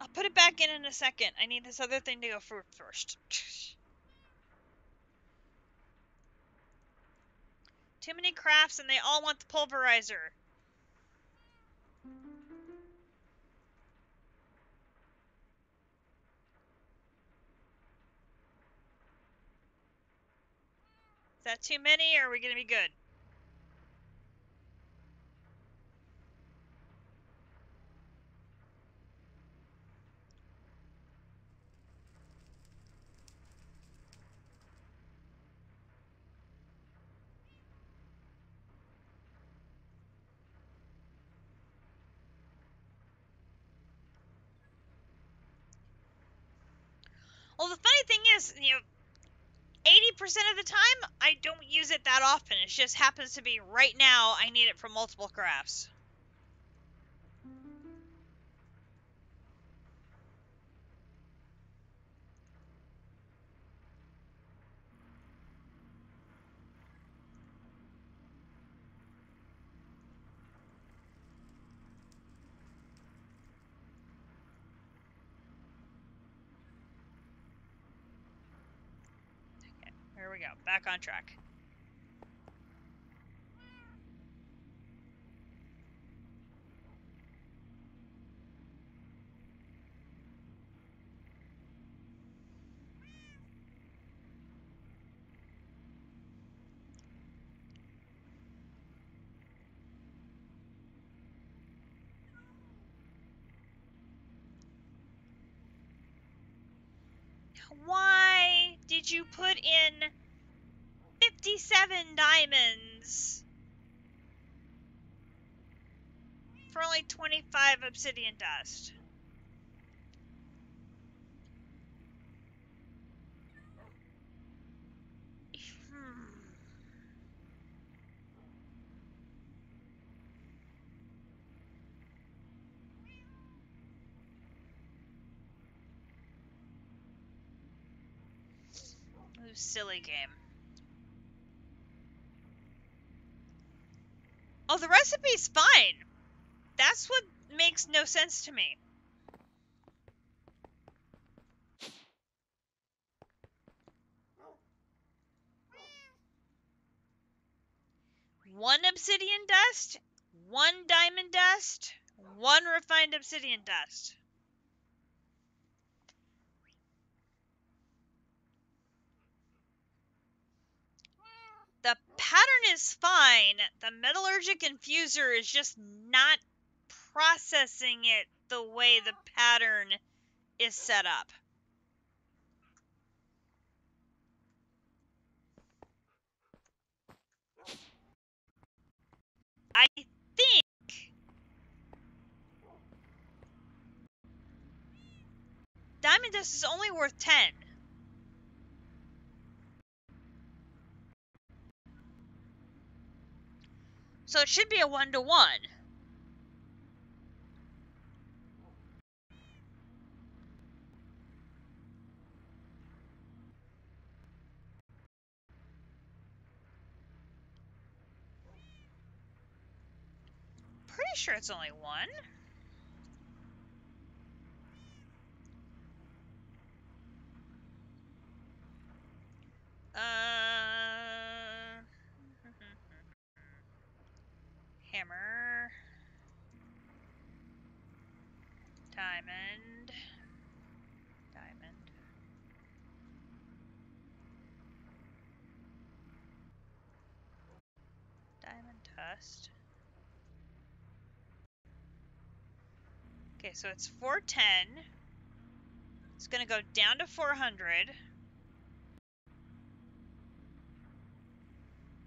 I'll put it back in a second. I need this other thing to go through first. Too many crafts and they all want the pulverizer. Is that too many, or are we gonna be good? Well, the funny thing is, 80% of the time, I don't use it that often. It just happens to be right now I need it for multiple crafts. we go. Back on track. Why did you put in 57 diamonds for only 25 obsidian dust? Ooh, silly game. Oh, the recipe's fine. That's what makes no sense to me. One obsidian dust, one diamond dust, one refined obsidian dust. The pattern is fine. The metallurgic infuser is just not processing it the way the pattern is set up. I think diamond dust is only worth 10. So it should be a 1-to-1. Pretty sure it's only 1. Hammer. Diamond. Diamond. Diamond dust. Okay, so it's 410. It's going to go down to 400.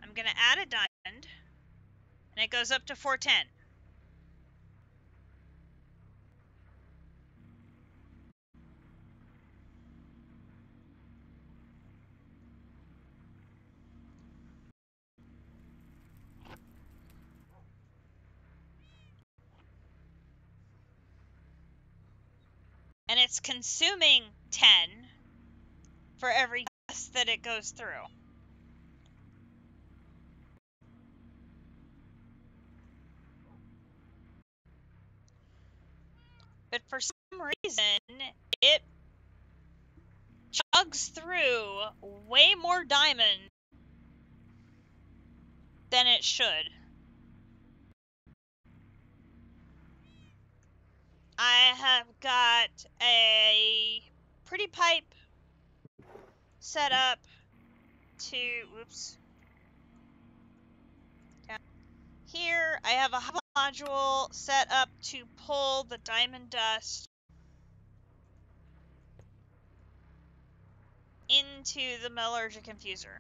I'm going to add a diamond. And it goes up to 410. And it's consuming 10 for every dust that it goes through. But for some reason, it chugs through way more diamond than it should. I have got a pretty pipe set up to, whoops, down here. I have a module set up to pull the diamond dust into the metallurgic infuser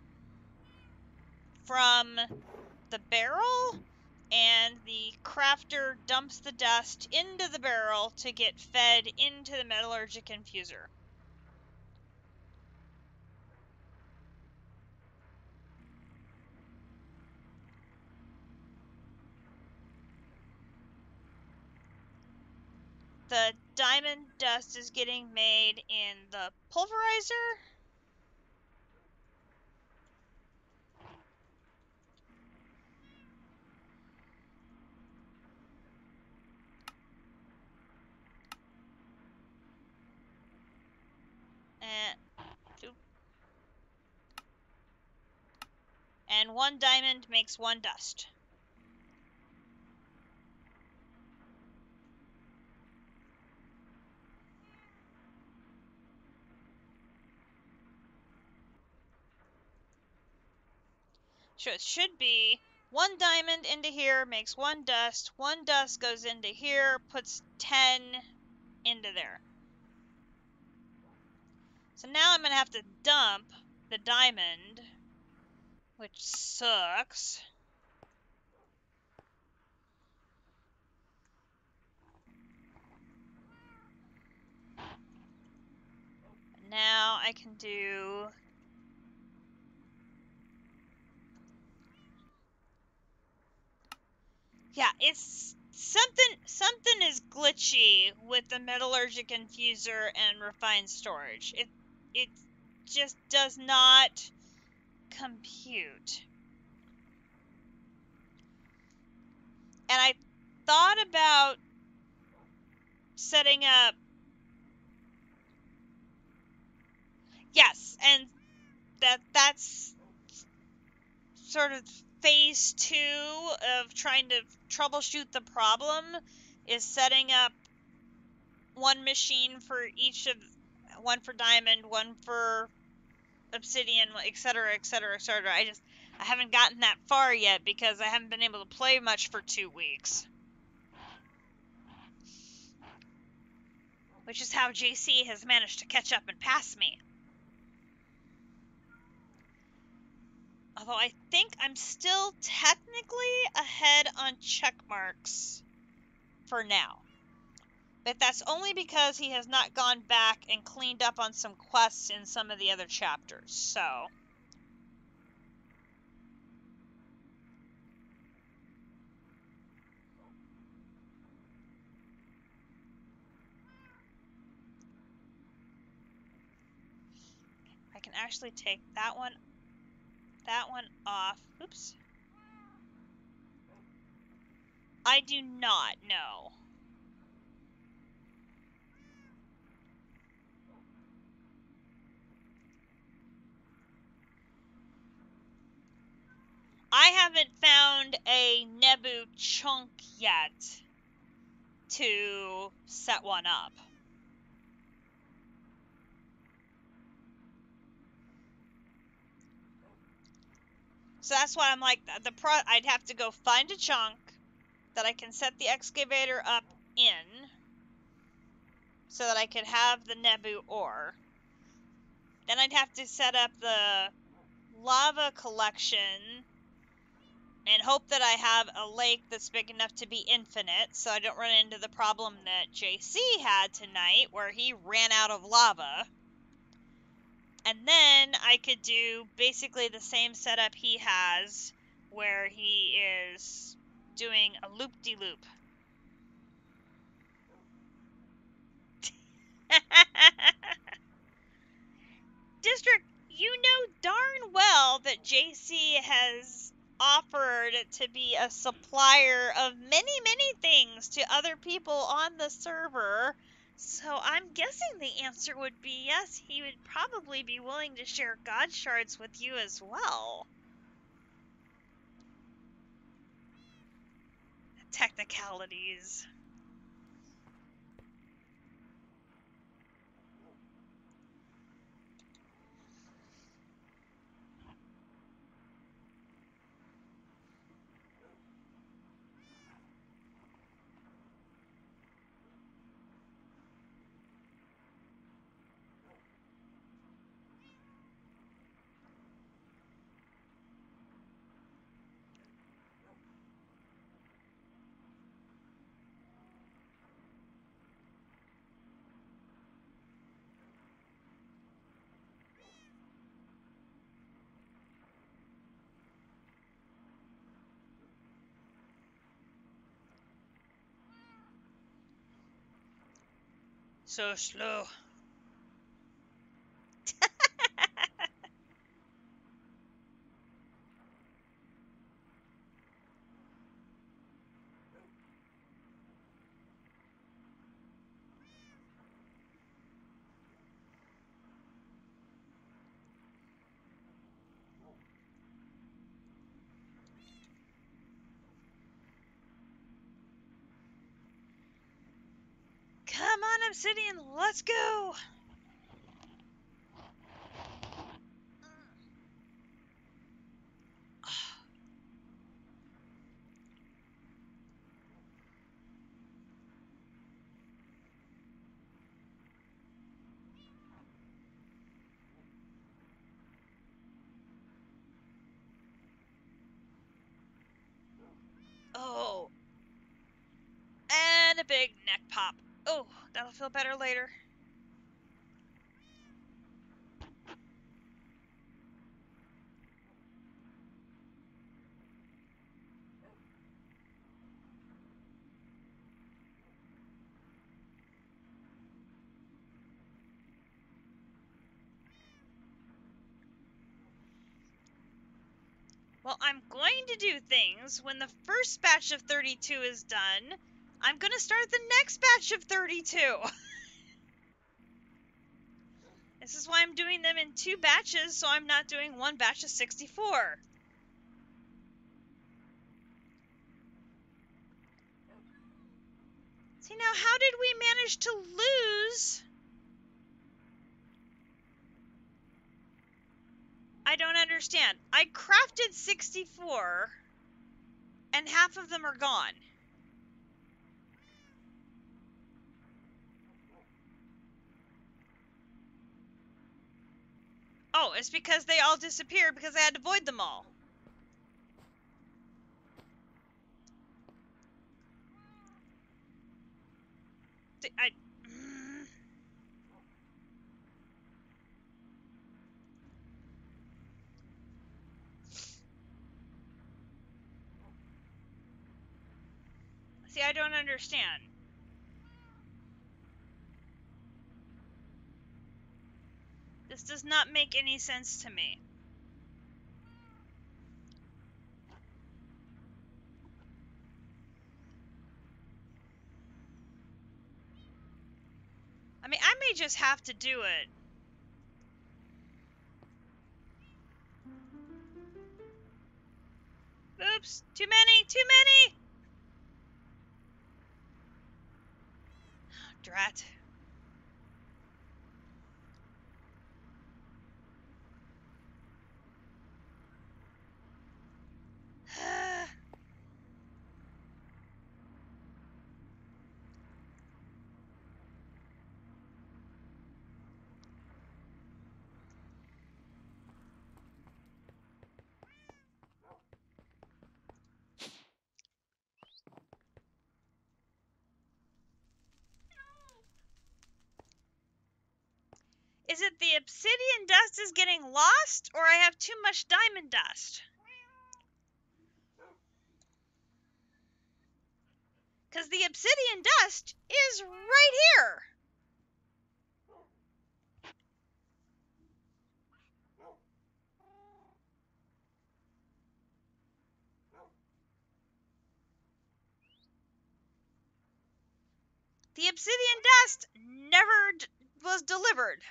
from the barrel, and the crafter dumps the dust into the barrel to get fed into the metallurgic infuser. The diamond dust is getting made in the pulverizer. and 1 diamond makes 1 dust. So it should be 1 diamond into here makes 1 dust, 1 dust goes into here, puts 10 into there. So now I'm going to have to dump the diamond, which sucks. Now I can do... Yeah, it's something is glitchy with the metallurgic infuser and refined storage. It just does not compute. And I thought about setting up... Yes, and that's sort of phase 2 of trying to troubleshoot the problem, is setting up 1 machine for each of... 1 for diamond, 1 for obsidian, etc., etc., etc. I haven't gotten that far yet because I haven't been able to play much for 2 weeks. Which is how JC has managed to catch up and pass me. Although I think I'm still technically ahead on check marks for now. But that's only because he has not gone back and cleaned up on some quests in some of the other chapters, so... I can actually take that one off. Oops. I do not know. I haven't found a Nebu chunk yet to set one up. So that's why I'm like, I'd have to go find a chunk that I can set the excavator up in so that I could have the Nebu ore. Then I'd have to set up the lava collection and hope that I have a lake that's big enough to be infinite so I don't run into the problem that JC had tonight where he ran out of lava. And then I could do basically the same setup he has where he is doing a loop-de-loop. District, you know darn well that JC has offered to be a supplier of many, many things to other people on the server. So I'm guessing the answer would be yes, he would probably be willing to share God shards with you as well. Technicalities. So slow. obsidian, let's go! Oh, and a big neck pop. Oh, that'll feel better later. Well, I'm going to do things. When the first batch of 32 is done, I'm going to start the next batch of 32. This is why I'm doing them in 2 batches, so I'm not doing 1 batch of 64. See, now how did we manage to lose? I don't understand. I crafted 64, and half of them are gone. Oh, it's because they all disappeared because I had to void them all. I... See, I don't understand. This does not make any sense to me. I mean, I may just have to do it. Oops, too many, too many! Drat. Is it the obsidian dust is getting lost, or I have too much diamond dust? Because the obsidian dust is right here. The obsidian dust never was delivered.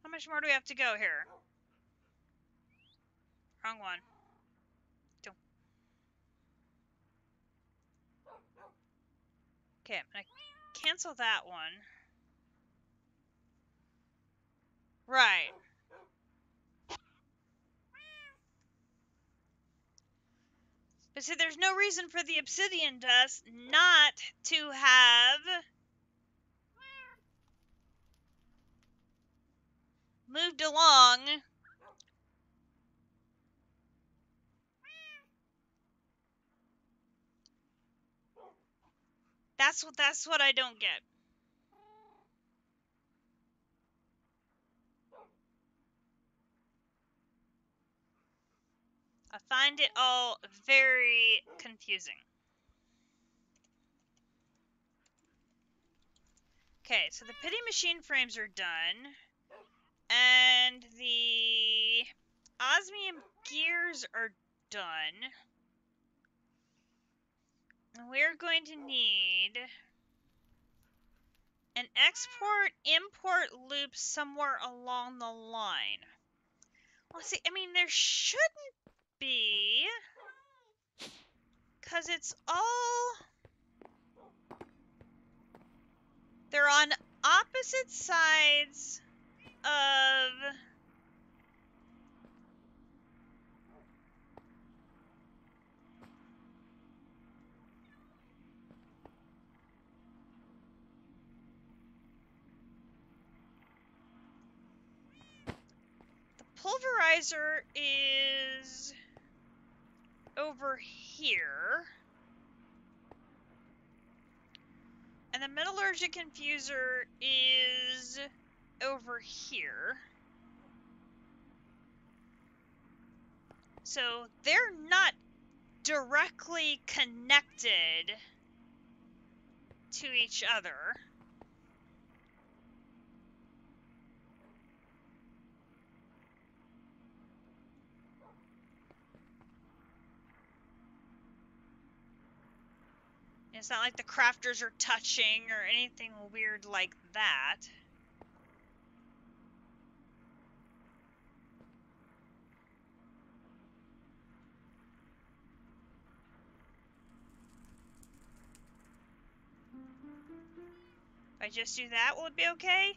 How much more do we have to go here? Wrong one. Don't. Okay, I'm going to cancel that one. Right. But see, there's no reason for the obsidian dust not to have moved along. That's what I don't get. I find it all very confusing. Okay, so the pity machine frames are done. And the osmium gears are done. We're going to need an export-import loop somewhere along the line. Well, see, I mean, there shouldn't be, because it's all... They're on opposite sides of... Pulverizer is over here. And the metallurgic infuser is over here. So they're not directly connected to each other. It's not like the crafters are touching or anything weird like that. If I just do that, will it be okay?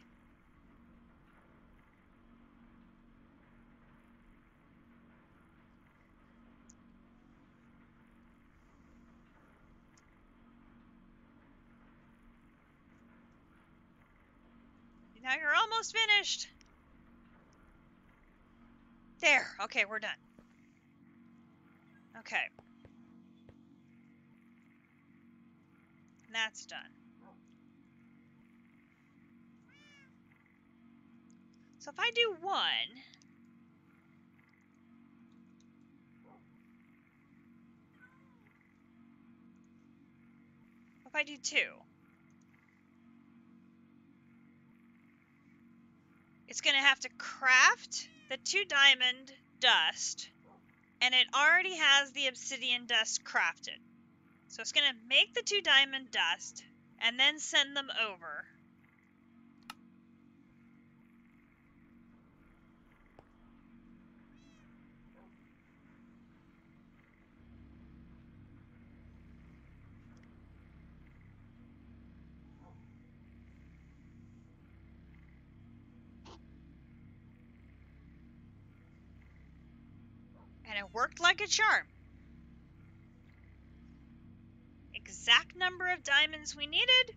Now you're almost finished. There. Okay, we're done. Okay. That's done. So if I do one, if I do two, it's going to have to craft the 2 diamond dust, and it already has the obsidian dust crafted. So it's going to make the 2 diamond dust, and then send them over. And it worked like a charm. Exact number of diamonds we needed.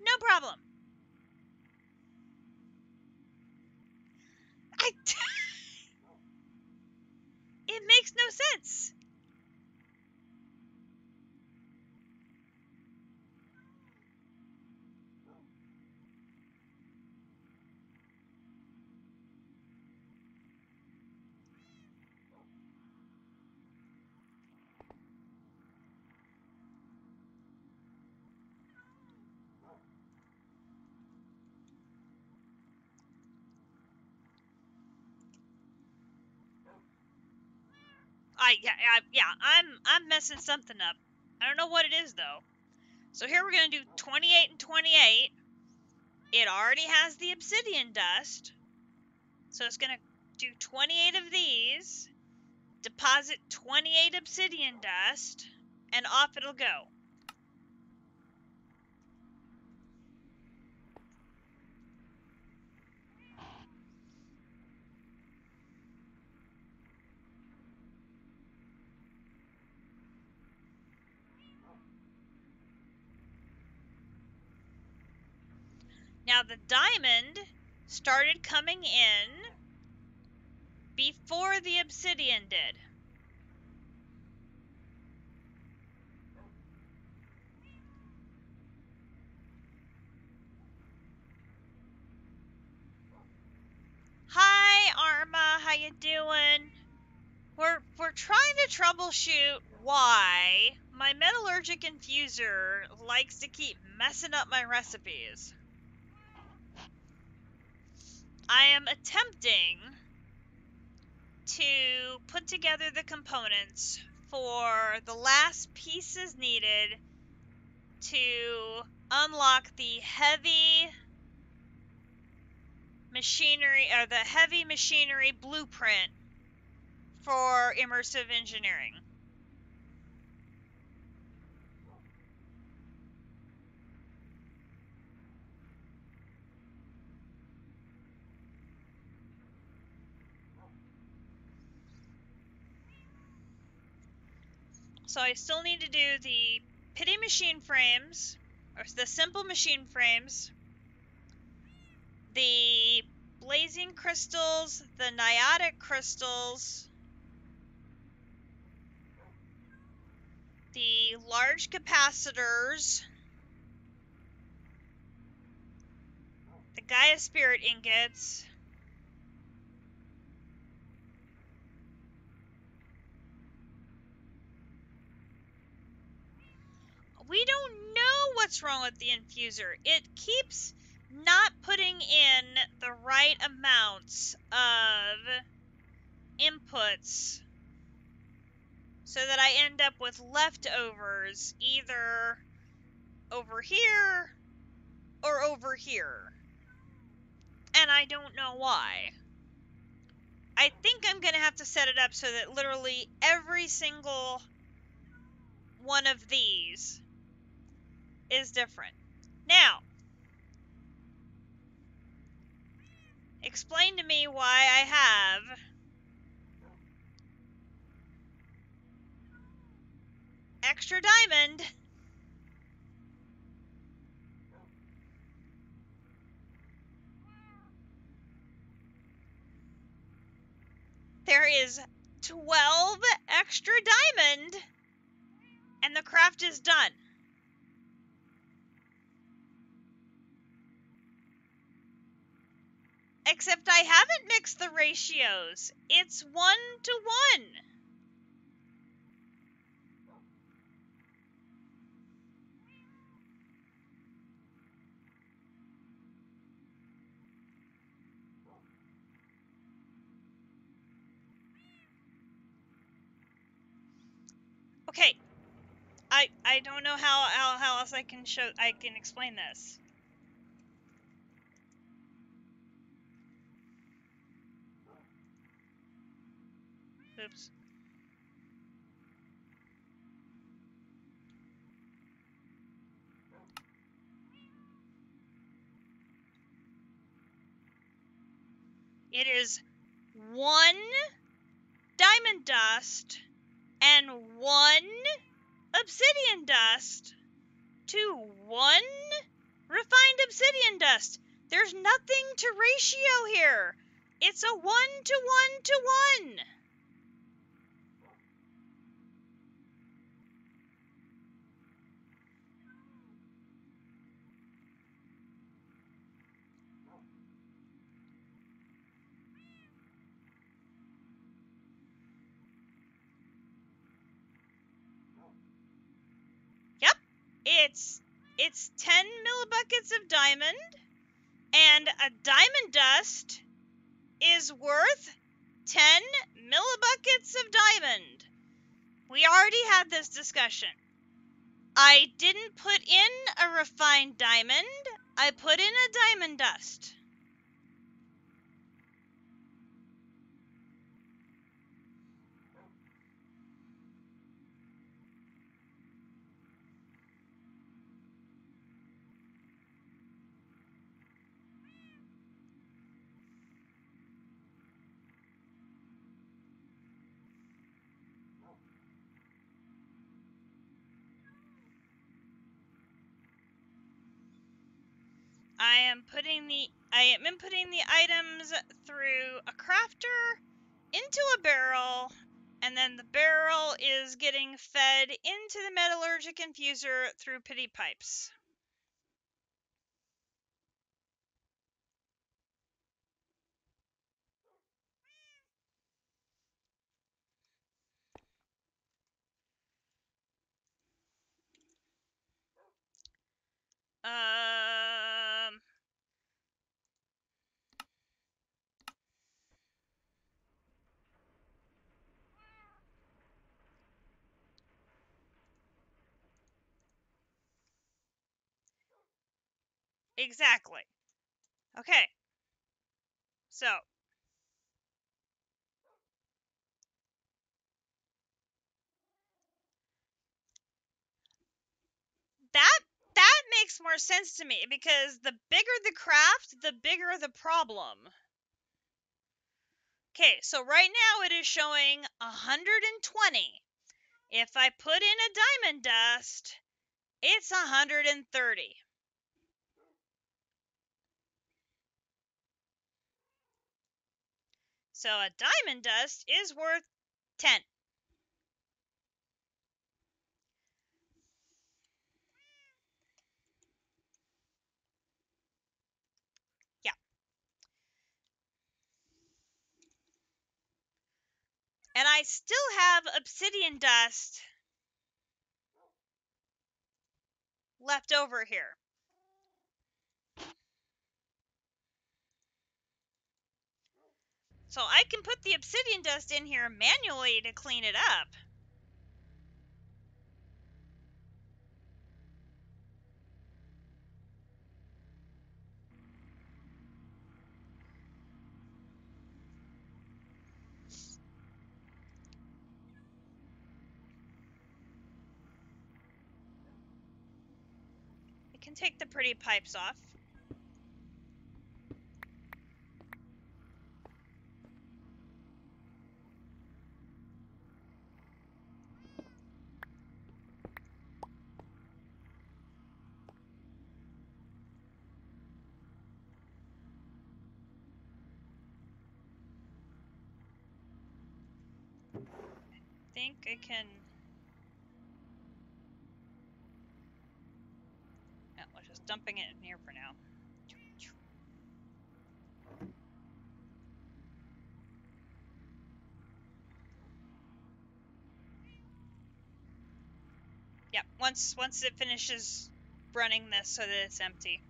No problem. It makes no sense. I'm messing something up. I don't know what it is though. So here we're gonna do 28 and 28. It already has the obsidian dust, so it's gonna do 28 of these, deposit 28 obsidian dust, and off it'll go. Now the diamond started coming in before the obsidian did. Hi Arma, how you doing? We're trying to troubleshoot why my metallurgic infuser likes to keep messing up my recipes. I am attempting to put together the components for the last pieces needed to unlock the heavy machinery, or the heavy machinery blueprint for immersive engineering. So I still need to do the pity machine frames, or the simple machine frames, the blazing crystals, the niotic crystals, the large capacitors, the Gaia Spirit ingots, we don't know what's wrong with the infuser. It keeps not putting in the right amounts of inputs so that I end up with leftovers either over here or over here. And I don't know why. I think I'm going to have to set it up so that literally every single one of these is different. Now, explain to me why I have extra diamond. There is 12 extra diamond, and the craft is done. Except I haven't mixed the ratios. It's 1 to 1. Okay, I don't know how else I can explain this. Oops. It is 1 diamond dust and 1 obsidian dust to 1 refined obsidian dust. There's nothing to ratio here. It's a 1 to 1 to 1. Yep. It's 10 millibuckets of diamond, and a diamond dust is worth 10 millibuckets of diamond. We already had this discussion. I didn't put in a refined diamond. I put in a diamond dust. I am inputting the items through a crafter into a barrel, and then the barrel is getting fed into the metallurgic infuser through pity pipes. Um, Exactly. Okay. So that that makes more sense to me because the bigger the craft, the bigger the problem. Okay, so right now it is showing 120. If I put in a diamond dust, it's 130. So a diamond dust is worth 10. Yeah. And I still have obsidian dust left over here. So I can put the obsidian dust in here manually to clean it up. I can take the pretty pipes off. I think I can... No, we're just dumping it in here for now. Yep, once it finishes running this so that it's empty.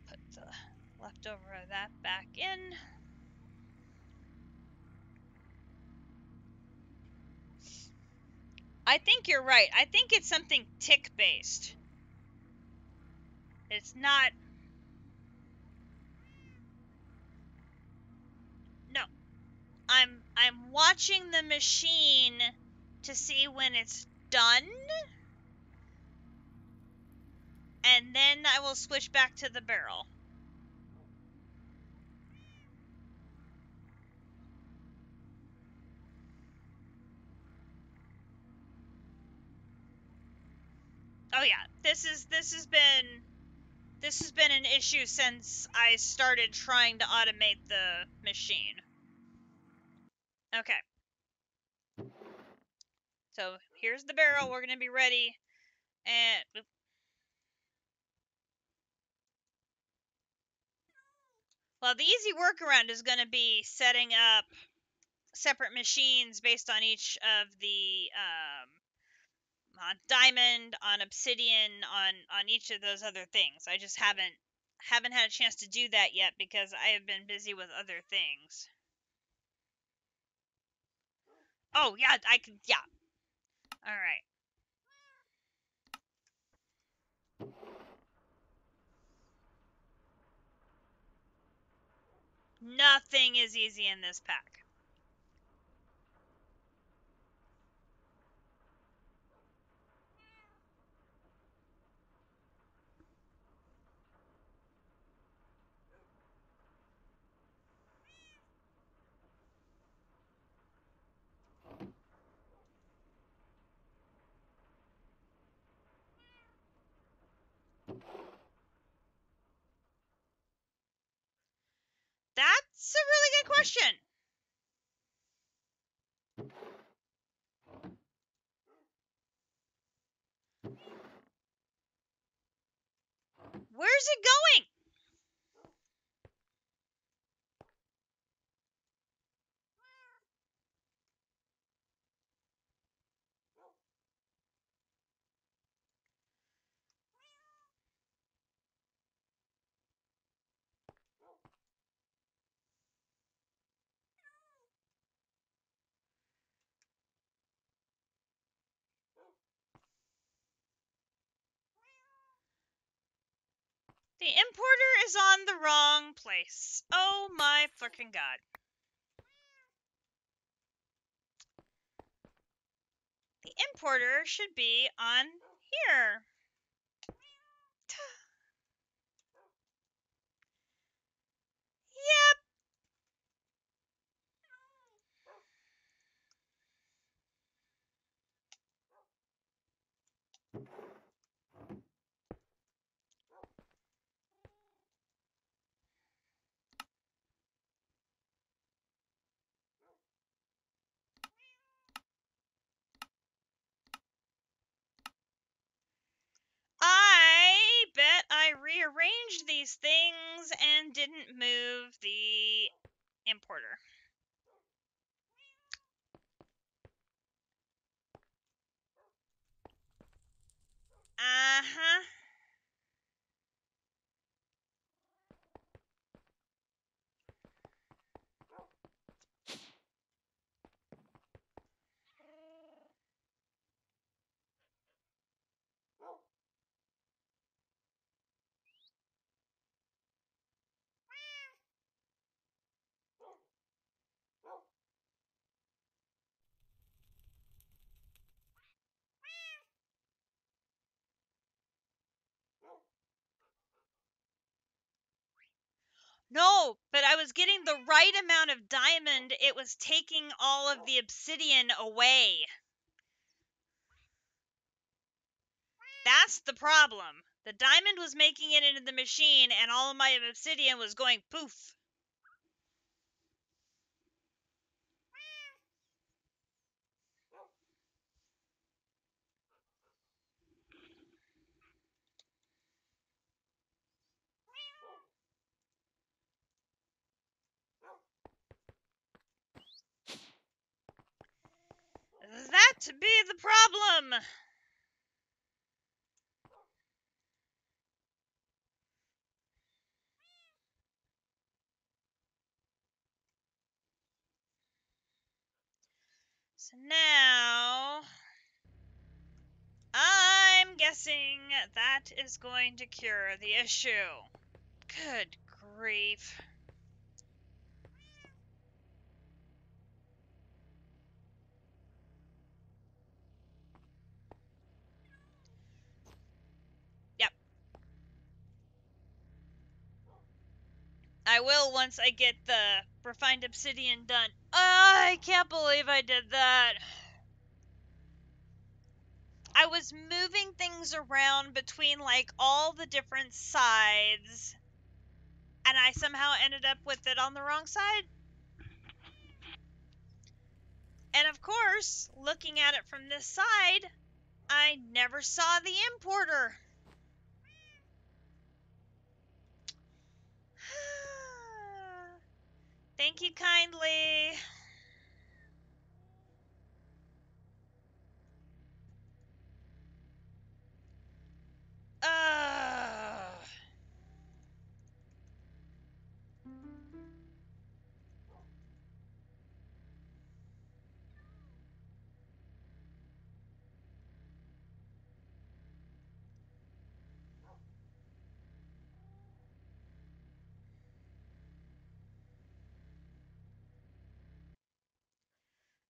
Put the leftover of that back in. I think you're right. I think it's something tick based. It's not... No. I'm watching the machine to see when it's done, and then I will switch back to the barrel. Oh yeah, this has been an issue since I started trying to automate the machine. Okay. So here's the barrel. We're gonna be ready, and well, the easy workaround is gonna be setting up separate machines based on each of the on diamond, on obsidian, on each of those other things. I just haven't had a chance to do that yet because I have been busy with other things. Oh yeah, I can. Yeah. All right. Nothing is easy in this pack. That's a really good question. Where's it going? The importer is on the wrong place. Oh my fucking god. The importer should be on here. Yep. I bet I rearranged these things and didn't move the importer. Uh-huh. No, but I was getting the right amount of diamond. It was taking all of the obsidian away. That's the problem. The diamond was making it into the machine, and all of my obsidian was going poof. That be the problem. So now, I'm guessing that is going to cure the issue. Good grief. Yep. I will once I get the refined obsidian done. I can't believe I did that. I was moving things around between like all the different sides, and I somehow ended up with it on the wrong side. And of course, looking at it from this side, I never saw the importer. Thank you kindly.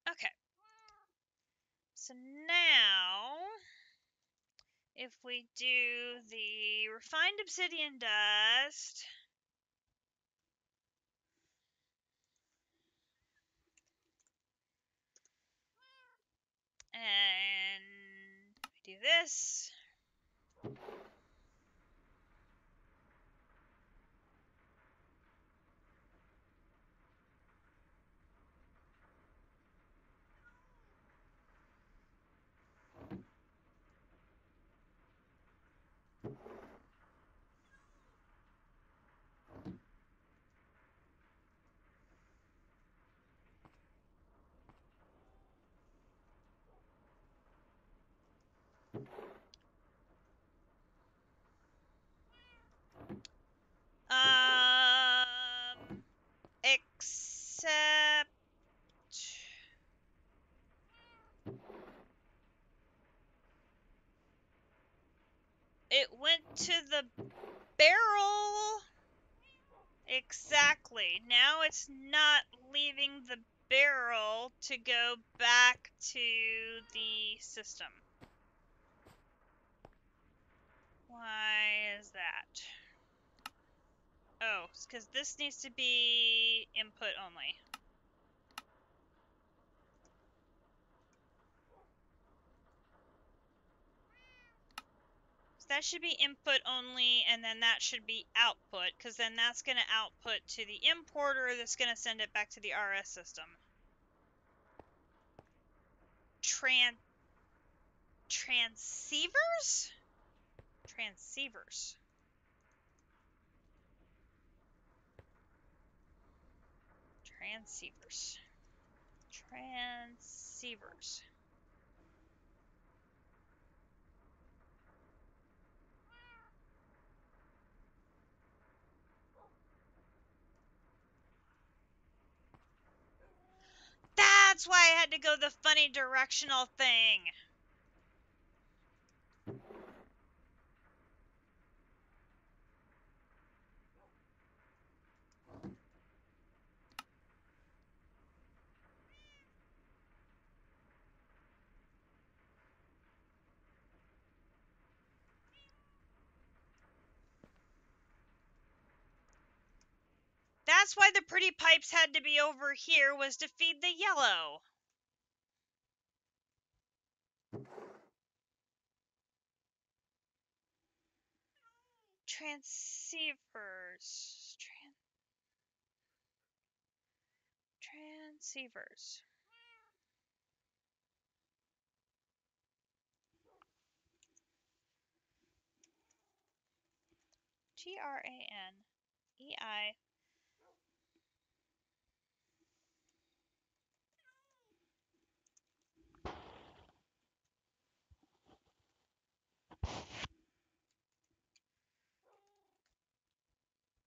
Okay. So now, if we do the refined obsidian dust, and we do this. Except it went to the barrel. Exactly. Now it's not leaving the barrel to go back to the system. Why is that? Oh, it's because this needs to be input only. So that should be input only, and then that should be output, because then that's going to output to the importer that's going to send it back to the RS system. Transceivers? Transceivers. Transceivers. Transceivers. That's why I had to go the funny directional thing. That's why the pretty pipes had to be over here, was to feed the yellow. Transceivers. Transceivers. Tranei.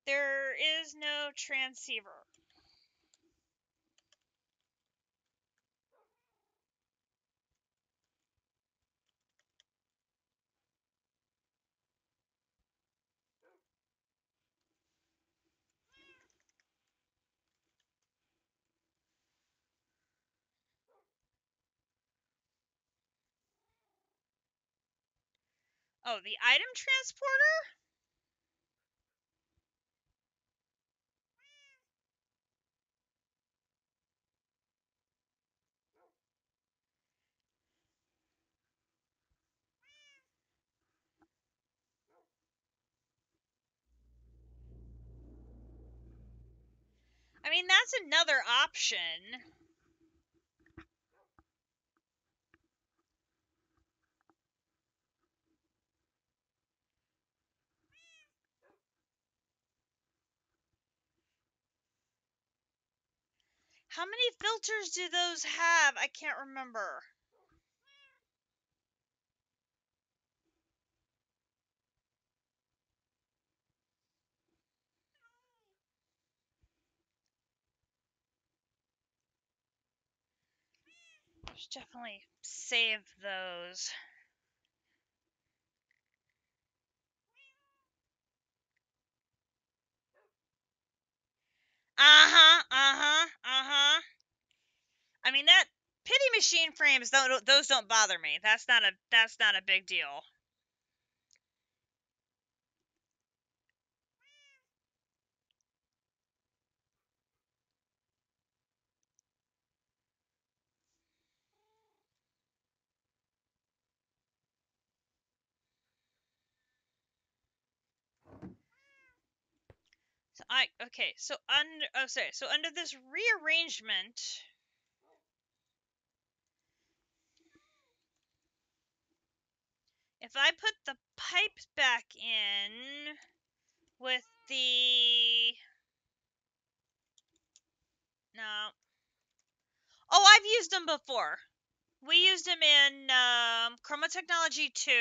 There is no transceiver. Oh, the item transporter? I mean, that's another option. How many filters do those have? I can't remember. I should definitely save those. I mean, that pity machine frames, those don't bother me. That's not a big deal. So under this rearrangement, if I put the pipes back in with the no. Oh, I've used them before. We used them in Chroma Technology 2.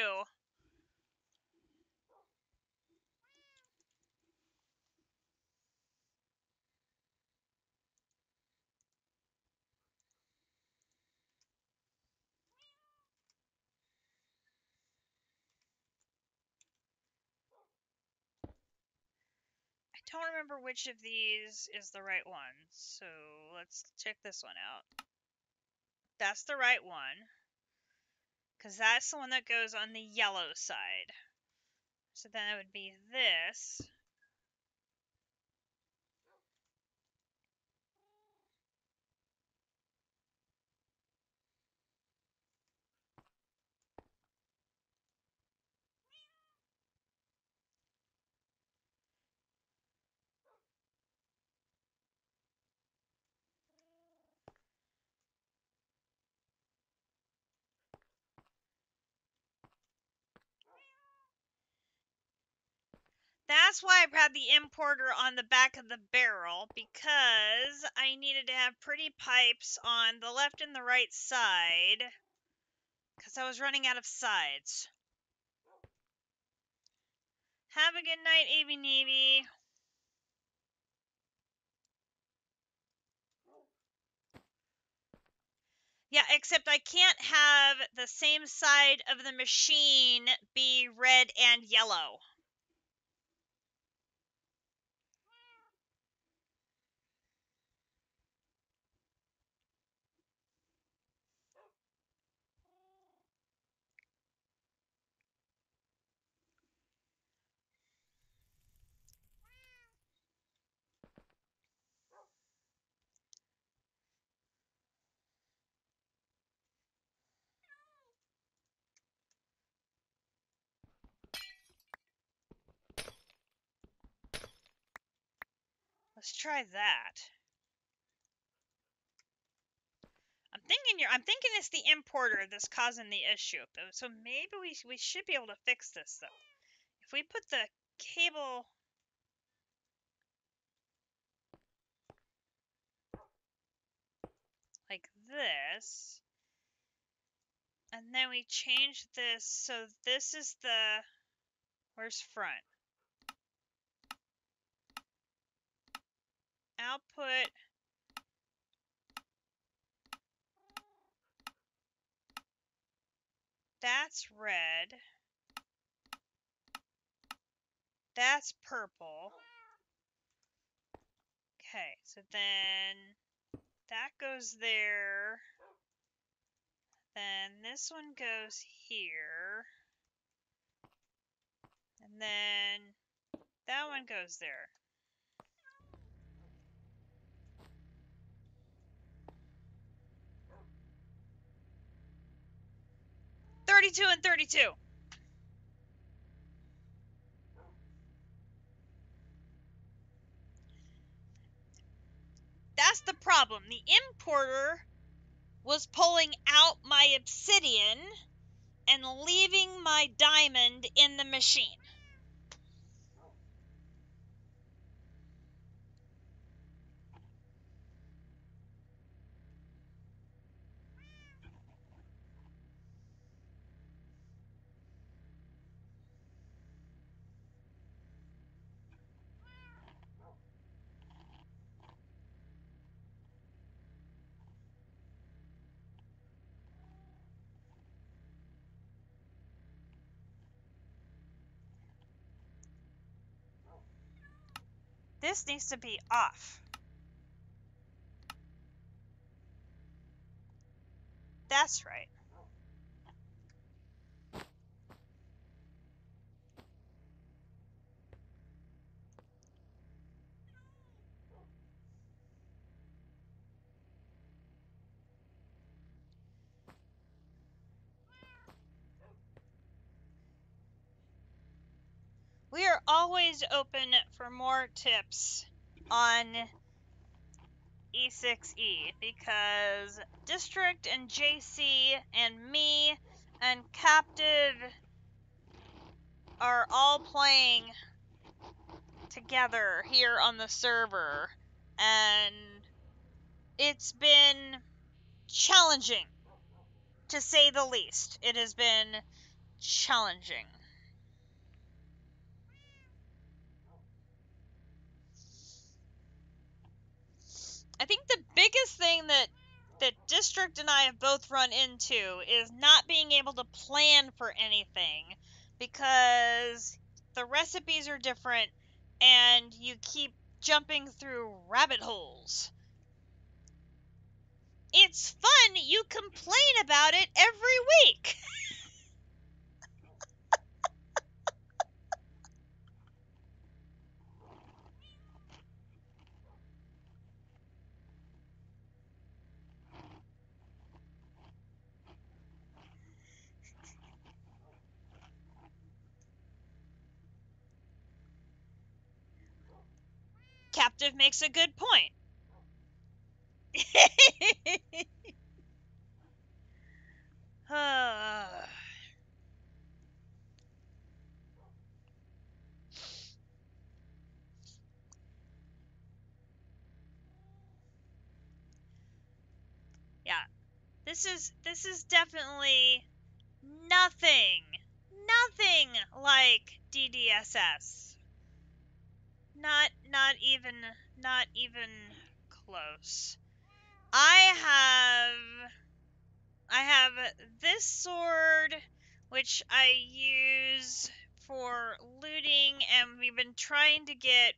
don't remember which of these is the right one, so let's check this one out. That's the right one, because that's the one that goes on the yellow side. So then it would be this. That's why I had the importer on the back of the barrel, because I needed to have pretty pipes on the left and the right side, because I was running out of sides. Have a good night, Avy Navy. Yeah, except I can't have the same side of the machine be red and yellow. Let's try that. I'm thinking it's the importer that's causing the issue, though. So maybe we should be able to fix this, though. If we put the cable like this, and then we change this so this is the, where's front? Output. That's red. That's purple. Okay, so then that goes there. Then this one goes here. And then that one goes there. $32 and $32. That's the problem. The importer was pulling out my obsidian and leaving my diamond in the machine. This needs to be off. That's right. We are always open for more tips on E6E because District and JC and me and Captive are all playing together here on the server, and it's been challenging, to say the least. It has been challenging. I think the biggest thing that District and I have both run into is not being able to plan for anything because the recipes are different. and you keep jumping through rabbit holes. It's fun. You complain about it every week. Captive makes a good point. Yeah, this is definitely nothing like DDSS. Not even close. I have this sword which I use for looting, and we've been trying to get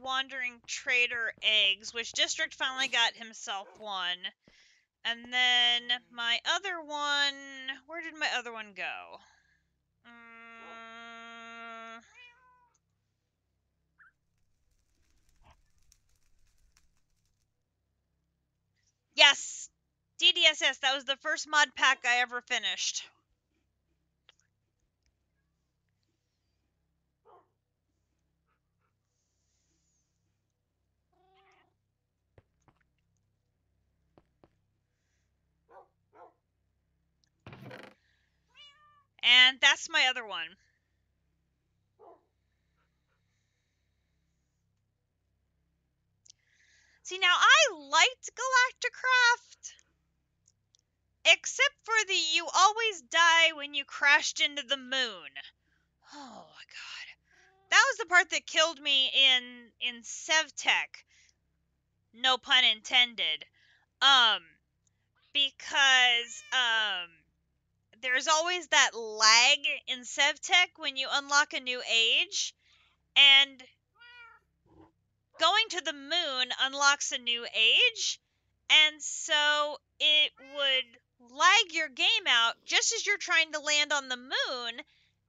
wandering trader eggs, which District finally got himself one. And then my other one, where did my other one go? Yes, DDSS. That was the first mod pack I ever finished. And that's my other one. See, now I liked Galacticraft, except for the you always die when you crashed into the moon. Oh my god. That was the part that killed me in SevTech. No pun intended. Because there's always that lag in SevTech when you unlock a new age, and going to the moon unlocks a new age, and so it would lag your game out just as you're trying to land on the moon,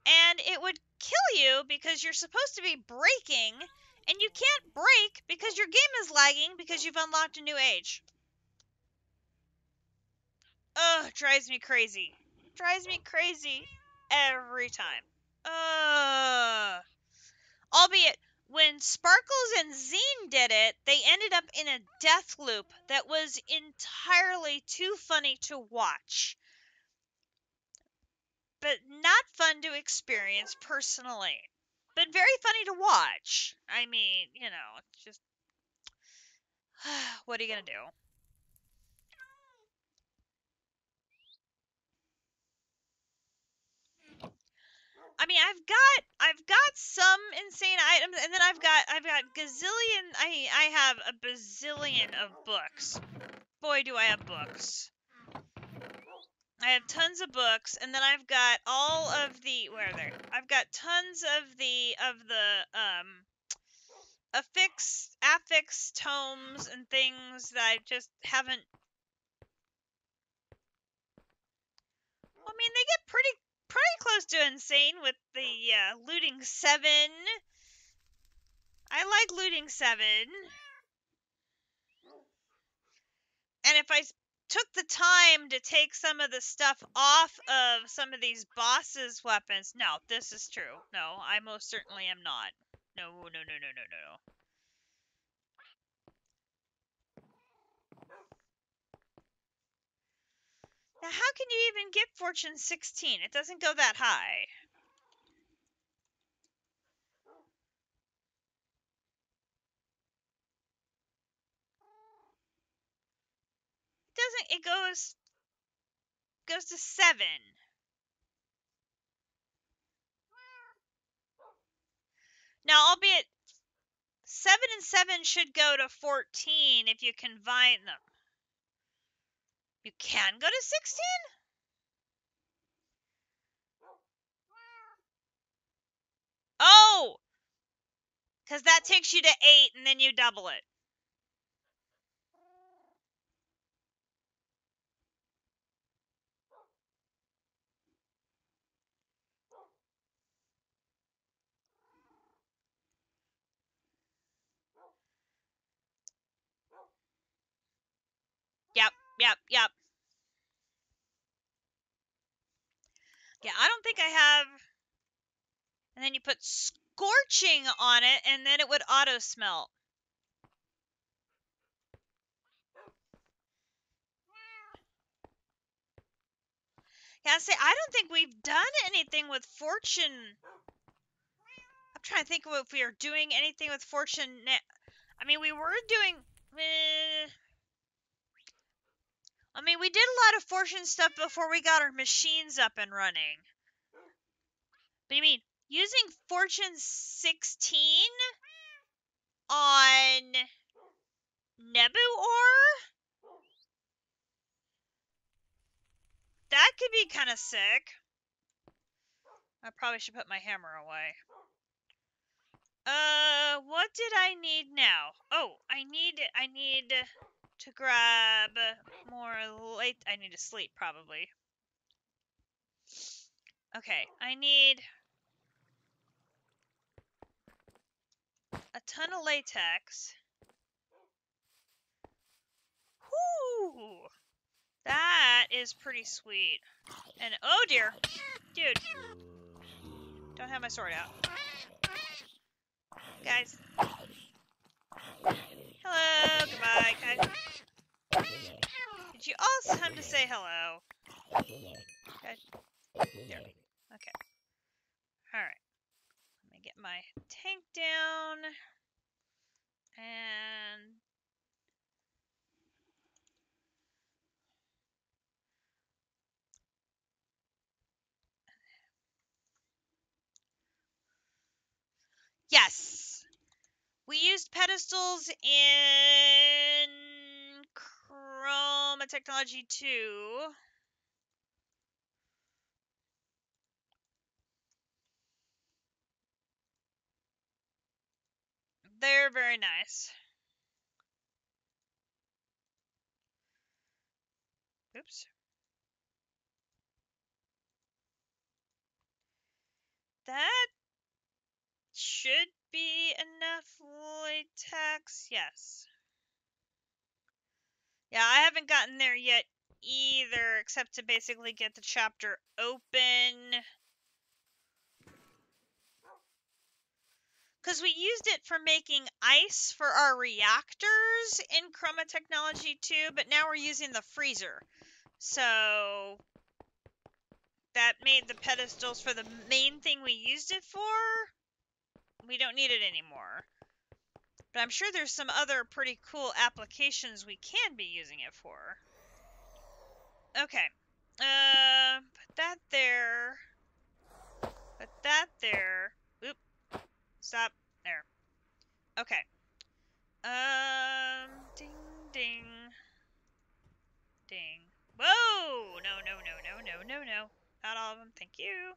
and it would kill you because you're supposed to be braking, and you can't brake because your game is lagging because you've unlocked a new age. Ugh, drives me crazy. Drives me crazy every time. Albeit, when Sparkles and Zine did it, they ended up in a death loop that was entirely too funny to watch. But not fun to experience personally. But very funny to watch. I mean, it's just... what are you going to do? I mean, I've got some insane items, and then I've got gazillion. I have a bazillion of books. Boy, do I have books. I have tons of books, and then I've got all of the where are they? I've got tons of the affix tomes and things that I just haven't. I mean, they get pretty close to insane with the looting 7. I like looting 7. And if I took the time to take some of the stuff off of some of these bosses' weapons, no, this is true. No, I most certainly am not. No, no, no, no, no, no, no. Now, how can you even get Fortune 16? It doesn't go that high. It goes to 7. Now, albeit 7 and 7 should go to 14 if you combine them. You can go to 16? Oh! Because that takes you to 8, and then you double it. Yep, yep, yep. Yeah, I don't think I have... And then you put scorching on it, and then it would auto-smelt. Yeah, see, I don't think we've done anything with fortune. I'm trying to think of if we are doing anything with fortune. I mean, we were doing... I mean, we did a lot of fortune stuff before we got our machines up and running. But you mean, using fortune 16 on Nebu ore? That could be kind of sick. I probably should put my hammer away. What did I need now? Oh, I need to grab more light. I need to sleep, probably. Okay, I need a ton of latex. Whoo! That is pretty sweet. And, oh dear. Dude. Don't have my sword out. Guys. Hello. Goodbye, guys. Did you all time to say hello? Guys. There. Okay. Alright. Let me get my tank down. And... Yes! We used pedestals in Chroma Technology 2. They're very nice. Oops. That should be enough latex. Yes. Yeah, I haven't gotten there yet either, except to basically get the chapter open. Because we used it for making ice for our reactors in Chroma Technology 2, but now we're using the freezer. So that made the pedestals for the main thing we used it for. We don't need it anymore. But I'm sure there's some other pretty cool applications we can be using it for. Okay. Put that there. Put that there. Oop. Stop. There. Okay. Ding, ding. Ding. Whoa! No, no, no, no, no, no, no. Not all of them. Thank you.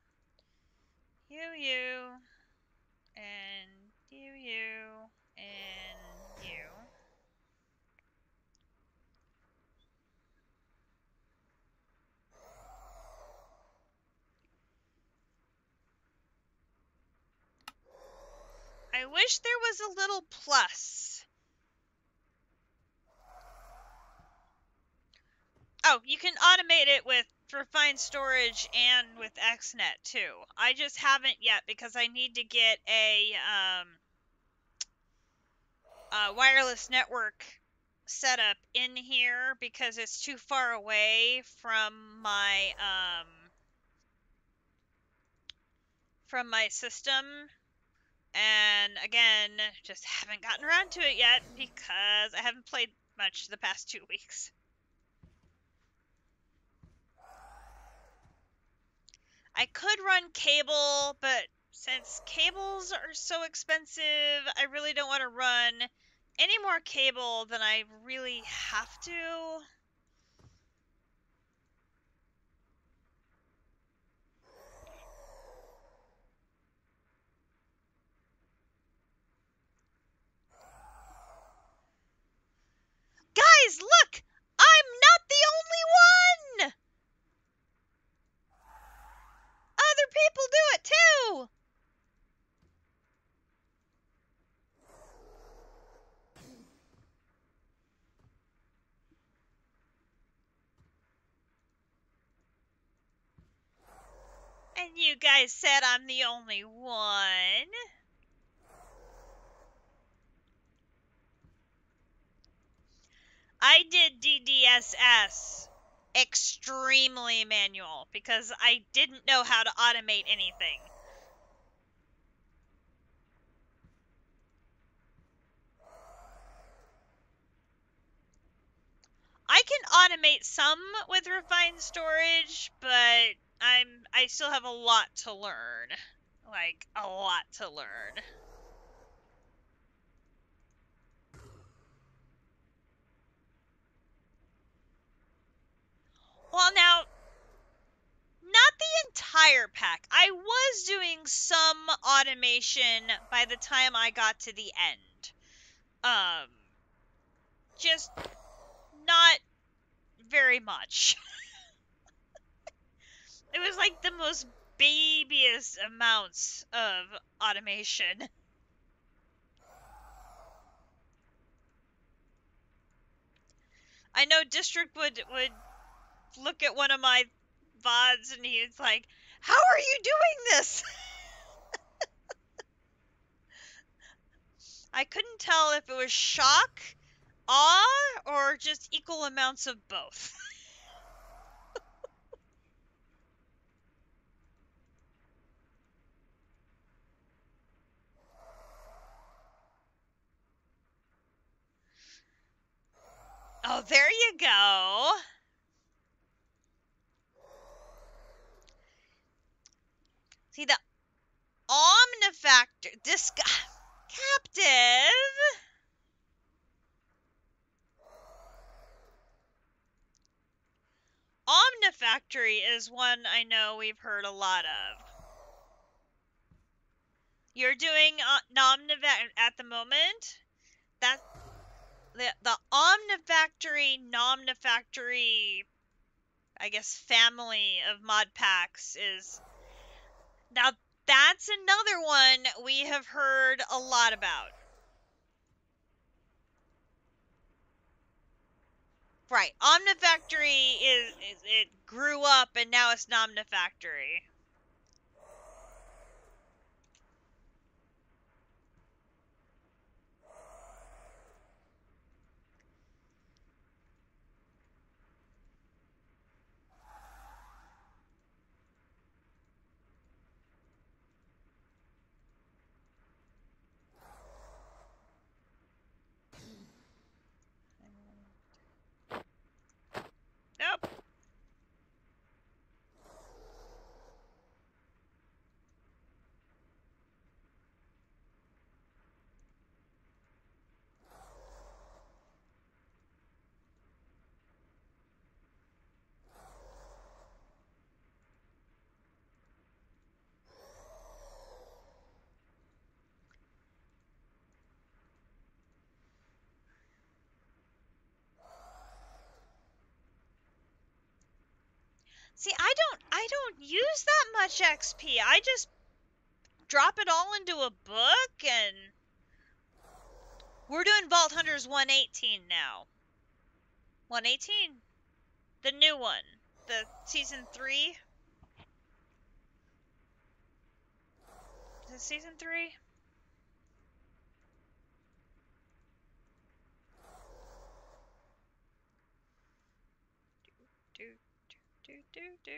You. And you. And you. I wish there was a little plus. Oh, you can automate it with refined storage and with XNet too. I just haven't yet because I need to get a wireless network set up in here because it's too far away from my system. And again, just haven't gotten around to it yet because I haven't played much the past 2 weeks. I could run cable, but since cables are so expensive, I really don't want to run any more cable than I really have to. And you guys said I'm the only one. I did DDSS extremely manual because I didn't know how to automate anything. I can automate some with refined storage, but I still have a lot to learn. Like a lot to learn. Well, now, not the entire pack. I was doing some automation by the time I got to the end. Just not very much. It was like the most babyest amounts of automation. I know District would look at one of my VODs and he's like, "How are you doing this?" I couldn't tell if it was shock, awe, or just equal amounts of both. Oh, there you go. See, the Omnifactor, Captive. Omnifactory is one I know we've heard a lot of. You're doing Omnifactory at the moment? That the Omnifactory, Nomnifactory, I guess, family of mod packs is... Now, that's another one we have heard a lot about. Right. Omnifactory it grew up and now it's Nomnifactory. Nope. See, I don't use that much XP. I just drop it all into a book and we're doing Vault Hunters 118 now. 118? The new one. The season 3? Is it season 3? Do, do, do, do.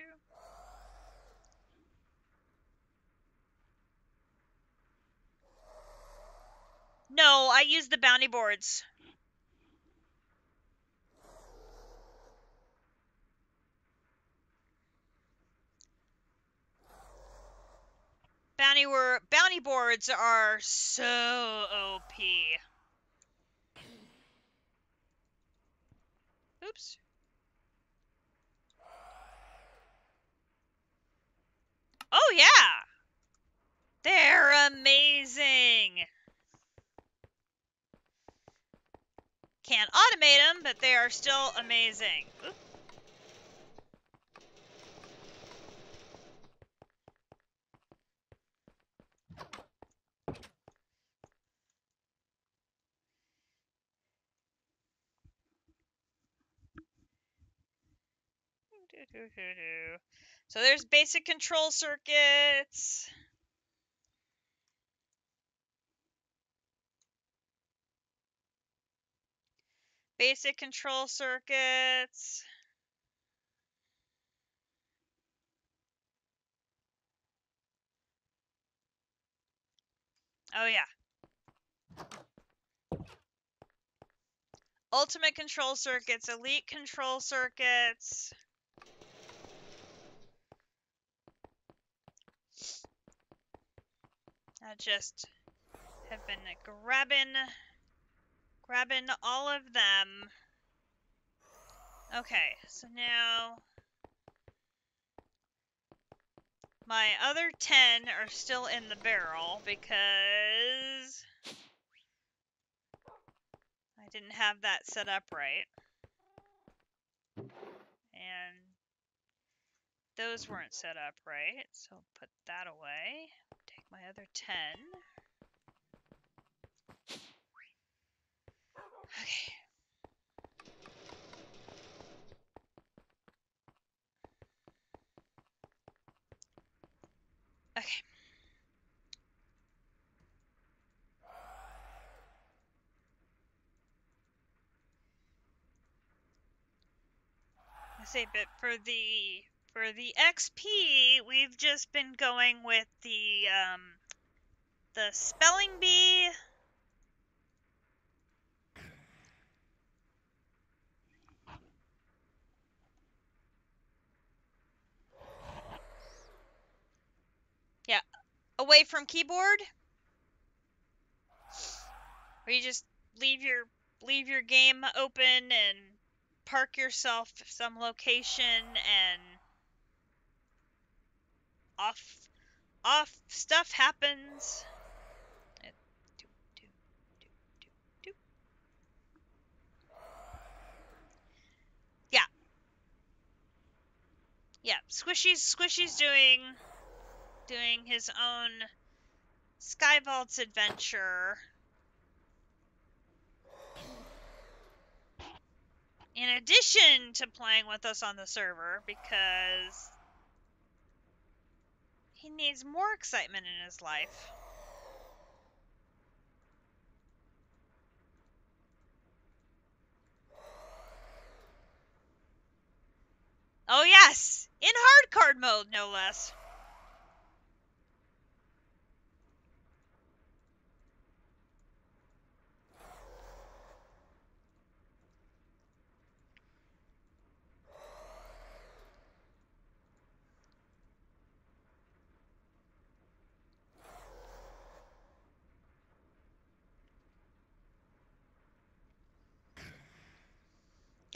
No, I use the bounty boards. Bounty boards are so OP. Oops. Oh yeah. They're amazing. Can't automate them, but they are still amazing. Oop. So there's basic control circuits. Basic control circuits. Oh yeah. Ultimate control circuits, elite control circuits. I just have been grabbing all of them. Okay, so now my other 10 are still in the barrel because I didn't have that set up right. And those weren't set up right, so put that away. Take my other 10. Okay. Okay. I say, but for the XP, we've just been going with the spelling bee. Yeah, away from keyboard. Or you just leave your game open and park yourself some location and off stuff happens. Yeah. Yeah, Squishy's doing his own Skyvault's adventure. In addition to playing with us on the server, because he needs more excitement in his life. Oh yes! In hard card mode, no less.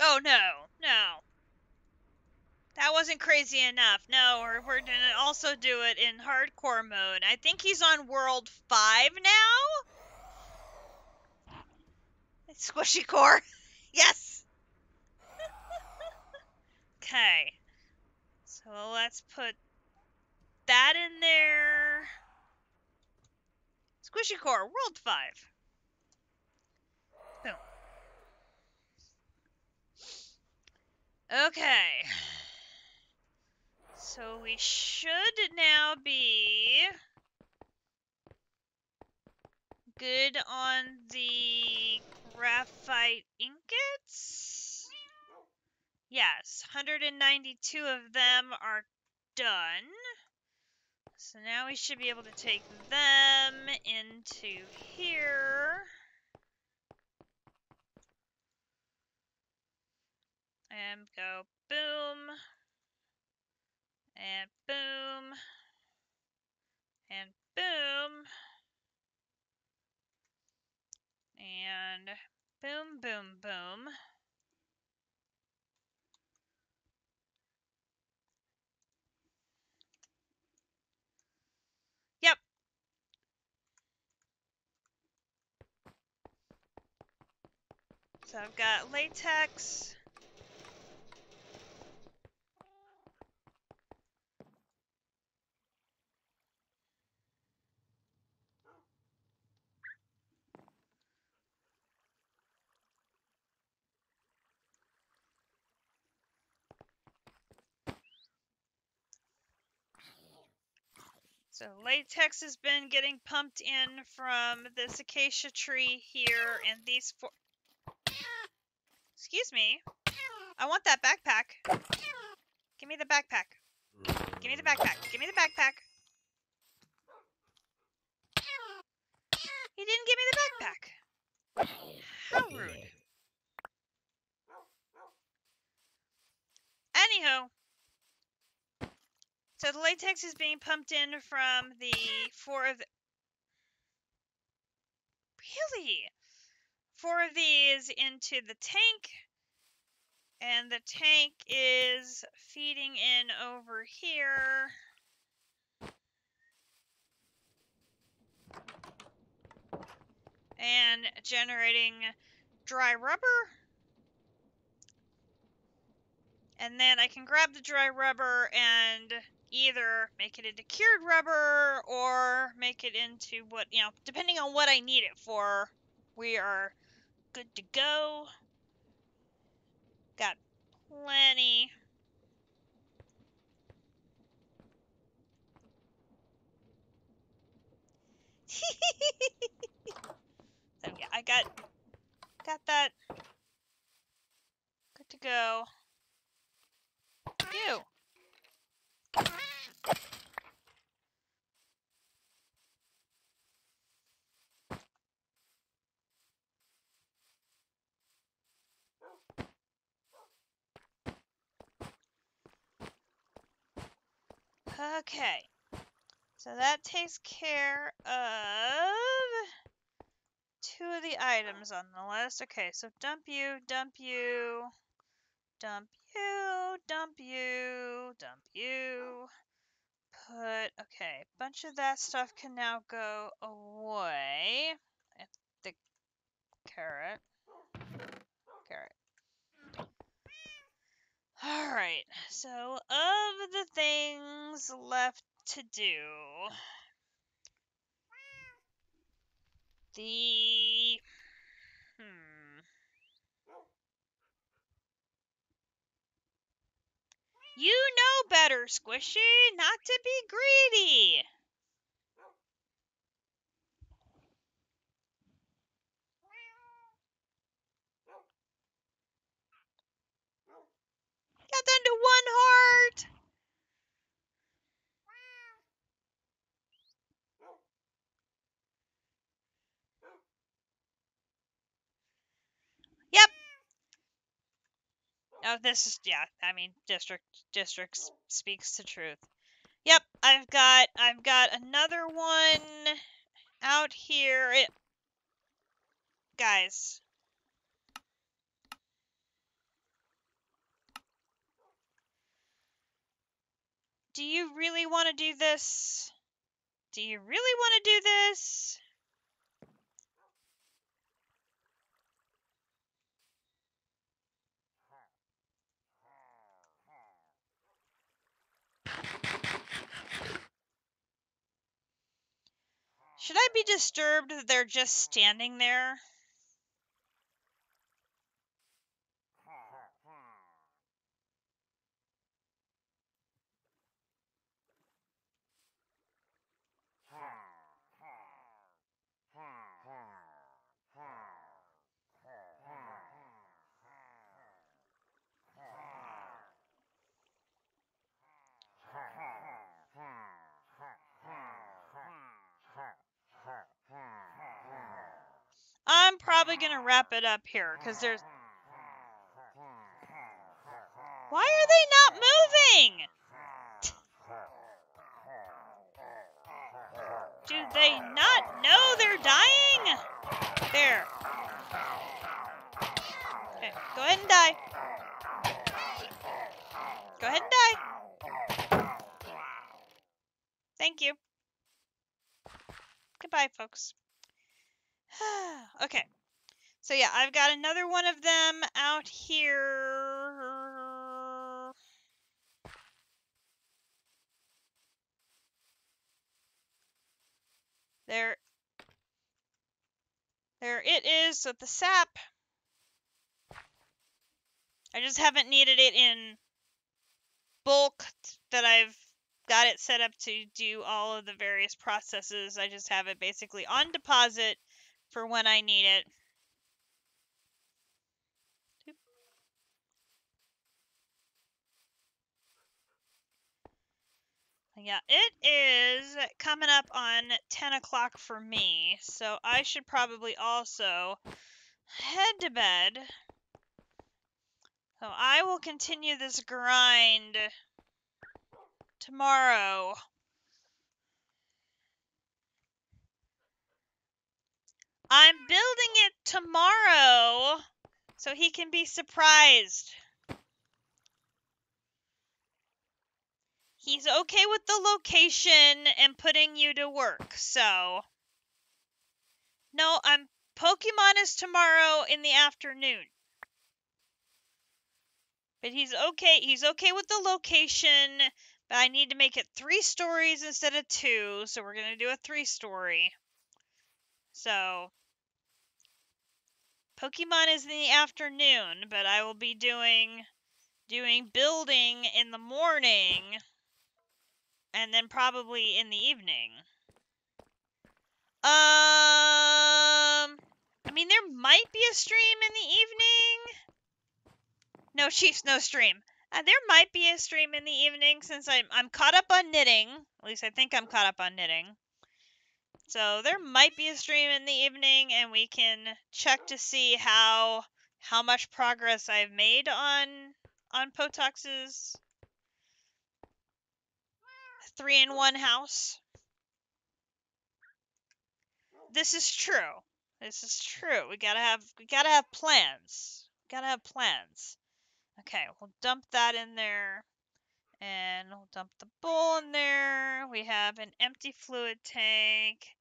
Oh no, no. That wasn't crazy enough. No, we're gonna also do it in hardcore mode. I think he's on World 5 now? Squishy core. Yes! Okay. So let's put that in there. Squishy core, World 5. Boom. Okay. So we should now be good on the graphite ingots. Yes, 192 of them are done. So now we should be able to take them into here. And go boom. And boom. And boom. And boom, boom, boom. Yep. So I've got latex. So latex has been getting pumped in from this acacia tree here, and these four... Excuse me. I want that backpack. Give me the backpack. Give me the backpack. Give me the backpack. He didn't give me the backpack. How rude. Anywho. So the latex is being pumped in from the four of... Really? 4 of these into the tank. And the tank is feeding in over here. And generating dry rubber. And then I can grab the dry rubber and either make it into cured rubber or make it into what, you know, depending on what I need it for, we are good to go. Got plenty. So yeah, I got that good to go. You. Okay. So that takes care of 2 of the items on the list. Okay, so dump you, dump you, dump you, dump you, dump you. Put, okay, a bunch of that stuff can now go away. The carrot. Alright, so of the things left to do, the... You know better, Squishy, not to be greedy. Got down to 1 heart. Yep. Oh, this is, yeah, I mean, district speaks the truth. Yep, I've got another one out here. Guys. Do you really want to do this? Do you really want to do this? Should I be disturbed that they're just standing there? I'm probably going to wrap it up here, because there's... Why are they not moving? Do they not know they're dying? There. Okay, go ahead and die. Go ahead and die. Thank you. Goodbye, folks. Okay. So yeah, I've got another one of them out here. There it is. So the sap. I just haven't needed it in bulk that I've got it set up to do all of the various processes. I just have it basically on deposit for when I need it. Yeah, it is coming up on 10 o'clock for me, so I should probably also head to bed. So I will continue this grind tomorrow. I'm building it tomorrow so he can be surprised. He's okay with the location and putting you to work, so. No, Pokemon is tomorrow in the afternoon. But he's okay with the location, but I need to make it 3 stories instead of 2, so we're going to do a 3-story. So, Pokemon is in the afternoon, but I will be doing building in the morning, and then probably in the evening. I mean, there might be a stream in the evening. No, Chiefs, no stream. There might be a stream in the evening since I'm caught up on knitting. At least I think I'm caught up on knitting. So there might be a stream in the evening, and we can check to see how much progress I've made on Potox's 3-in-1 house. This is true. This is true. We gotta have plans. Gotta have plans. Okay, we'll dump that in there. And we'll dump the bowl in there. We have an empty fluid tank.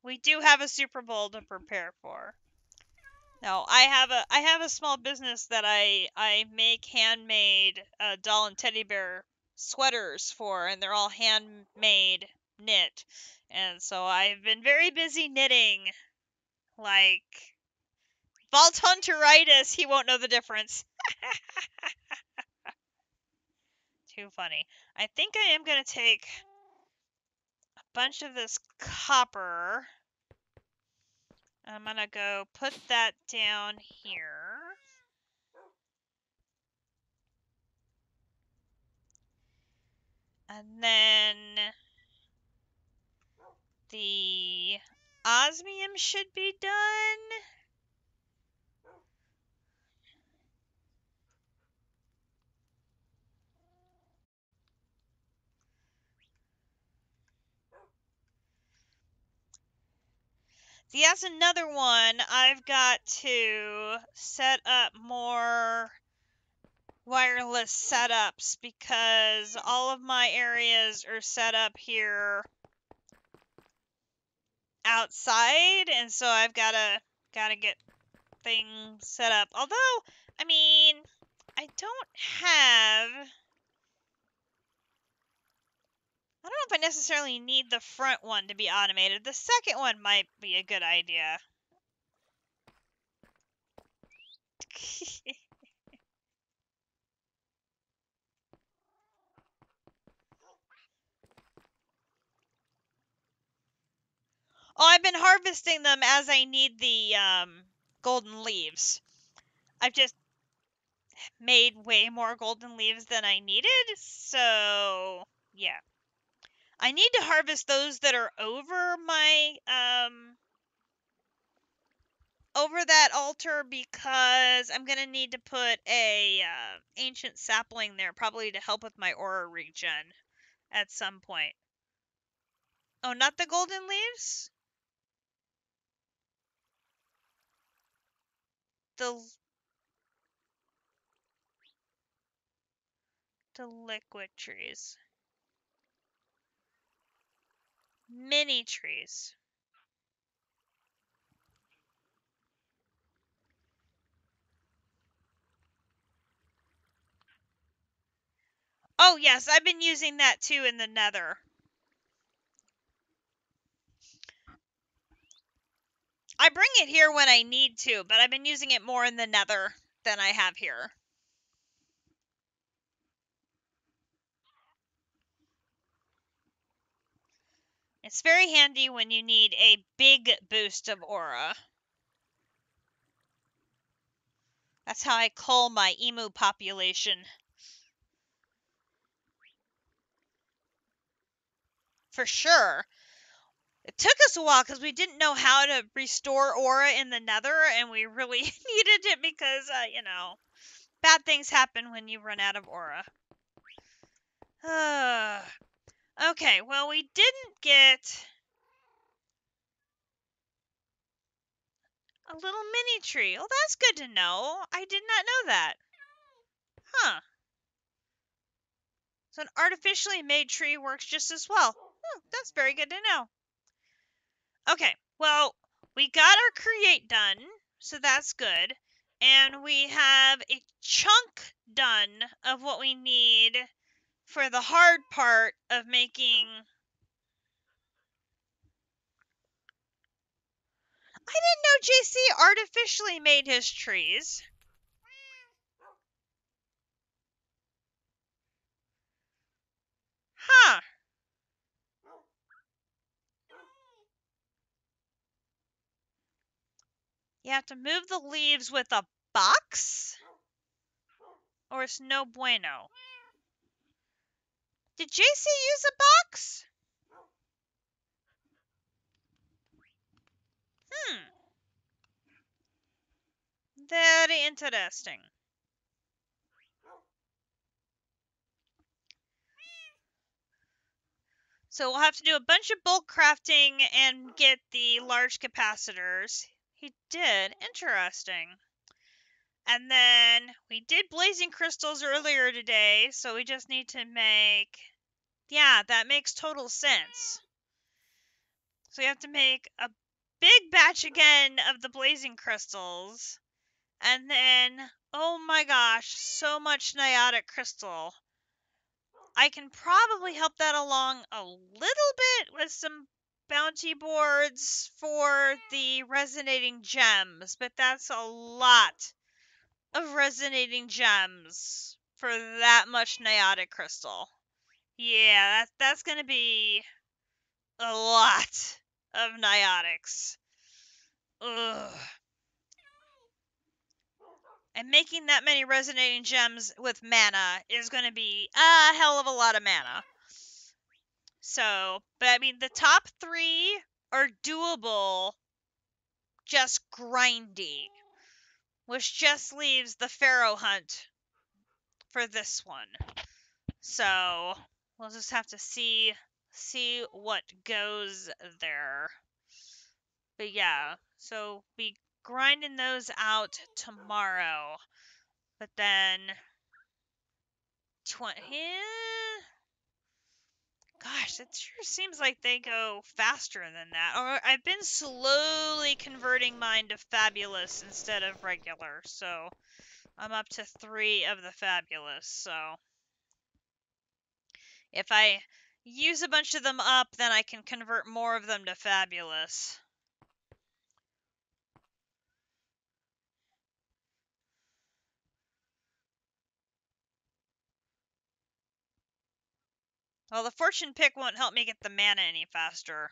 We do have a Super Bowl to prepare for. No, I have a small business that I make handmade doll and teddy bear sweaters for, and they're all handmade knit. And so I've been very busy knitting. Like Vault Hunteritis, he won't know the difference. Too funny. I think I am going to take a bunch of this copper. I'm going to go put that down here. And then the osmium should be done. See, that's another one. I've got to set up more wireless setups because all of my areas are set up here outside, and so I've gotta get things set up. Although, I mean, I don't know if I necessarily need the front one to be automated. The second one might be a good idea. Oh, I've been harvesting them as I need the golden leaves. I've just made way more golden leaves than I needed, so yeah. I need to harvest those that are over my over that altar because I'm gonna need to put a ancient sapling there, probably to help with my aura regen at some point. Oh, not the golden leaves? The liquid trees. Mini trees. Oh yes, I've been using that too in the nether. I bring it here when I need to, but I've been using it more in the Nether than I have here. It's very handy when you need a big boost of aura. That's how I cull my emu population. For sure. It took us a while because we didn't know how to restore aura in the Nether, and we really needed it because, you know, bad things happen when you run out of aura. Okay, well, we didn't get a little mini tree. Oh, that's good to know. I did not know that. Huh. So an artificially made tree works just as well. Oh, that's very good to know. Okay, well, we got our create done, so that's good. And we have a chunk done of what we need for the hard part of making... I didn't know JC artificially made his trees. Huh. You have to move the leaves with a box? Or it's no bueno? Did JC use a box? Very interesting. So we'll have to do a bunch of bulk crafting and get the large capacitors. He did. Interesting. And then we did blazing crystals earlier today, so we just need to make... Yeah, that makes total sense. So we have to make a big batch again of the blazing crystals. And then, oh my gosh, so much niotic crystal. I can probably help that along a little bit with some bounty boards for the resonating gems, but that's a lot of resonating gems for that much niotic crystal. Yeah, that's gonna be a lot of niotics. Ugh. And making that many resonating gems with mana is going to be a hell of a lot of mana. So, but I mean, the top 3 are doable, just grindy, which just leaves the Pharaoh hunt for this one. So, we'll just have to see what goes there. But yeah, so be grinding those out tomorrow. But then 20 Gosh, it sure seems like they go faster than that. Or I've been slowly converting mine to fabulous instead of regular, so I'm up to 3 of the fabulous. So if I use a bunch of them up, then I can convert more of them to fabulous. Well, the fortune pick won't help me get the mana any faster.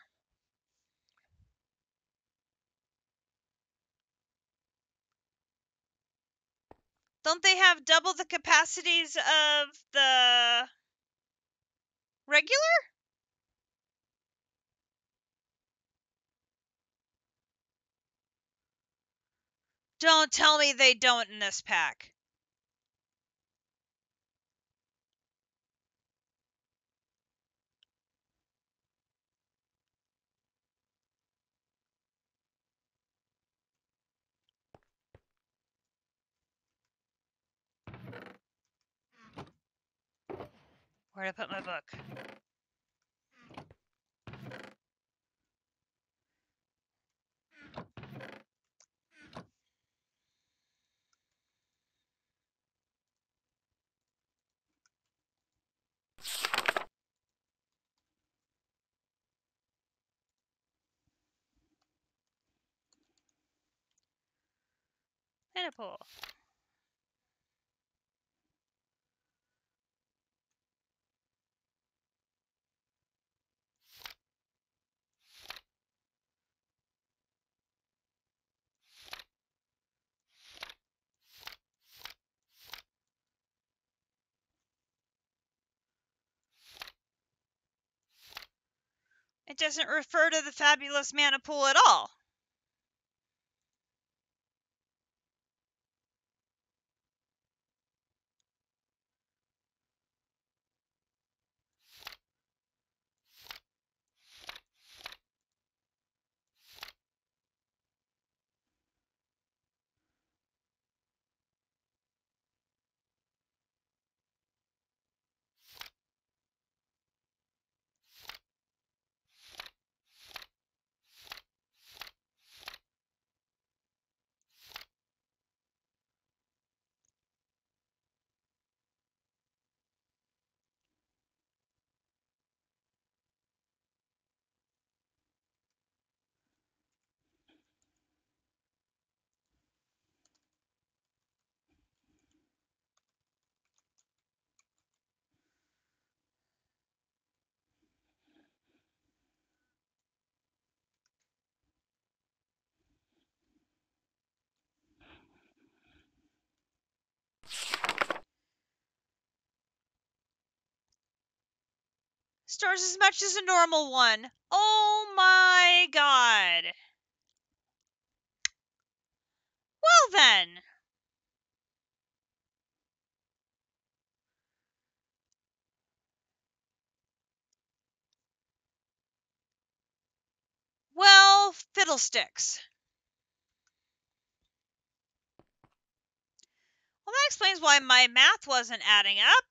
Don't they have double the capacities of the regular? Don't tell me they don't in this pack. Where'd I put my book? Mana pool. It doesn't refer to the fabulous mana pool at all. Stores as much as a normal one. Oh my god. Well then. Well, fiddlesticks. Well, that explains why my math wasn't adding up.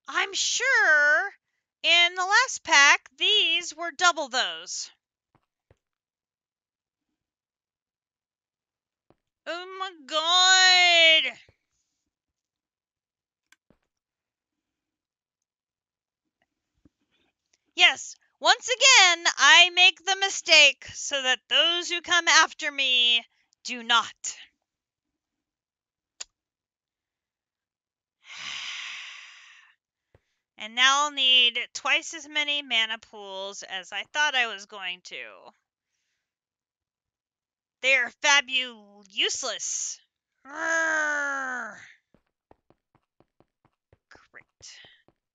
I'm sure in the last pack, these were double those. Oh my god! Yes, once again, I make the mistake so that those who come after me do not. And now I'll need twice as many mana pools as I thought I was going to. They're useless. Great.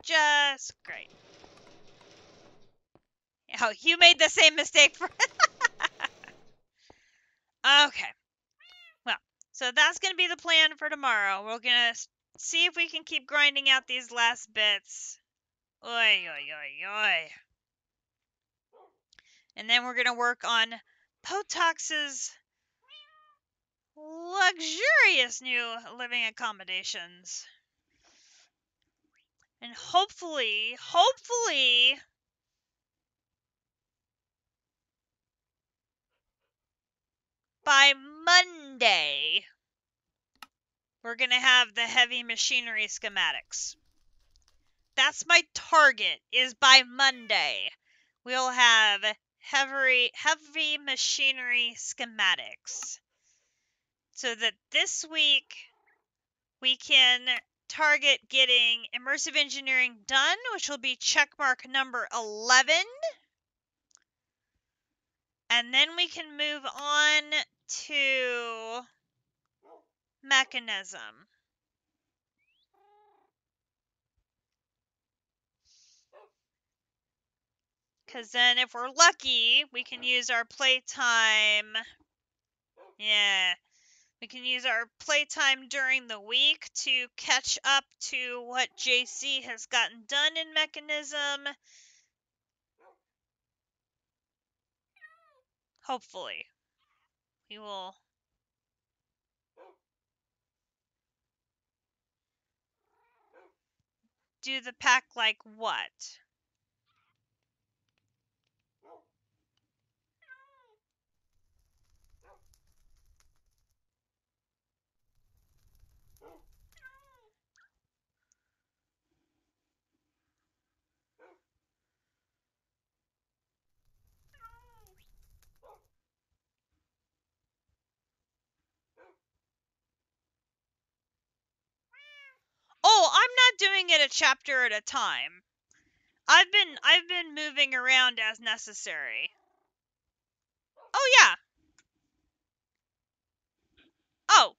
Just great. Oh, you made the same mistake for... Okay. Well, so that's going to be the plan for tomorrow. We're going to see if we can keep grinding out these last bits. Oi, oi, oi, oi. And then we're going to work on Potox's luxurious new living accommodations. And hopefully, by Monday, we're going to have the heavy machinery schematics. That's my target, is by Monday. We'll have heavy machinery schematics. So that this week, we can target getting immersive engineering done, which will be checkmark number 11. And then we can move on to mechanism. Because then if we're lucky, we can use our playtime. Yeah. We can use our playtime during the week to catch up to what JC has gotten done in mechanism. Hopefully. We will do the pack like what? Oh, I'm not doing it a chapter at a time. I've been moving around as necessary. Oh yeah. Oh,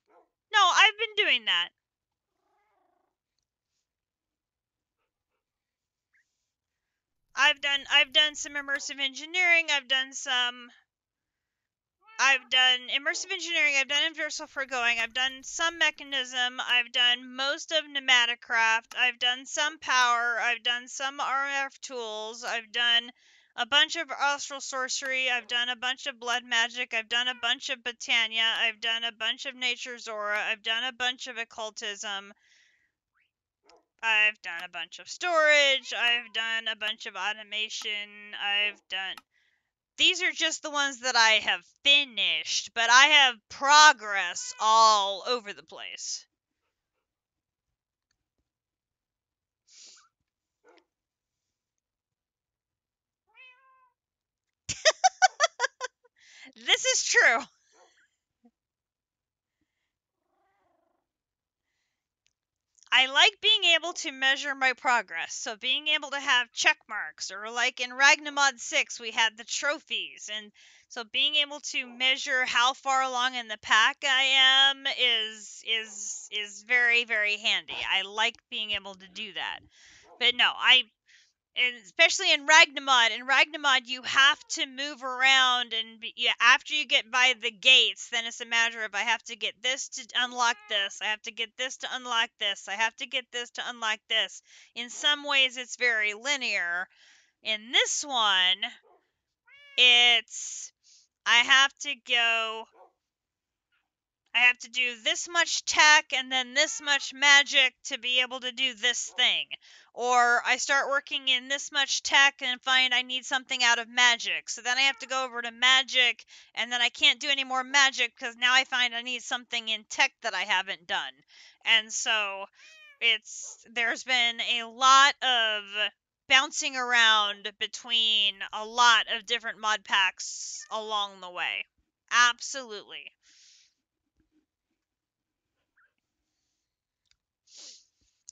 no, I've been doing that. I've done some immersive engineering, I've done immersive engineering, I've done universal foregoing, I've done some mechanism, I've done most of Enigmatica, I've done some power, I've done some RF tools, I've done a bunch of astral sorcery, I've done a bunch of blood magic, I've done a bunch of Botania, I've done a bunch of nature's aura, I've done a bunch of occultism, I've done a bunch of storage, I've done a bunch of automation, I've done... These are just the ones that I have finished, but I have progress all over the place. This is true. I like being able to measure my progress, so being able to have check marks, or like in Ragnamod 6, we had the trophies, and so being able to measure how far along in the pack I am is very, very handy. I like being able to do that. But no, and especially in Ragnamod. In Ragnamod, you have to move around, and yeah, after you get by the gates, then it's a matter of I have to get this to unlock this, I have to get this to unlock this, I have to get this to unlock this. In some ways, it's very linear. In this one, it's I have to go I have to do this much tech and then this much magic to be able to do this thing. Or I start working in this much tech and find I need something out of magic. So then I have to go over to magic, and then I can't do any more magic because now I find I need something in tech that I haven't done. And so there's been a lot of bouncing around between a lot of different mod packs along the way. Absolutely.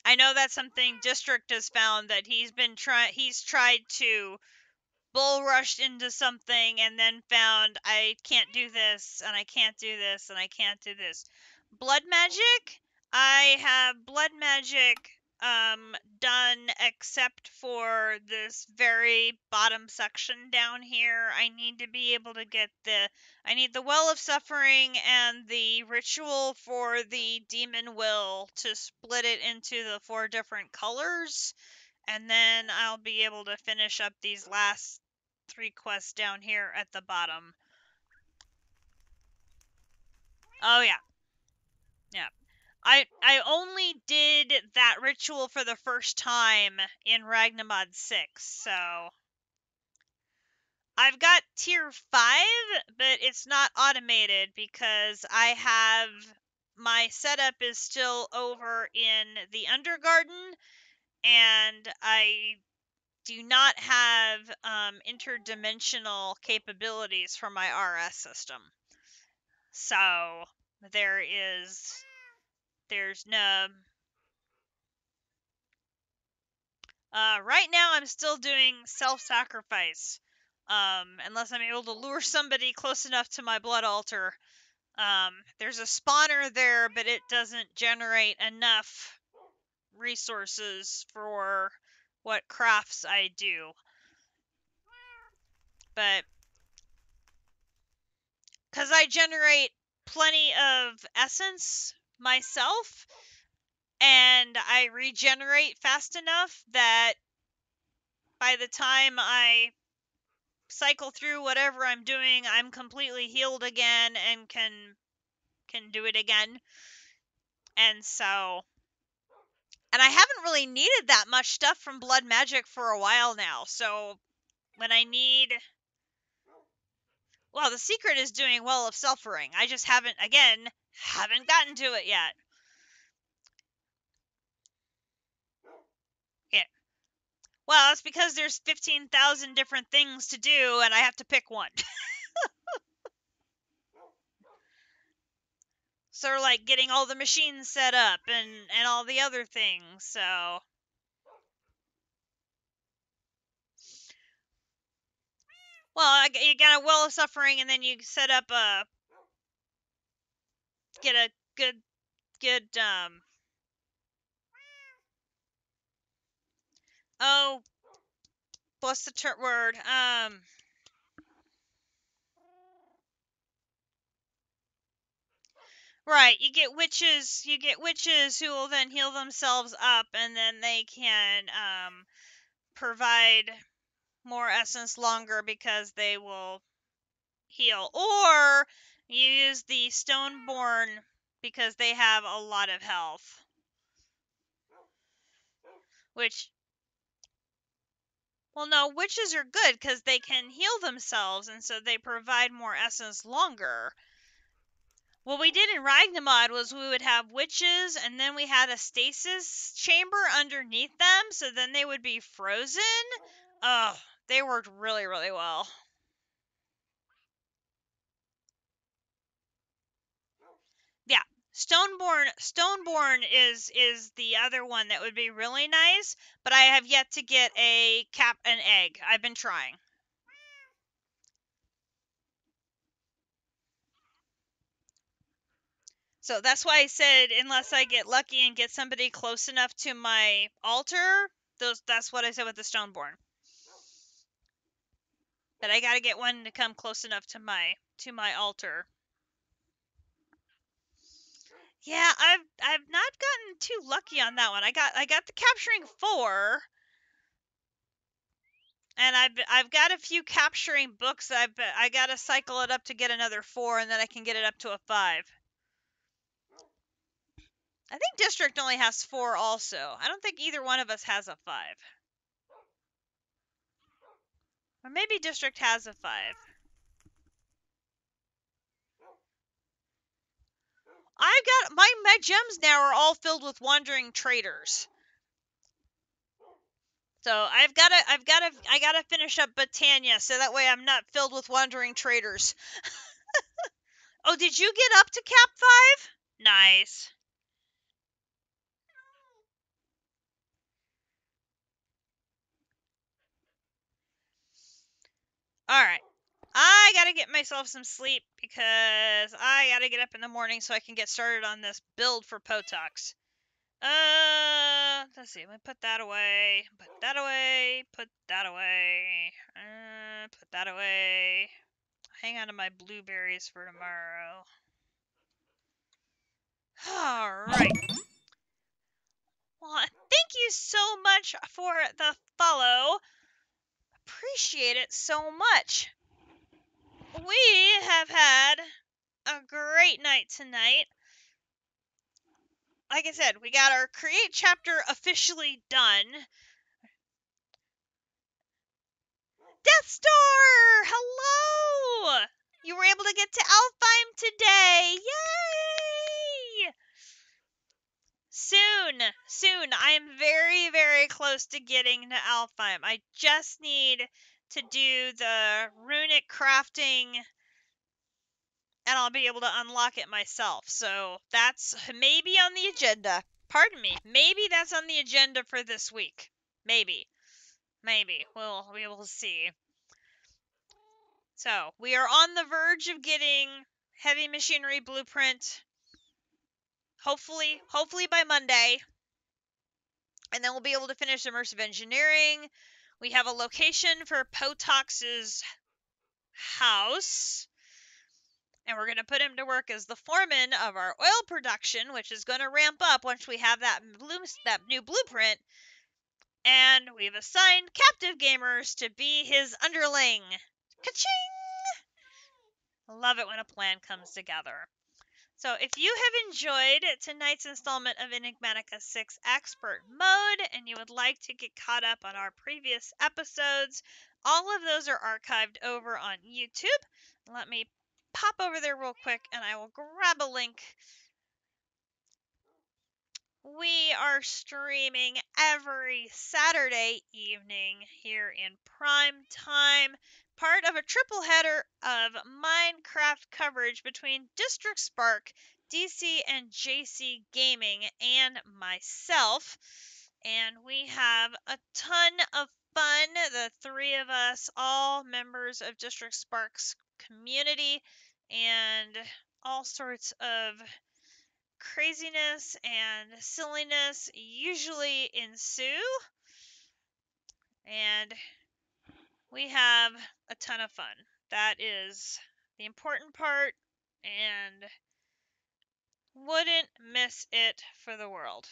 I know that's something District has found, that he's tried to bull rushed into something and then found I can't do this and I can't do this and I can't do this. Blood magic? I have blood magic done except for this very bottom section down here. I need the Well of Suffering and the ritual for the demon will to split it into the 4 different colors, and then I'll be able to finish up these last 3 quests down here at the bottom. Oh yeah. Yeah. I only did that ritual for the first time in Ragnamod 6, so I've got tier 5, but it's not automated because my setup is still over in the Undergarden, and I do not have interdimensional capabilities for my RS system. So there's no... Right now I'm still doing self-sacrifice. Unless I'm able to lure somebody close enough to my blood altar. There's a spawner there, but it doesn't generate enough resources for what crafts I do. But because I generate plenty of essence myself, and I regenerate fast enough that by the time I cycle through whatever I'm doing, I'm completely healed again and can do it again. And so, and I haven't really needed that much stuff from blood magic for a while now. So when I need... Well, the secret is doing Well of Suffering. I just haven't gotten to it yet. Yeah. Well, it's because there's 15,000 different things to do, and I have to pick one. sort of like getting all the machines set up and all the other things. So, well, you got a well of suffering, and then you set up get a good. Oh, what's the word? Right, you get witches who will then heal themselves up, and then they can provide more essence longer because they will heal. Or you use the Stoneborn because they have a lot of health. Which, well, no, witches are good because they can heal themselves, and so they provide more essence longer. What we did in Ragnamod was we would have witches, and then we had a stasis chamber underneath them, so then they would be frozen. Oh, they worked really, really well. Yeah, Stoneborn is the other one that would be really nice, but I have yet to get an egg. I've been trying. So that's why I said unless I get lucky and get somebody close enough to my altar, that's what I said with the Stoneborn. That I got to get one to come close enough to my altar. Yeah, I've not gotten too lucky on that one. I got the capturing 4, and I've got a few capturing books. I got to cycle it up to get another 4, and then I can get it up to a 5. I think District only has 4 also. I don't think either one of us has a 5. Or maybe District has a 5. I got my gems now are all filled with wandering traders. So I gotta finish up Botania so that way I'm not filled with wandering traders. Oh, did you get up to Cap 5? Nice. Alright. I gotta get myself some sleep because I gotta get up in the morning so I can get started on this build for Potox. Let's see. Let me put that away. Put that away. Put that away. Put that away. Hang on to my blueberries for tomorrow. Alright. Well, thank you so much for the follow. Appreciate it so much. We have had a great night tonight. Like I said, we got our create chapter officially done. Death Star! Hello! You were able to get to Alfheim today! Yay! Soon. I am very, very close to getting to Alfheim. I just need to do the runic crafting, and I'll be able to unlock it myself. So that's maybe on the agenda. Pardon me. Maybe that's on the agenda for this week. Maybe. We will see. So we are on the verge of getting heavy machinery blueprint. Hopefully by Monday. And then we'll be able to finish immersive engineering. We have a location for Potox's house. And we're going to put him to work as the foreman of our oil production, which is going to ramp up once we have that new blueprint. And we've assigned captive gamers to be his underling. Ka-ching! Love it when a plan comes together. So if you have enjoyed tonight's installment of Enigmatica 6 Expert Mode and you would like to get caught up on our previous episodes, all of those are archived over on YouTube. Let me pop over there real quick and I will grab a link. We are streaming every Saturday evening here in prime time, part of a triple header of Minecraft coverage between District Spark, DC and JC Gaming, and myself. And we have a ton of fun. The three of us, all members of District Sparks community, and all sorts of craziness and silliness usually ensue. And we have a ton of fun. That is the important part, and wouldn't miss it for the world.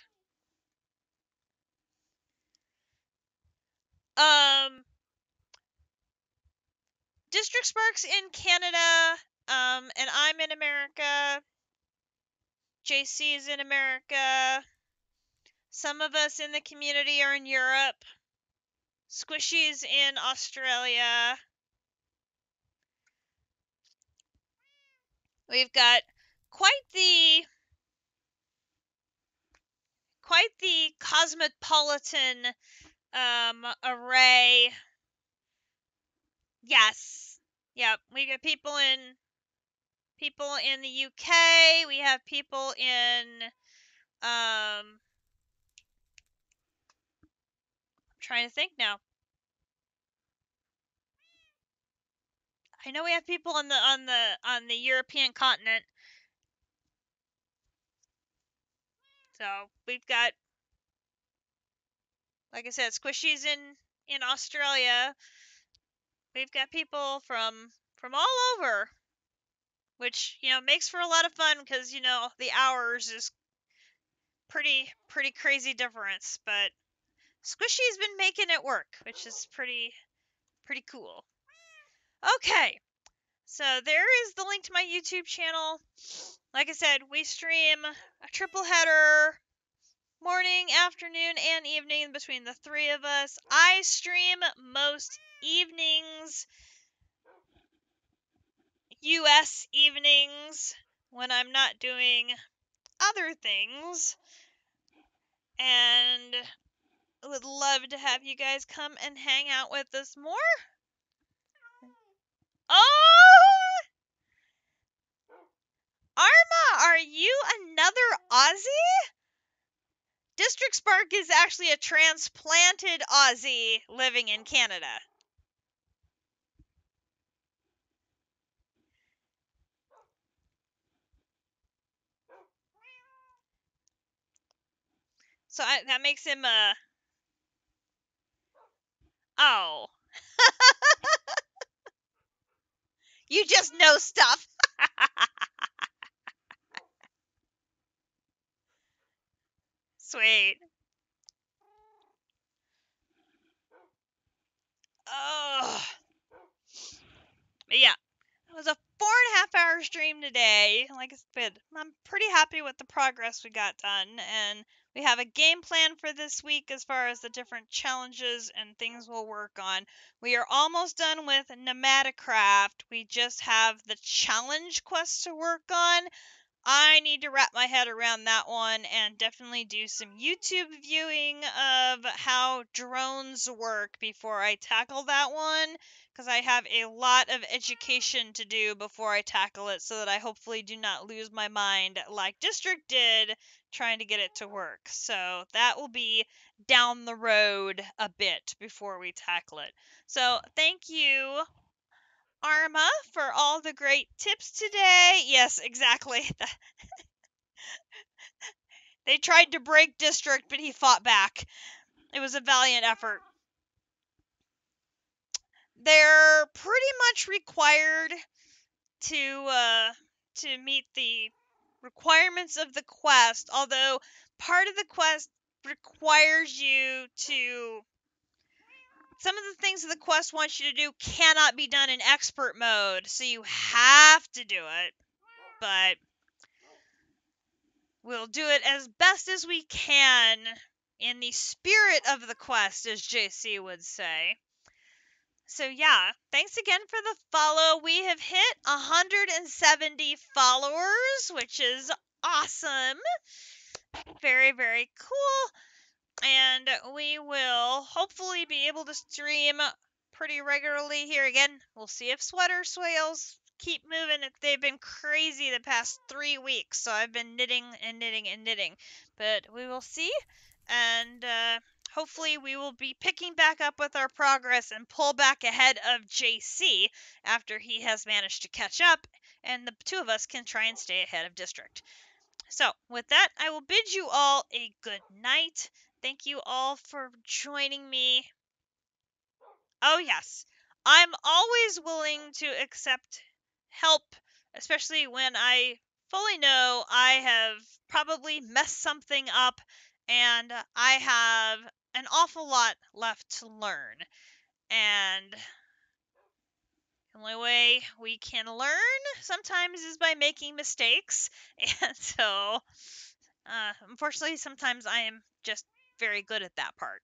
District Sparks in Canada, and I'm in America. JC is in America. Some of us in the community are in Europe. Squishy's in Australia. We've got quite the cosmopolitan array. Yes. Yep. We got people in the UK. We have people in I'm trying to think now. I know we have people on the European continent. So we've got, like I said, Squishy's in Australia. We've got people from all over, which makes for a lot of fun because the hours is pretty crazy difference. But Squishy's been making it work, which is pretty cool. Okay, so there is the link to my YouTube channel. Like I said, we stream a triple header, morning, afternoon, and evening between the three of us. I stream most evenings, US evenings, when I'm not doing other things. And would love to have you guys come and hang out with us more. Oh! Arma, are you another Aussie? District Spark is actually a transplanted Aussie living in Canada. So that makes him a... Oh. You just know stuff. Sweet. Oh. But yeah, it was a 4.5 hour stream today. Like I said, I'm pretty happy with the progress we got done, and we have a game plan for this week as far as the different challenges and things we'll work on. We are almost done with Enigmatica. We just have the challenge quest to work on. I need to wrap my head around that one and definitely do some YouTube viewing of how drones work before I tackle that one, because I have a lot of education to do before I tackle it, so that I hopefully do not lose my mind like District did trying to get it to work. So that will be down the road a bit before we tackle it. So thank you, Arma, for all the great tips today. Yes, exactly. They tried to break District, but he fought back. It was a valiant effort. They're pretty much required to meet the requirements of the quest, although part of the quest requires you to... Some of the things that the quest wants you to do cannot be done in expert mode, so you have to do it. But we'll do it as best as we can in the spirit of the quest, as JC would say. So yeah, thanks again for the follow. We have hit 170 followers, which is awesome. Very, very cool. And we will hopefully be able to stream pretty regularly here again. We'll see if Sweater Swales keep moving. They've been crazy the past 3 weeks, so I've been knitting and knitting and knitting. But we will see, and hopefully we will be picking back up with our progress and pull back ahead of JC after he has managed to catch up, and the two of us can try and stay ahead of District. So, with that, I will bid you all a good night. Thank you all for joining me. Oh, yes. I'm always willing to accept help, especially when I fully know I have probably messed something up and I have an awful lot left to learn. And the only way we can learn sometimes is by making mistakes. And so, unfortunately, sometimes I am just very good at that part.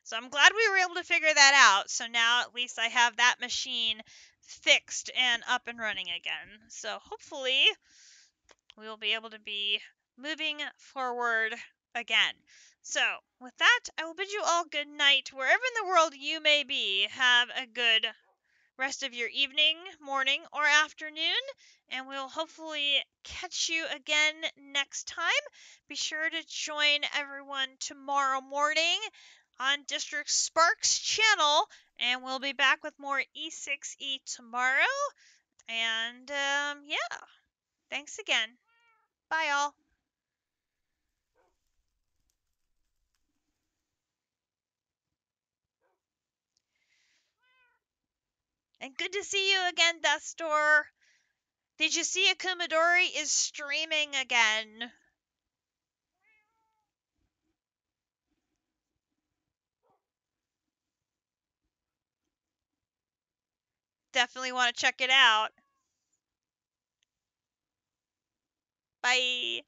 So I'm glad we were able to figure that out. So now at least I have that machine fixed and up and running again. So hopefully we will be able to be moving forward again. So with that, I will bid you all good night wherever in the world you may be. Have a good rest of your evening, morning, or afternoon, and we'll hopefully catch you again next time. Be sure to join everyone tomorrow morning on District Sparks channel, and we'll be back with more E6E tomorrow. And yeah, thanks again. Bye, all. And good to see you again, Death Store. Did you see Akumadori is streaming again? Definitely want to check it out. Bye.